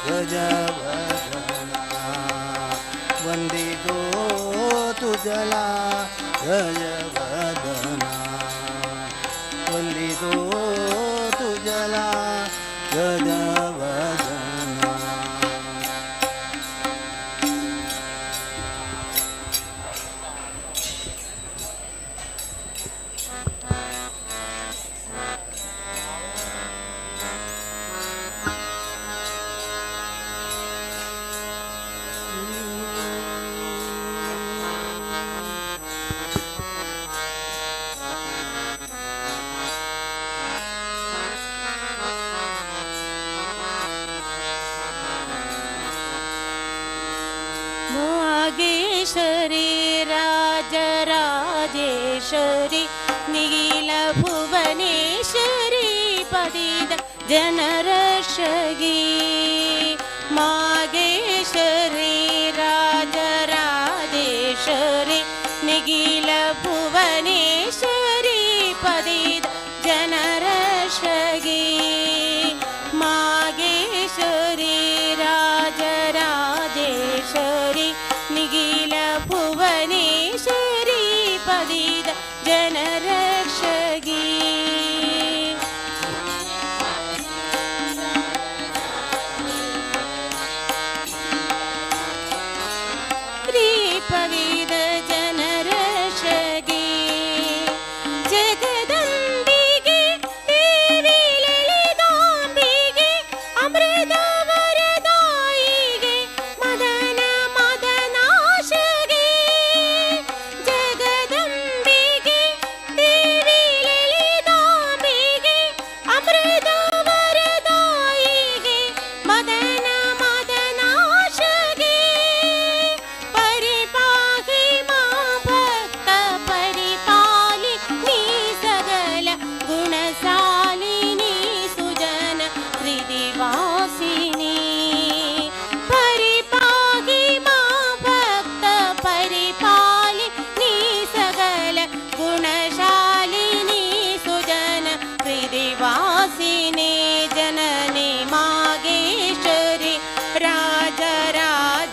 गजवदना वंदितो तुझला गजवदना वंदितो तुझला गजवदना. मागेश्वरी राजराजेश्वरी निखिल भुवनेश्वरी पतित जनरक्षगी मागेश्वरी राजराजेश्वरी निखिल भुवनेश्वरी पतित जनरक्षगी मागेश्वरी राजराजेश्वरी निखिल भुवनेश्वरी पतित जनरक्षगी पतित जनरक्षगी जगदंबिके देवी ललितांबिके अमृतवरदायिके मदन मदनाशगे जगदंबिके देवी ललितांबिके अमृतवरदायिके मदन मदनाशगे परिपाहि मां भक्त परिपालिनी सकल गुणशालिनी सुजन हृदिवासिनी परिपाहि मां भक्त परिपालिनी सकल गुणशालिनी सुजन हृदिवासिनी जननी मागेश्वरी राजराजेश्वरी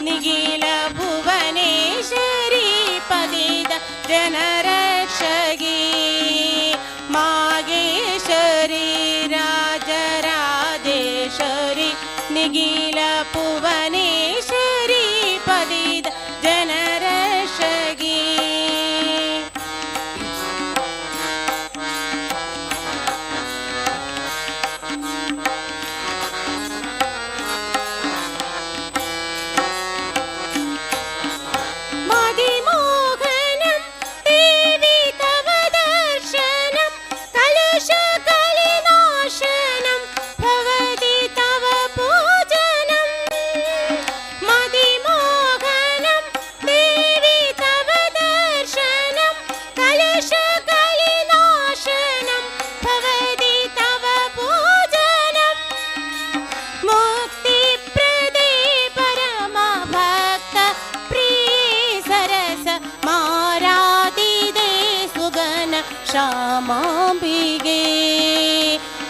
निखिल भुवनेश्वरी पतित जनरक्षगी मागेश्वरी राजराजेश्वरी निखिल भुवनेश्वरी पतित जनरक्षगी मदिमोहनं देवी तव दर्शनं कलुषकलिनाशनं भवति तव पूजनं मदिमोहनं देवी तव दर्शनं कलुषकलिनाशनं भवति तव पूजनं मुक्तिप्रदे परमभक्त प्रिये सरस मारादिदे सुगन श्यामाम्बिके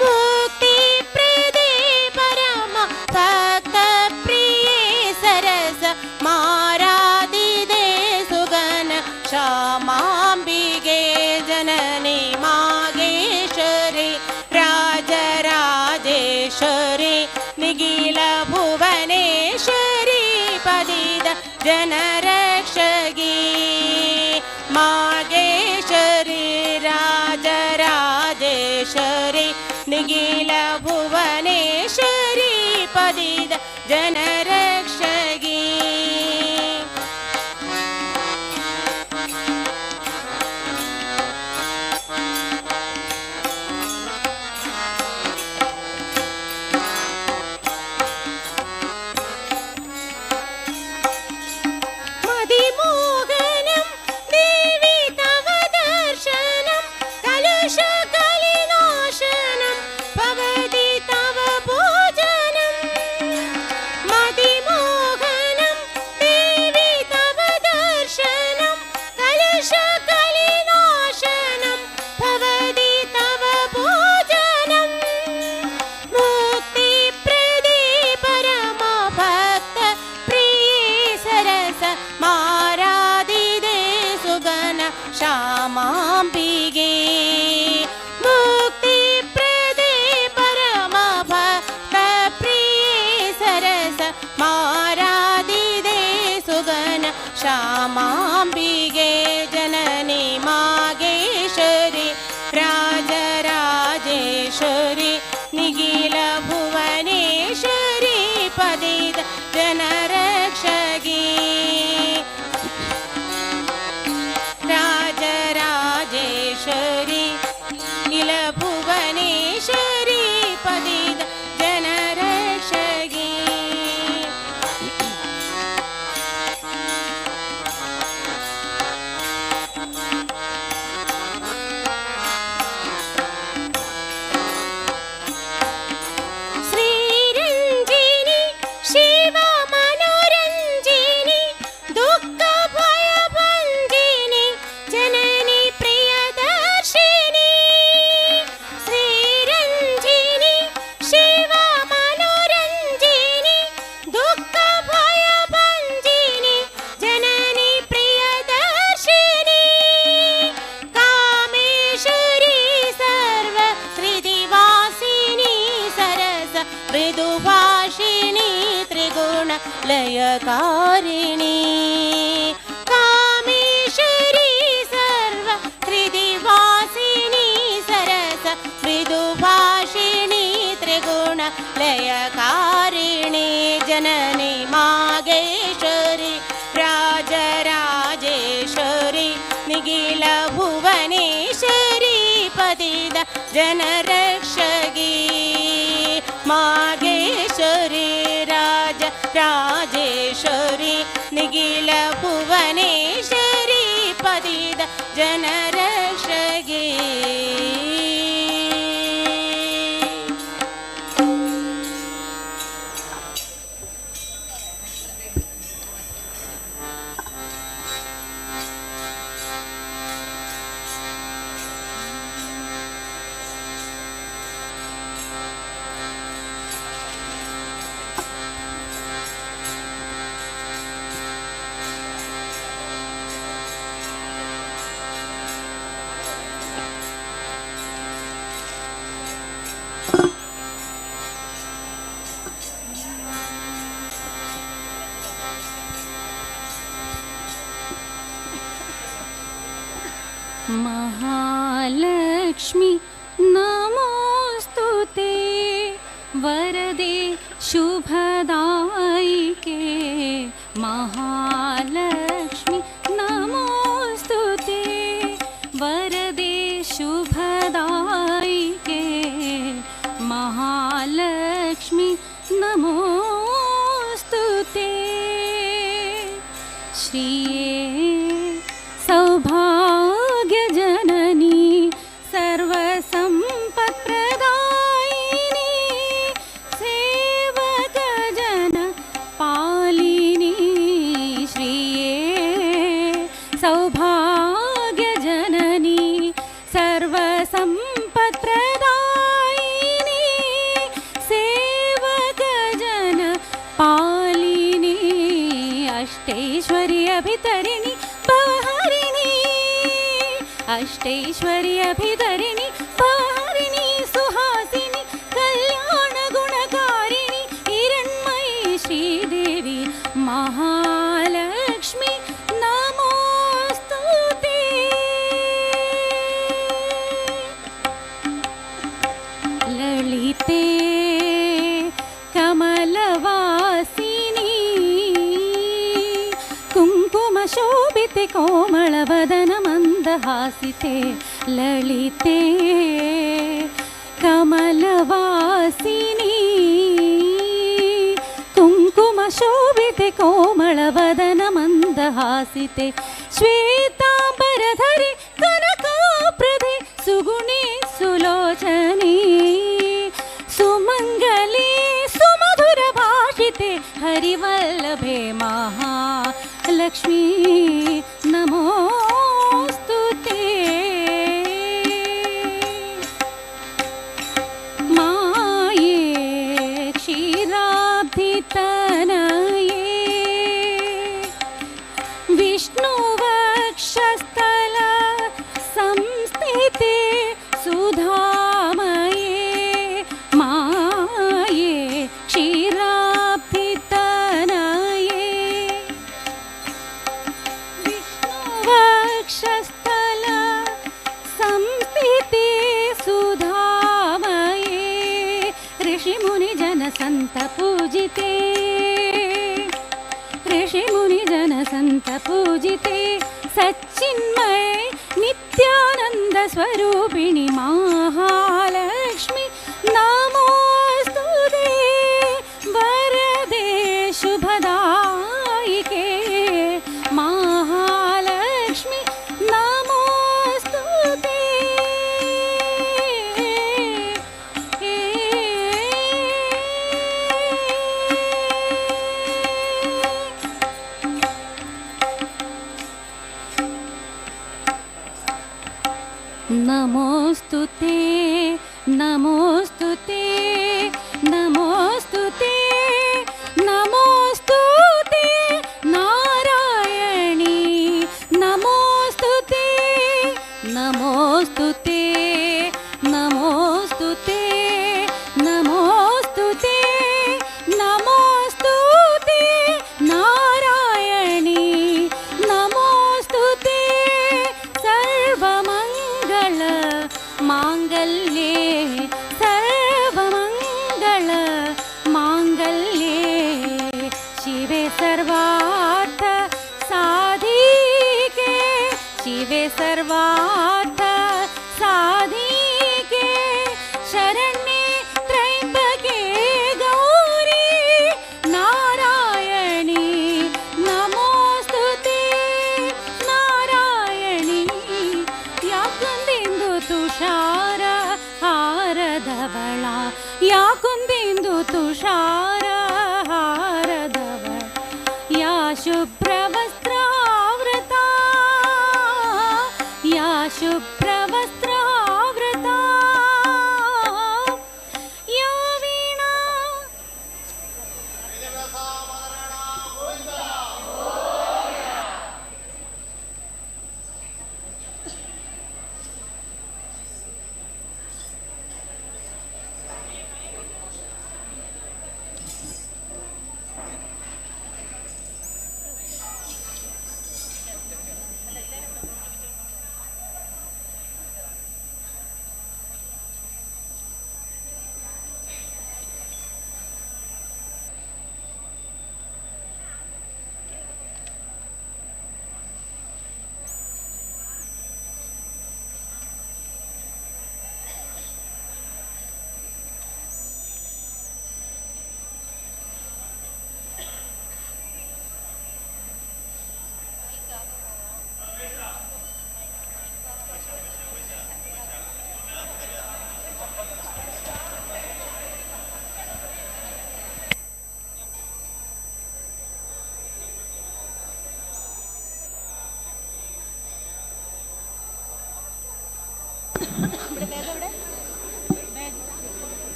मुक्तिप्रदे परमभक्त प्रिये सरस मारादिदे सुगन श्यामाम्बिके जननी मागेश्वरी राजराजेश्वरी निखिल भुवनेश्वरी पतित जनरक्षगी मागेश्वरी राजराजेश्वरी निखिल भुवनेश्वरी पतित जनरक्षगी वामाम्बिगे जननी मागेश्वरी राजराजेश्वरी निखिल भुवनेश्वरी पतित जनरक्षगी राजराजेश्वरी निखिल भुवनेश्वरी पतित जनरक्षगी श्रीरञ्जिनी शिव मनोरञ्जिनी दुःख भयभञ्जिनी जननी प्रियदर्शिनी श्रीरञ्जिनी शिव मनोरञ्जिनी दुःख भयभञ्जिनी जननी प्रियदर्शिनी कामेश्वरी सर्व त्रिदिवासिनी सरस मृदुभाषिणी त्रिगुण लयकारिणी कामेश्वरी सर्व त्रिदिवासिनी सरस मृदुभाषिणी त्रिगुण लयकारिणी जननी मागेश्वरी राजराजेश्वरी निखिल भुवनेश्वरी पतित जनरक्षगी मागेश्वरी राजराजेश्वरी निखिल भुवनेश्वरी पतित जनरक्षगी महालक्ष्मी नमोस्तुते वरदे शुभदायिके महालक्ष्मी नमोस्तुते वरदे शुभदायिके महालक्ष्मी नमोस्तुते श्रिये सौभाग्यजननी सर्वसम्पत्प्रदायिनी सेवकजन पालिनी श्रिये सौभाग्यजननी सर्वसम्पत्प्रदायिनी सेवकजन पालिनी अष्टैश्वर्य अभितरिणी भवहरिणी अष्टैश्वर्य अभितरिणी भवहरिणी सुहासिनी कल्याण गुणकारिणी हिरण्मयी श्रीदेवी महालक्ष्मी नमोस्तुते ललिते कमलवासिनी कुङ्कुमशोभिते कोमलवदन मन्दहासिते ललिते कमलवासिनी कुङ्कुमशोभिते कोमलवदन मन्दहासिते श्वेताम्बरधरे कनकाप्रदे सुगुणे सुलोचने सुमङ्गले सुमधुरभाषिते हरिवल्लभे महालक्ष्मी नमोस्तुते माये क्षीराब्धितनये विष्णुवक्षस्थल संस्थिते सुधामये माये क्षीराब्धितनये जन संत पूजिते ऋषि मुनि जन संत पूजिते सच्चिन्मय नित्यानंद स्वरूपिणी महालक्ष्मी नमोस्तुते वरदे शुभदायिके महालक्ष्मी नमोस्तुते नमोस्तुते नमोस्तुते नमोस्तुते नमोस्तुते नारायणी नमोस्तुते नमोस्तुते नमोस्तुते नमोस्तुते नमोस्तुते नारायणी नमोस्तुते सर्वमंगल मांगल्ये सर्वमंगल मांगल्ये शिवे सर्वार्थ साधिके शिवे सर्वार्थ साधिके शरण्ये त्र्यंबके गौरी नारायणी नमोस्तुते नारायणी याकुंदेंदु तुषार हारधवಳ याकुंदेंदु तुषार हारधवಳ या शुभ्रवस्त्रावृता या शुभ्रवस्त्रावृता या वीणा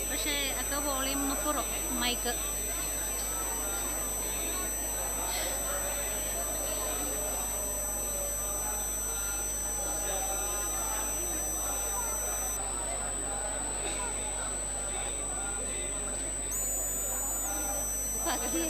പക്ഷേ ഒക്കെ വോളിയം മൈക്ക് പകുതി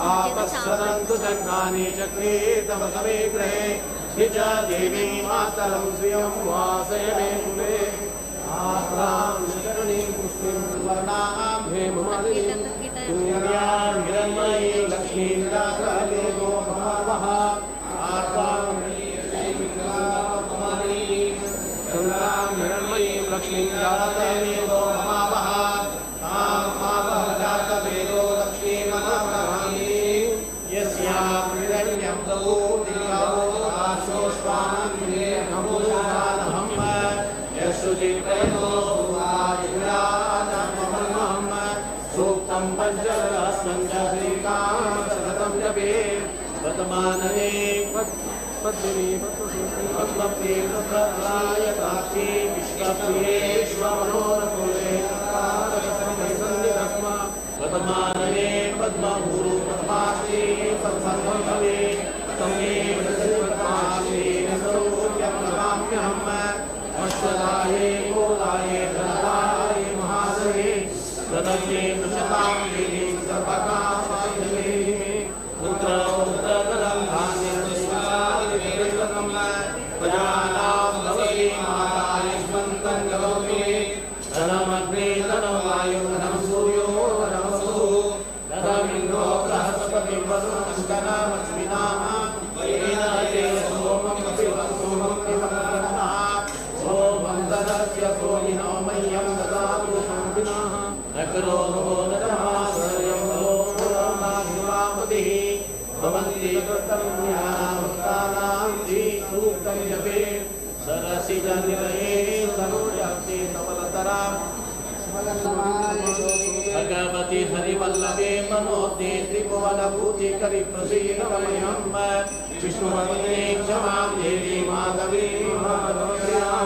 आपस्सदन्तु जग्नानि चक्रे तव समे गृहे निज देवी मातरं श्रियं वासय मे कुले आह्रां शरणीं पुष्टिं वर्णां हेममालिनीं सूर्यां हिरण्मयी लक्ष्मीं जातवेदो भवावः आत्मां चन्द्रां हिरण्मयीं लक्ष्मीं जातवेदो भवावः तां मातः जातवेदो लक्ष्मीमनमहामि यस्यां हिरण्यं प्रभो दिगावो आशो स्वामिने नमो दानहं यशुजिप्रयो सुवायुरानमहं सूक्तं पञ्चरसं च श्रीकां सततं जपे वर्तमानने पद्मिनी पद्मप्रिये प्रथायताक्षी विश्वप्रियेश्वमनोरकुले वर्तमानने पद्मगुरु प्रथमाक्षी सत्सर्वं भवे तमेव सौर्यं अश्वलाये गोलाये धनलाये महादये तदन्ये नशतां देवीं सर्वकामायै पुत्रपुत्रकरं धान्यं विश्वादिवेदकं प्रजानां भवति माता यशवन्तं करोमि धनमग्ने धनं वायु धनं सूर्यो धनं वसुः धनमिन्द्रो बृहस्पतिं वरुणस्करमस्मिनाः येन ते सोमं पिबन्सुमं पिबन्नः ॐ धनस्य सोमिनो मह्यं ददातु शान्तिनः न करोतु न तमाश्रयं भवोनाभिवामतिः भवन्ति कर्तव्यानां सूक्तं जपे सरसिजनिलये तनुजाते तवलतरां भगवति हरिवल्लभे मनोज्ञे त्रिभुवनभूति करिप्रसीदमयं विष्णुवन्दे क्षमां देवी माधवी महागौर्यां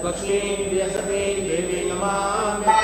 लक्ष्मीं व्यसते देवी नमामि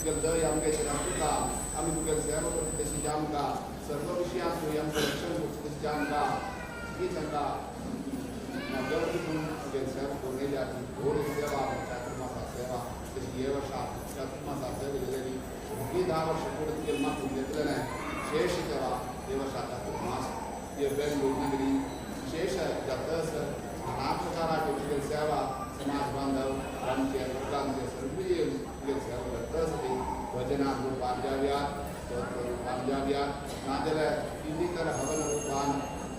तुगेल दय आमगे शिरापुता आमी तुगेल सेवा करता तशी जामका सर्व विशयांत तूं आमचें रक्षण करता तशी जामका ही तांकां गर्दी करून तुगेल सेवा करून आनी घोर सेवा चातुर्मासा सेवा तशी हे वर्सा चातुर्मासा सेवा केलेली ही 10 वर्सां पुढे तुगेल मागून घेतलेलें शेष सेवा हे वर्सा चातुर्मास हे बेंगळूर नगरी विशेष जातस नाना प्रकाराची तुगेल सेवा समाज बांधव रामचे लोकांचे सर्वीय तुगेल सेवा करतासती भजनात रूपान जाव्यात रूपान जाव्यात नाजाल्यार इतर हवन रूपान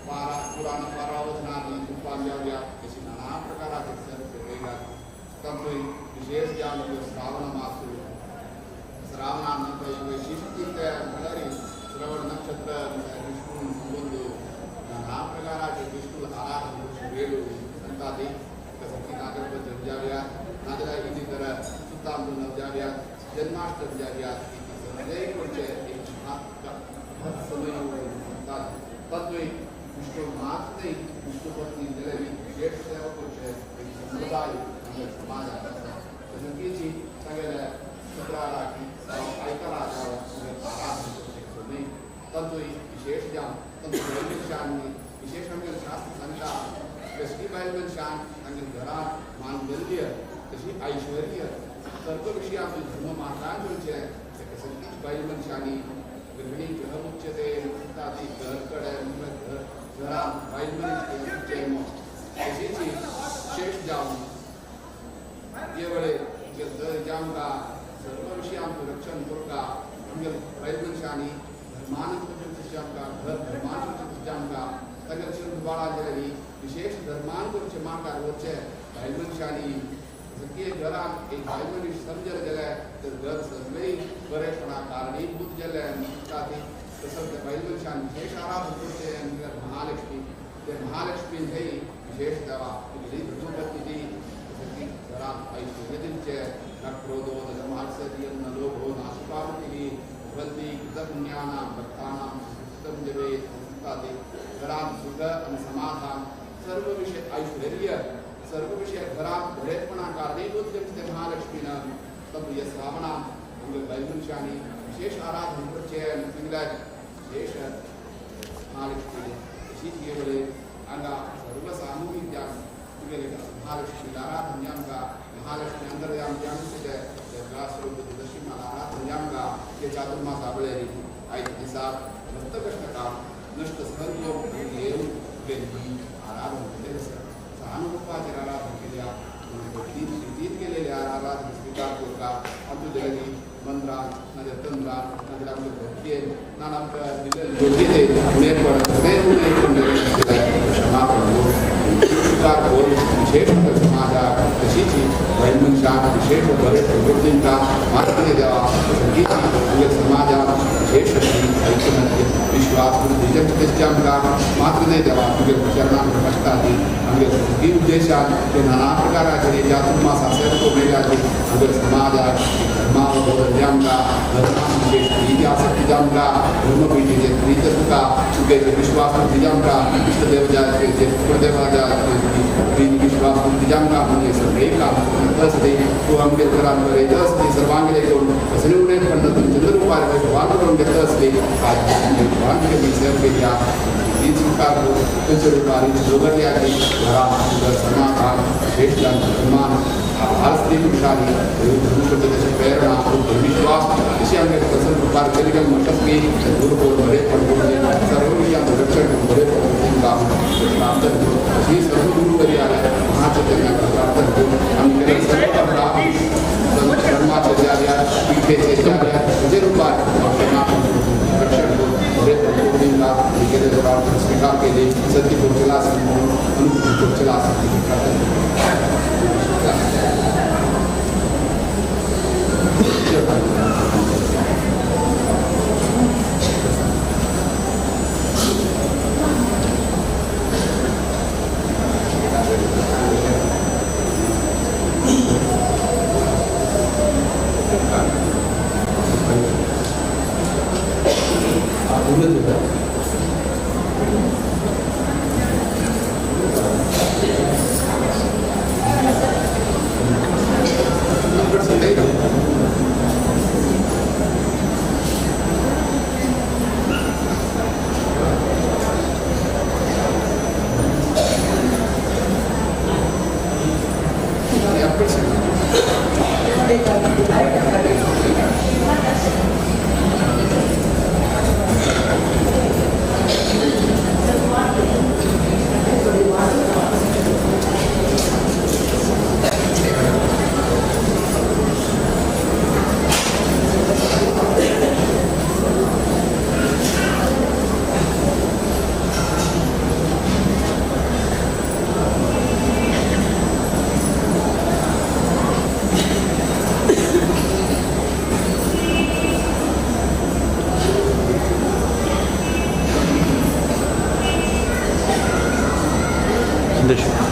पारा पुराण पारावचनात रूपान जाव्यात अशी नाना प्रकाराची सेवा केल्यात तातूंय विशेष जे आमचो श्रावण मास श्रावणानंतर वैशिष्ट्य म्हळ्यार श्रवण नक्षत्र विष्णू संबंध नाना प्रकाराचे विष्णू आराधन वेळू सांगता ती कसं नागरबद्दल जाव्यात नाजाल्यार इतर सुतांतून जाव्यात जन्माष्टमी जाव्यात सगळे कडचे एक समय म्हणटात तातूंय विष्णू मात न्ही विष्णू पत्नी दिलेली विशेष सेवा करचे एक संप्रदाय समाज आसा सगळीची सगळ्या शुक्राराची आयतारा आराधन करचे न्ही तातूंय विशेष जावन तातूंत शांती विशेष आमगे शास्त्र सांगता कसली बायल मनशान आमगे घरांत मांगल्य तशी ऐश्वर्य सर्व विशयां धर्म मातान करचे सगळीच बायल मनशांनी गृहिणी ग्रह उच्चते म्हणटा ती घर कडेन घरांत बायल मनीस जन्म तशीच विशेष जावन हे वेळेर जे आमकां सर्व विशयांत रक्षण करता आमगे बायल मनशांनी धर्मान करचे तशें आमकां घर धर्मान करचे तशें आमकां तांच्या चंद बाळां गेलेली विशेष धर्मान करचे मार्गार वरचे बायल मनशांनी सगळे घरांत एक बायल मनीस समजर गेले तर घर सगळें बरेपणा कारणीभूत गेले म्हणटा ती तसोच त्या बायल मनशान विशेष आराधन करचे आनी महालक्ष्मी ते महालक्ष्मीन ही विशेष देवा तुगेली धर्मपत्नी ती सगळी घरांत ऐश्वर्य दिवचे न क्रोधो न मात्सर्यं न लोभो नाशुकामती बल्दी कृतपुण्यानां भक्तानां सुखं जवेत् म्हणटा ती घरांत सुख आनी समाधान सर्व विषय ऐश्वर्य सर्व विषय घरात बरेपणा कारणीभूत ते महालक्ष्मीनं तब हे श्रावणात आमगे बायल मनशांनी विशेष आराधन करचे सांगल्यार विशेष महालक्ष्मी तशीच हे वेळेर हांगा सर्व सामुहीक जावन तुगेले महालक्ष्मी आराधन जे आमकां महालक्ष्मी अंतर्याम जे आमचे ते ग्लासरूप दशीमा आराधन जे आमकां ते चातुर्मासा वेळेर आयज दिसाक भक्त कश्ट काम नश्ट सहन योग येवन तुगेली आराधन केलें आसा अनुरूपाचेर आराधन केल्या रितीन केलेले आराधन स्वीकार करता आमच्या दिलेली मंत्रान नाजाल्यार तंत्रान नाजाल्यार आमच्या भक्तीन ना आमकां दिलेली योग्यतेन उणेपण सदैव उणेपण क्षमा स्वीकार करून विशेष समाजाक तशीच बायल मनशाक विशेष बरे प्रकृतींका मात्र देवा सगळीच तुगे समाजाक विशेष विश्वास बुद्धी आमकां मात्र नाही देवा तुगे चरणांत कश्टा ती आमगे सगळी उद्देशान ते नाना प्रकाराचे चातुर्मासा सेवा मेळ्ळ्याची आमगे समाजाक धर्मावबोधन जे आमकां धर्मान विशेष प्रीती आसक्ती जे आमकां धर्मपिठीचे प्रीत तुका तुगेचे विश्वास बुद्धी जे आमकां इष्टदेव जे कुलदेवा विश्वास बुद्धी जे आमकां म्हणजे सगळें काम करता तूं आमगे घरांत बरयता आसली सर्वांगेले घेवन कसले उणें पडना चंद्ररूपार भगवान करून घेता आसली भगवान केली सेवा केली ही स्वीकार करून खंयच्या रूपार दोगरयाची घरांत समाधान श्रेष्ठ सन्मान भारत पुरुषांनी धर्मपद्ध तशी प्रेरणा विश्वास अशी आमगे कसं रूपार केली काय म्हणटात की गुरुपोर बरे पडून सर्व विषयांत रक्षण बरे पडून काम प्रार्थना करून अशी सर्व गुरुवरी आल्या महाचैतन्याक प्रार्थना करून आमगे सर्व धर्माचे जे आल्या पिठेचे जे आल्या म्हणजे रूपार रक्षण करून बरे पडून केले प्रार्थना स्वीकार केली सत्य पुरुषला म्हणून अनुभूती पुरुषला प्रार्थना संदेश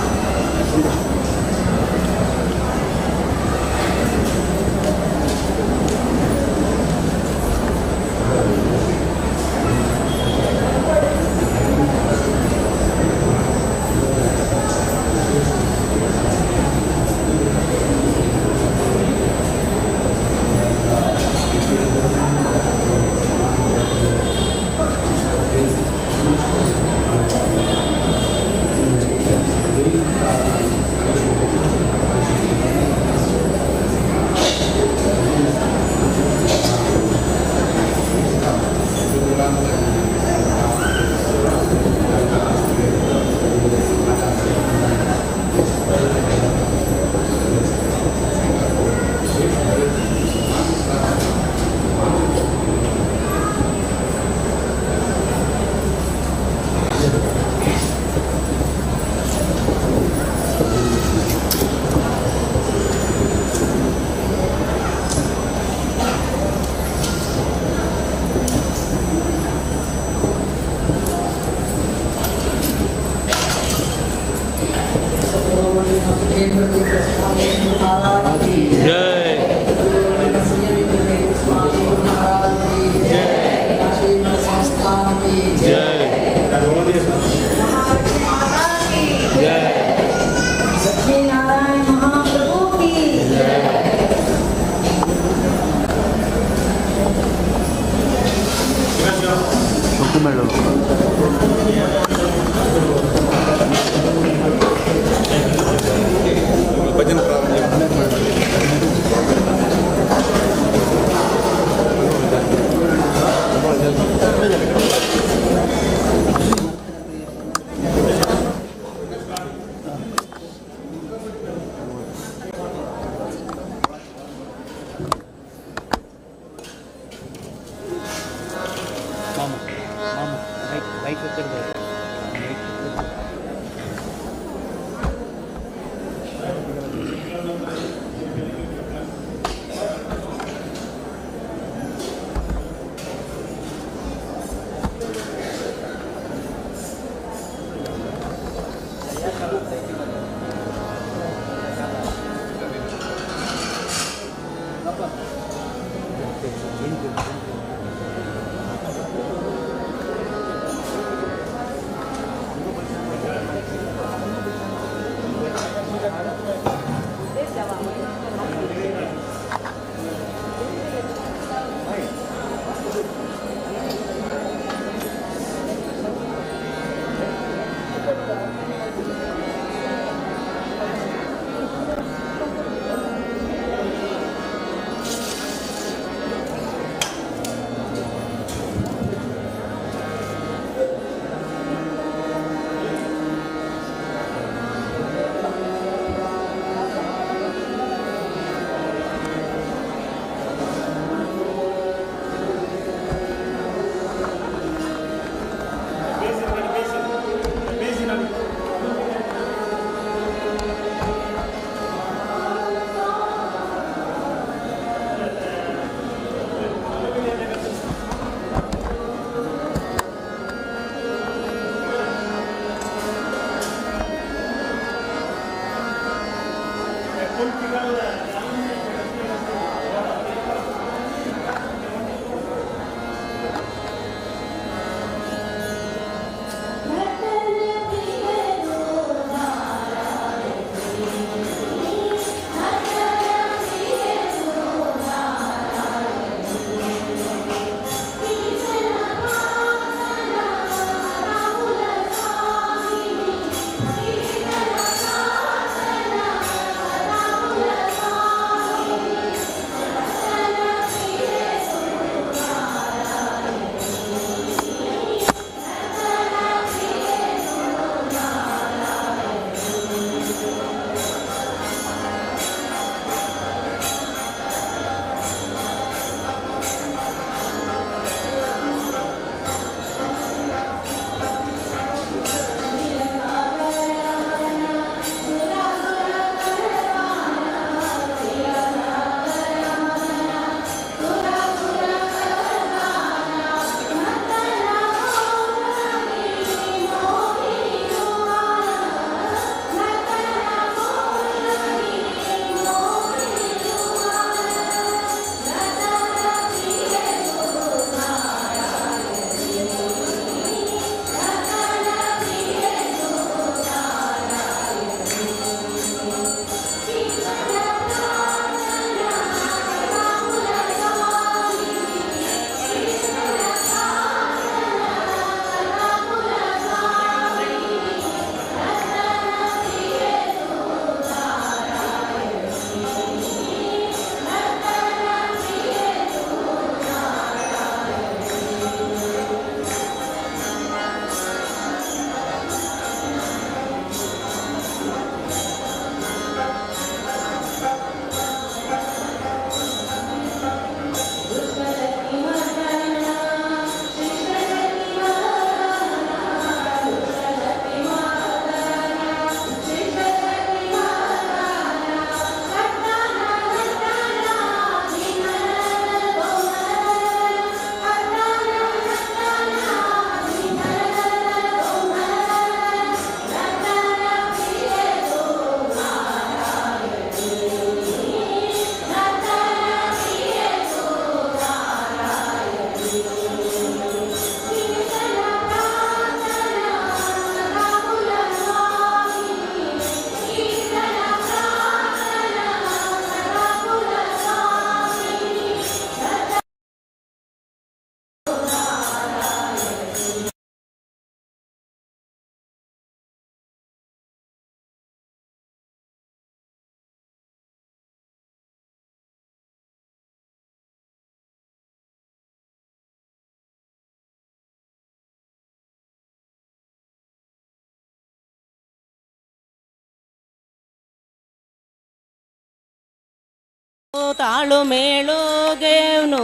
ತಾಳು ಮೇಳು ಗೇವ್ನು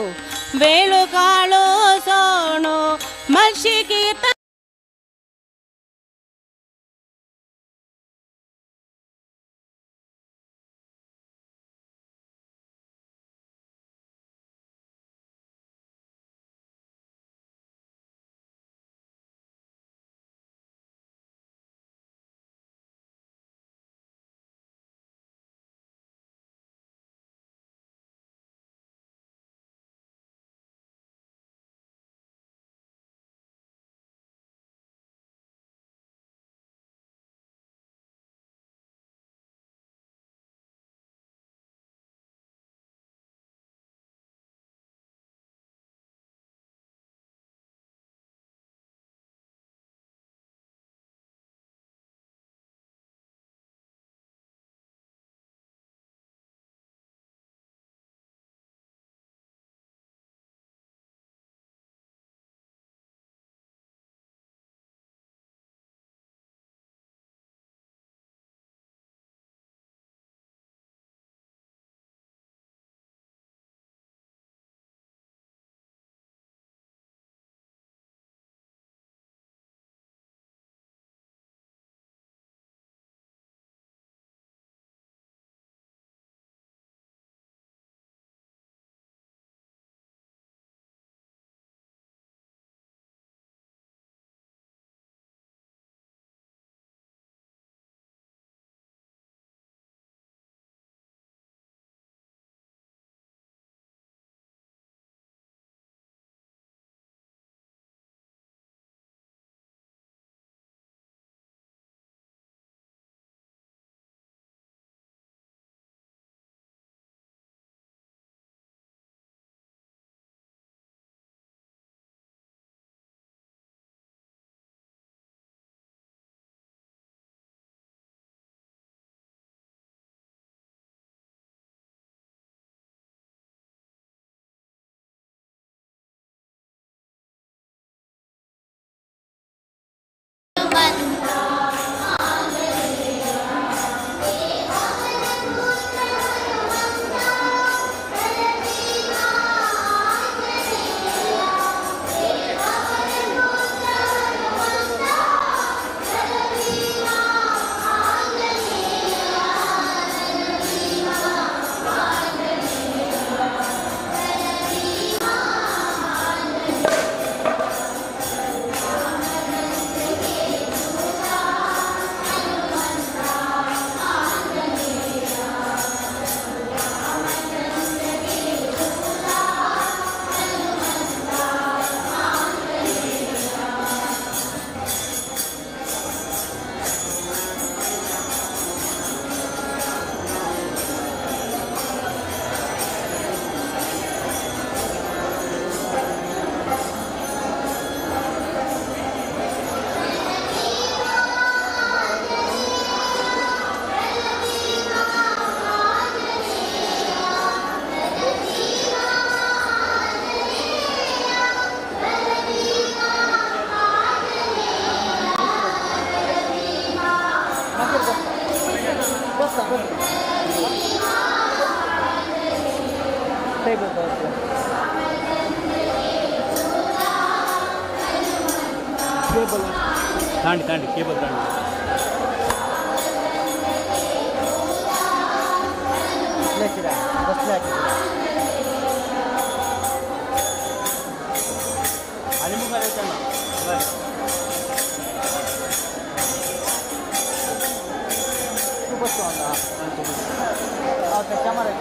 ಬೇಳು ಕಾಳು ಸೋಣು ಮರ್ಷಿ ಕೀರ್ತ तांडी तांडी केबल तांडी आणि मग करायचं ना खूपच कॅमेरा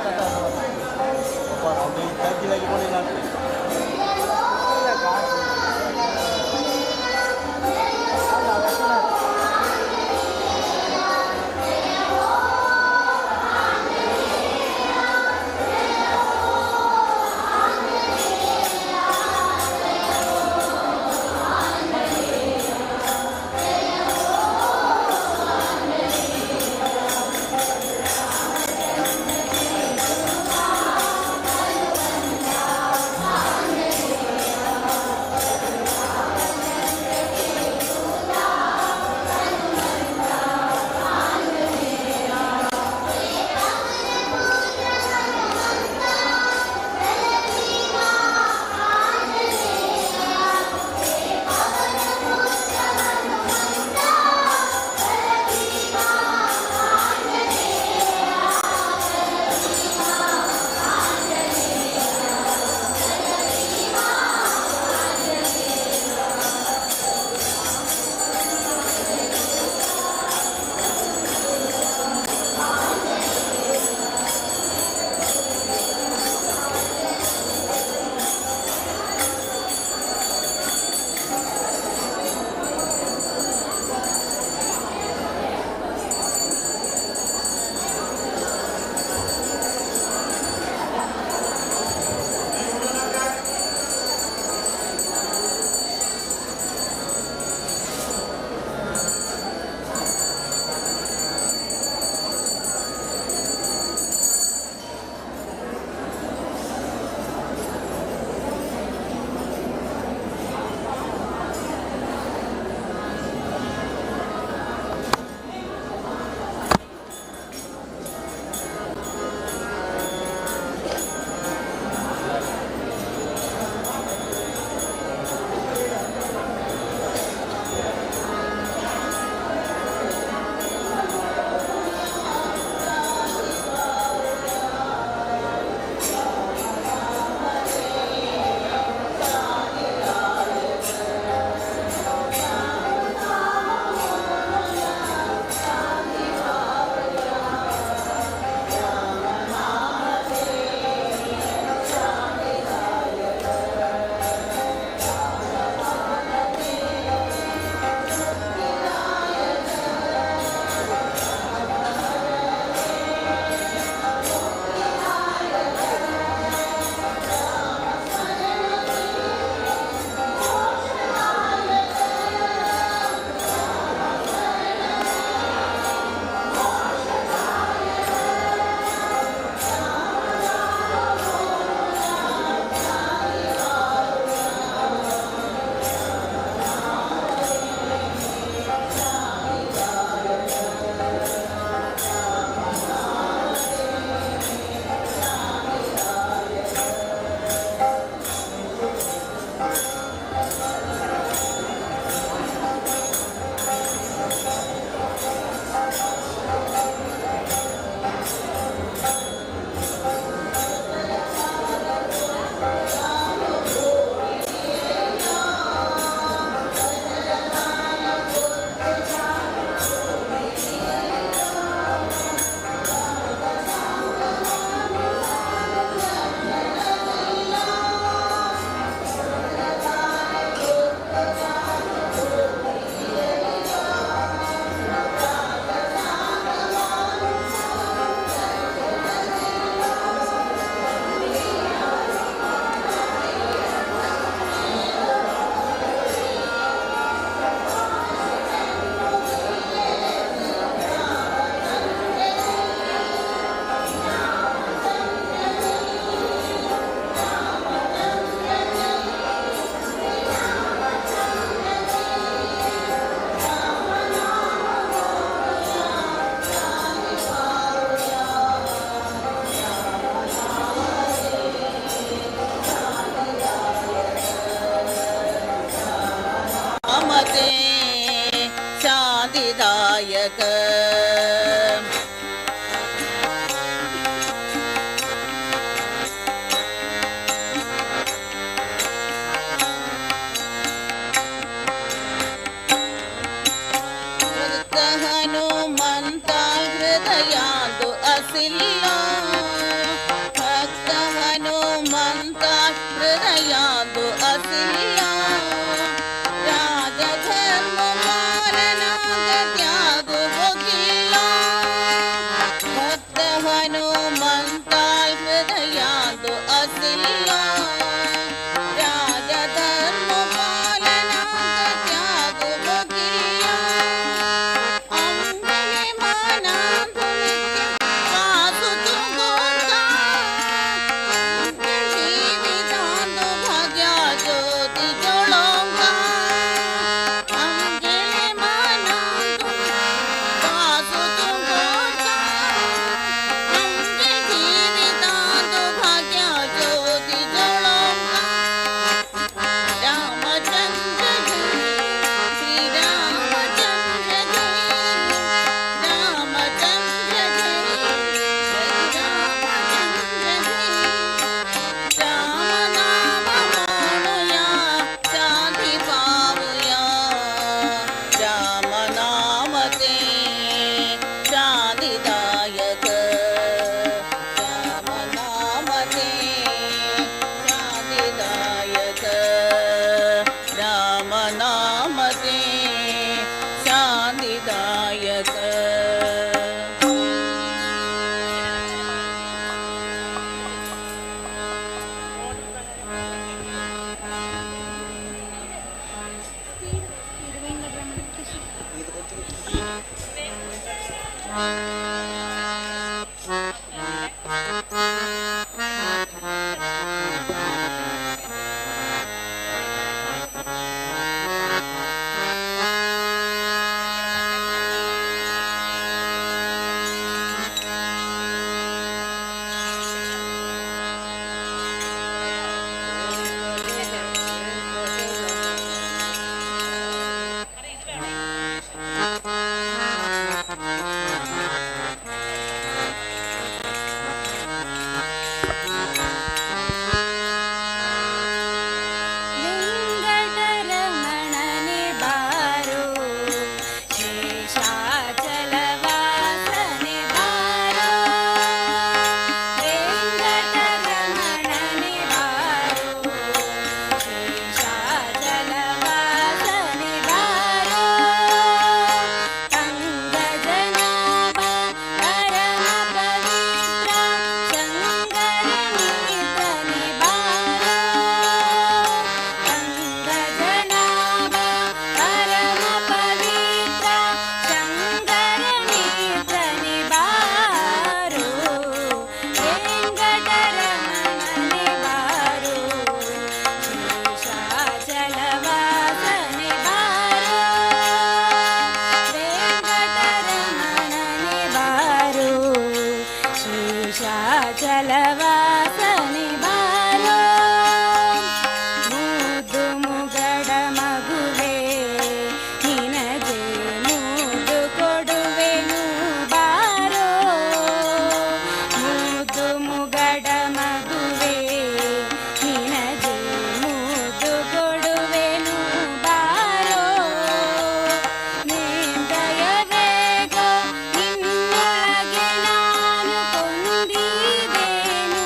ಅಸಿಲ್ಲ ಭಕ್ತ ಹನುಮಂತ ಹೃದಯದು ಅಸಿಲ್ಲ ರಾಜಧರ್ಮ ಮಾರನಾಗತ್ಯಾಗು ಹೋಗಿಲ್ಲ ಭಕ್ತ ಹನುಮಂತ ಹೃದಯದು ಅಸಿಲ್ಲ ರಾಜಧರ್ಮ ಪಾಲನಾಗತ್ಯಾಗು ಹೋಗಿಲ್ಲ ಅಂಬೆಲೆ ಮನಾಂತು ನಿತ್ಯ ಕಾಸುತು ಗೋರ್ಗ ಜೀವಿತಾಂತು ಭಾಗ್ಯ ಜ್ಯೋತಿ ಜೊಳಂಗ ಅಂಬೆಲೆ ಮನಾಂತು ಕಾಸುತು ಗೋರ್ಗ ಅಂಬೆ ಜೀವಿತಾಂತು ಭಾಗ್ಯ ಜ್ಯೋತಿ ಜೊಳಂಗ ರಾಮಚಂದ್ರ ಜೈ ಶ್ರೀರಾಮಚಂದ್ರ ಜೈ ರಾಮಚಂದ್ರ ಜೈ ರಾಮಚಂದ್ರ ಜೈ ರಾಮ ನಾಮ ಮಾಡುಯ ಶಾಂತಿ ಪಾವುಯ ರಾಮ ನಾಮತೆ ಶಾಂತಿದಾಯಕ ರಾಮ ನಾಮತೆ ಶಾಂತಿದಾಯಕ ರಾಮ ನಾಮತೆ ಶಾಂತಿದಾಯಕ ವೆಂಕಟರಮಣನೆ ಬಾರೋ ಶೇಷಾಚಲವಾಸನೆ ಬಾರೋ ವೆಂಕಟರಮಣನೆ ಬಾರೋ ಶೇಷಾಚಲವಾಸನೆ ಬಾರೋ ಅಂಗಜನಾಭ ಪರಮ ಪವಿತ್ರ ಶಂಕರನಿತನೆ ಬಾರೋ ಅಂಗಜನಾಭ ಪರಮ ಪವಿತ್ರ ಶಂಕರನಿತನೆ ಬಾರೋ ವೆಂಕಟರಮಣನೆ ಬಾರೋ ಶೇಷಾಚಲವಾಸನೆ ಬಾರೋ ವೆಂಕಟರಮಣನೆ ಬಾರೋ ಶೇಷಾಚಲವಾಸನೆ ಬಾರೋ ಮುದ್ದು ಮುಗಡ ಮಗುವೆ ನಿನಗೆ ಮುದ್ದು ಕೊಡುವೆನು ಬಾರೋ ಮುದ್ದು ಮುಗಡ ಮಗುವೆ ನಿನಗೆ ಮುದ್ದು ಕೊಡುವೆನು ಬಾರೋ ನೇಂದಯ ವೇಗ ನಿನ್ನೊಳಗೆ ನಾನು ಕೊಂದಿದ್ದೇನು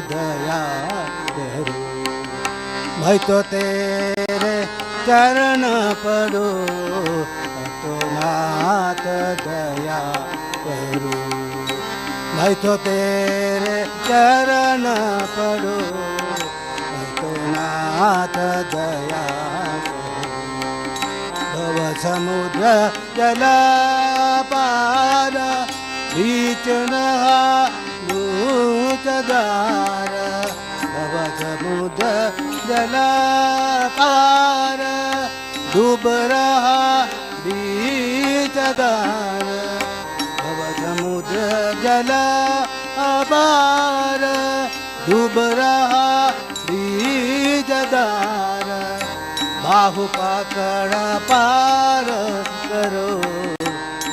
दया करो। मैं तो तेरे चरण पड़ो तो नाथ दया करो। मैं तो तेरे चरण पड़ो तो नाथ दया करो। भव समुद्र जल पार बीच नूतदार। भव समुद्र जल पार डूब रहा बीच दार। भव समुद्र जल पार डूब रहा बीच दार। बाहु पकड़ पार करो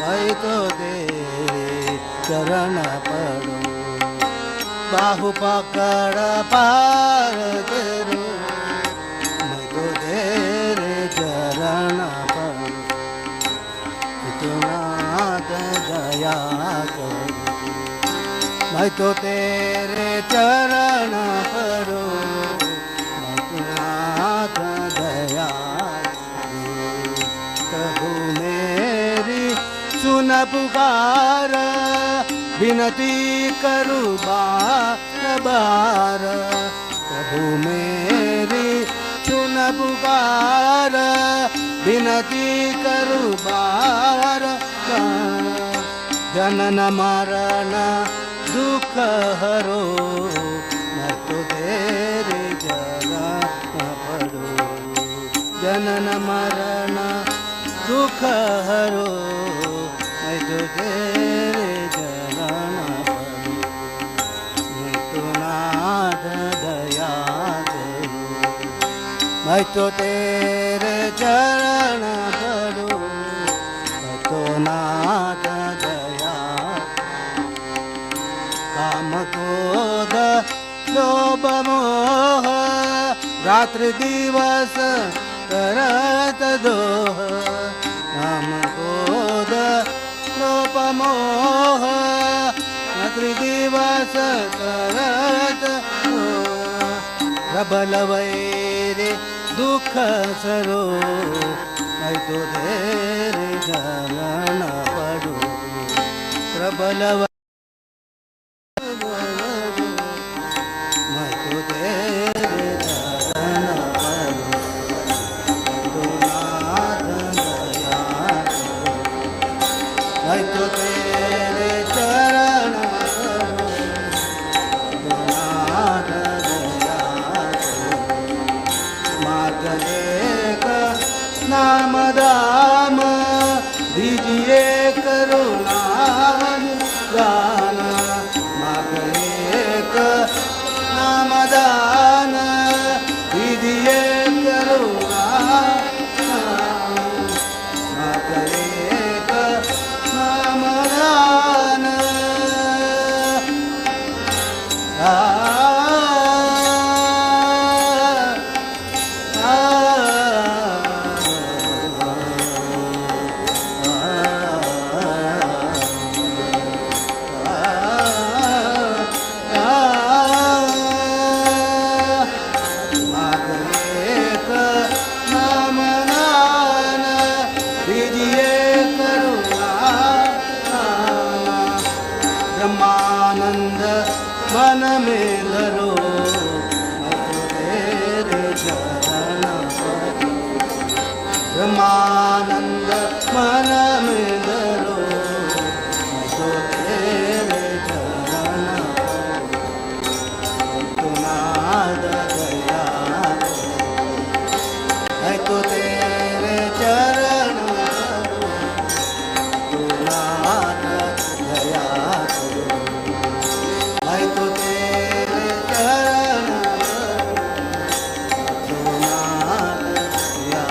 मैं तो तेरे चरण पड़ो। बाहु पकड़ पार करो मैं तो तेरे चरण पड़ो। इतना दया करो मैं तो तेरे चरण पड़ो। दया प्रभु मेरी सुन पुकार विनती करूँ बार बार। प्रभु मेरी सुन पुकार विनती करूँ बार बार। जनन मरण दुख हरो मैं तो तेरे जनन मरण दुख हरो मैं तो तेरे चरण पड़ो। मैं तो नाथ दया करो मैं तो तेरे चरण पड़ो। मैं तो नाथ दया काम क्रोध लोभ मोह रात्रि दिवस करत दोह। नाम क्रोध लोभ मोह रात्रि दिवस करत दोह। प्रबल वैरे दुख सरो मैं तो तेरे चरण पड़ो। प्रबल मैं तो तेरे चरण पड़ो। मैं तो तेरे चरण पड़ो तो नाथ दया करो। मार्ग एक नाम दाम दीजिए करुणा दान। मार्ग एक नाम दान दीजिए करुणा ब्रह्मानंद मन में धरो मैं तो तेरे चरण पड़ो। ब्रह्मानंद मन में धरो मैं तो तेरे चरण पड़ो। तो नाथ दया मैं तो तेरे चरण पड़ो। तो नाथ दया मैं तो तेरे चरण पड़ो। तो नाथ दया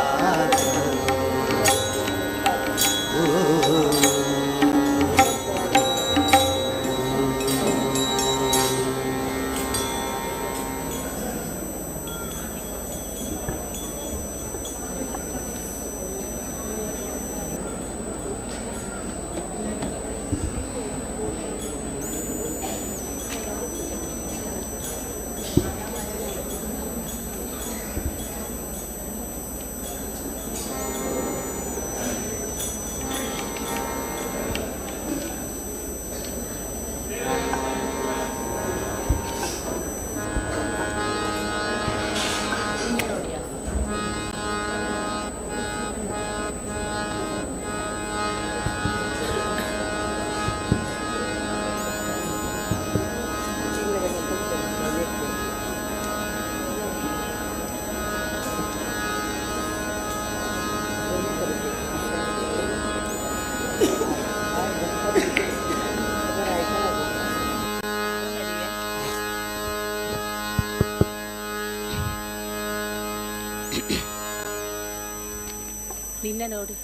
ನಿನ್ನೆ ನೋಡಿ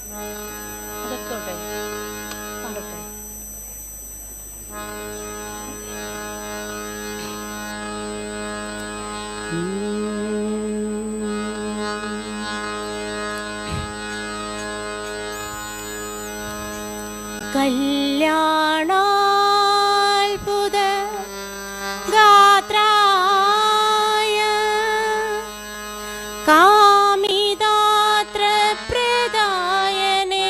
ಅದಕ್ಕೋಟೆ ಮಾಡುತ್ತೆ. കല്യാണാത്ഭുത ഗാത്രായ കാമിതാത്ര പ്രദായനേ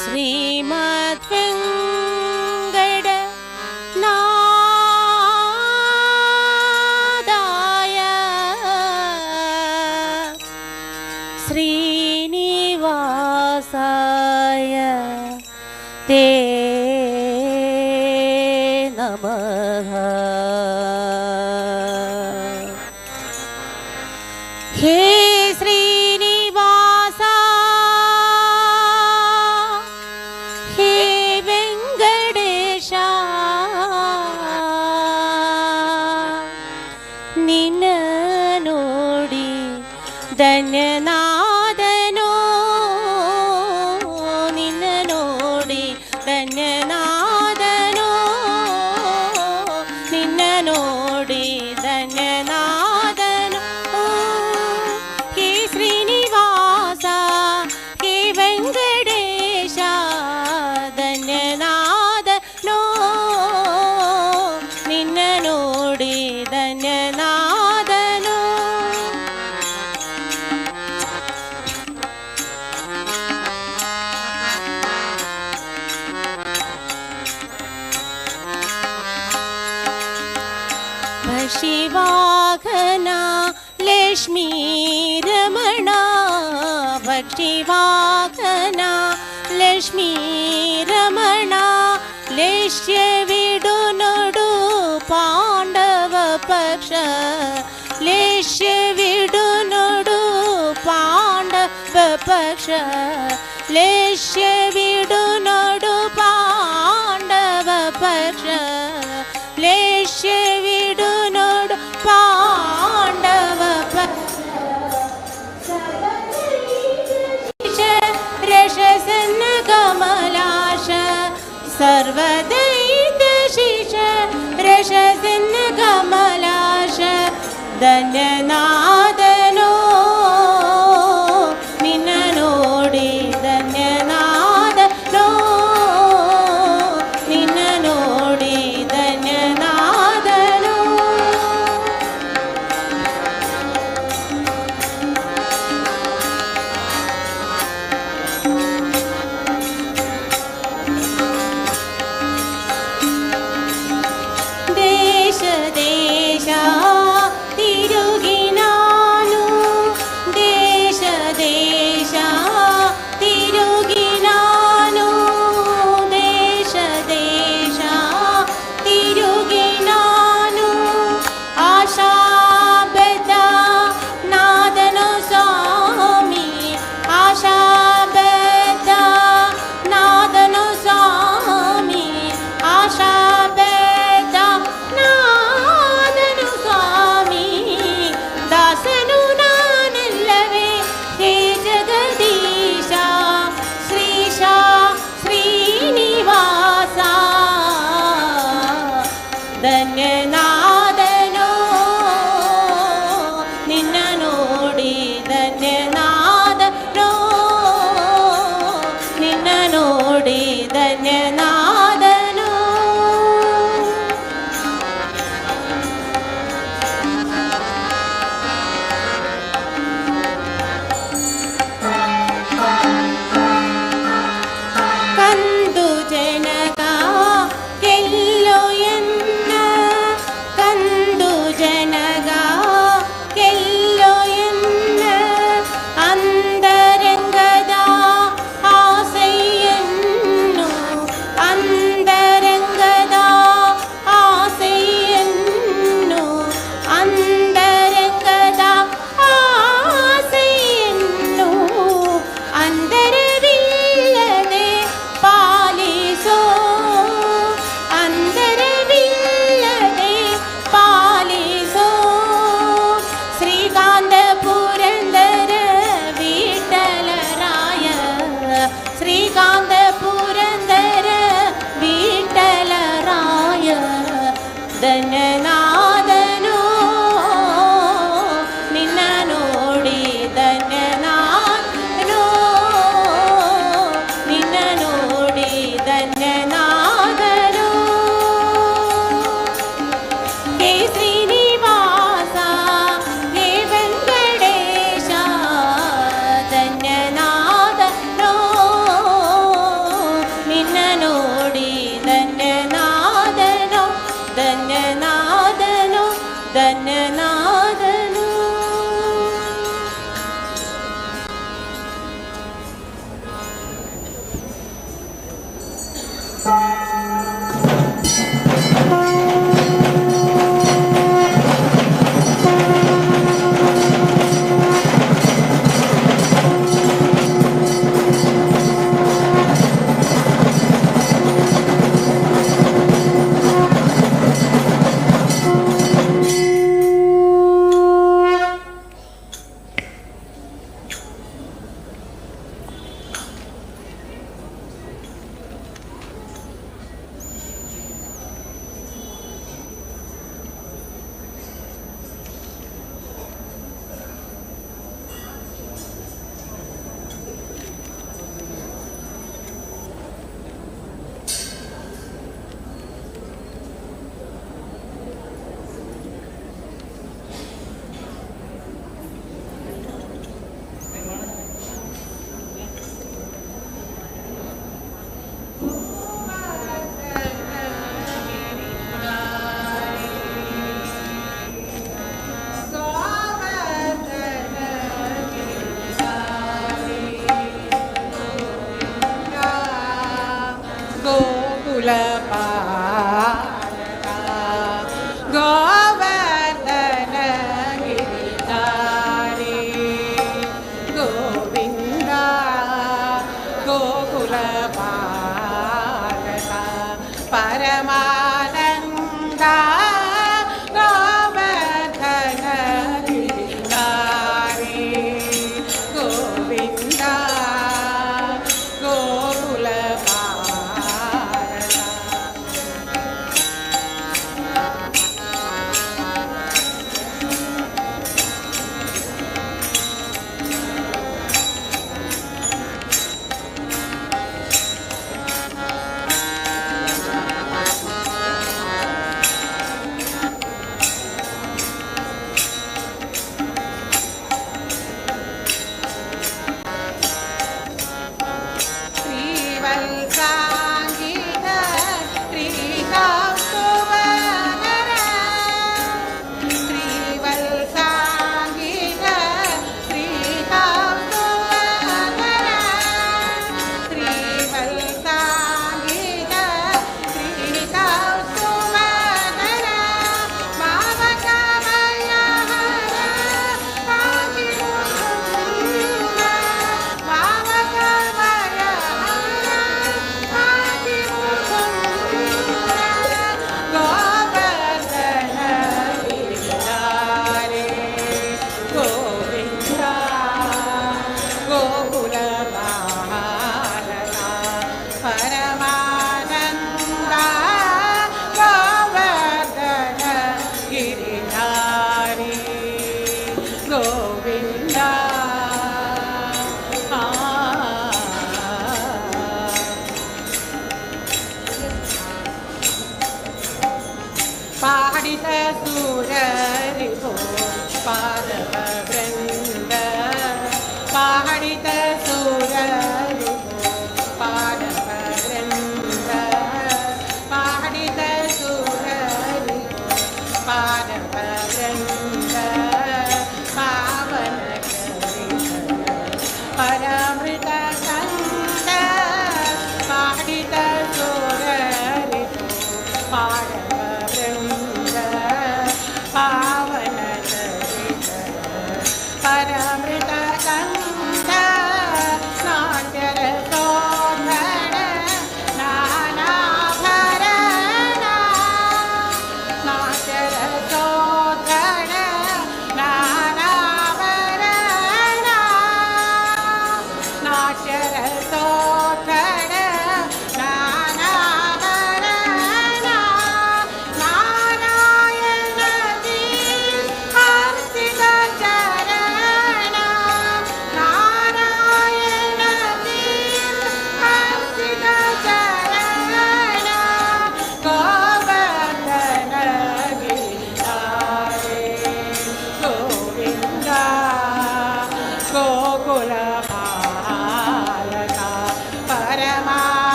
ശ്രീമദ് വെങ്കട നാദായ ശ്രീനിവാസായ തേ നമഃ. ഹേ ശ്രീനിവാസ ഹേ വെങ്കടേശ ನಿನ್ನ ನೋಡಿ ಧನ್ಯನಾದನೋ, ನಿನ್ನ ನೋಡಿ ಧನ್ಯನಾದನೋ, ನಿನ್ನ ನೋಡಿ ಧನ್ಯನಾದನೋ. ಹೇ ಶ್ರೀನಿವಾಸ ಹೇ ವೆಂಕಟೇಶ ಧನ್ಯನಾದನೋ, ನಿನ್ನ ನೋಡಿ ಧನ್ಯನಾದನೋ. ಭಕ್ಷಿವಾಹನ ಲಕ್ಷ್ಮೀ ರಮಣ, ಭಕ್ಷಿವಾಹನ ಲಕ್ಷ್ಮೀ ರಮಣ, ಲೇಷ್ಯವಿಡು ನೋಡು ಪಾಂಡವ ಪಕ್ಷ, ಲೇಷ್ಯವಿಡು ನೋಡು ಪಾಂಡವ ಪಕ್ಷ, ಲೇಷ್ಯವಿಡು ನೋಡು ಪಾಂಡವ ಪಕ್ಷ, ಲೇಷ್ಯವಿಡು ನೋಡು ಪಾಂಡವ ಪಕ್ಷ, ರಶಸನ್ನ ಕಮಲಾಶ ಸರ್ವದೈತ ಶಿಶ, ರಶಸನ್ನ ಕಮಲಾಶ ಧನ್ಯನಾದನೋ, ನಿನ್ನ ನೋಡಿ ಧನ್ಯನಾದನೋ, ನಿನ್ನ ನೋಡಿ ಧನ್ಯನಾದನೋ. ದೇಶ ದೇಶ ತಿರುಗಿ ನಾನು, ದೇಶ ದೇಶ ತಿರುಗಿ ನಾನು, ದೇಶ ದೇಶ ತಿರುಗಿ ನಾನು, ಆಶಾಬದ್ಧ ನಾದನ ಸ್ವಾಮಿ, ಆಶಾಬದ್ಧ ನಾದನ ಸ್ವಾಮಿ, ಆಶಾಬದ್ಧ ನಾದನು ಸ್ವಾಮಿ, ದಾಸನು ನಾನಲ್ಲವೇ ಹೇ ಜಗದೀಶ, ಶ್ರೀಶ ಶ್ರೀನಿವಾಸ ಧನ್ಯನಾದನೋ, ನಿನ್ನ ನೋಡಿ ಧನ್ಯನಾದನೋ, ನಿನ್ನ ನೋಡಿ ಧನ್ಯನಾದನೋ. ಕಂದು ಜನಕ ಗೆಲ್ಲೋ ಎನ್ನ ಧನ್ಯನಾದನು ನಿನ್ನ ನೋಡಿ ಧನ್ಯನಾದನು ನಿನ್ನ ನೋಡಿ ಧನ್ಯನಾದನು ಹೇ ಶ್ರೀನಿವಾಸ ಹೇ ವೆಂಕಟೇಶ ಧನ್ಯನಾದನು ನಿನ್ನ ನೋಡಿ ಧನ್ಯನಾದನು ಧನ್ಯನಾದನು ಧನ್ಯನಾದನು.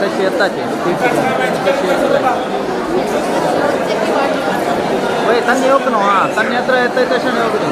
तशी येताचे वय तन्नी ಹೋಗ್ನು ತನ್ನ ಹತ್ರ ಎತ್ತೈತೆ ತಕ್ಷಣ ಹೋಗುದು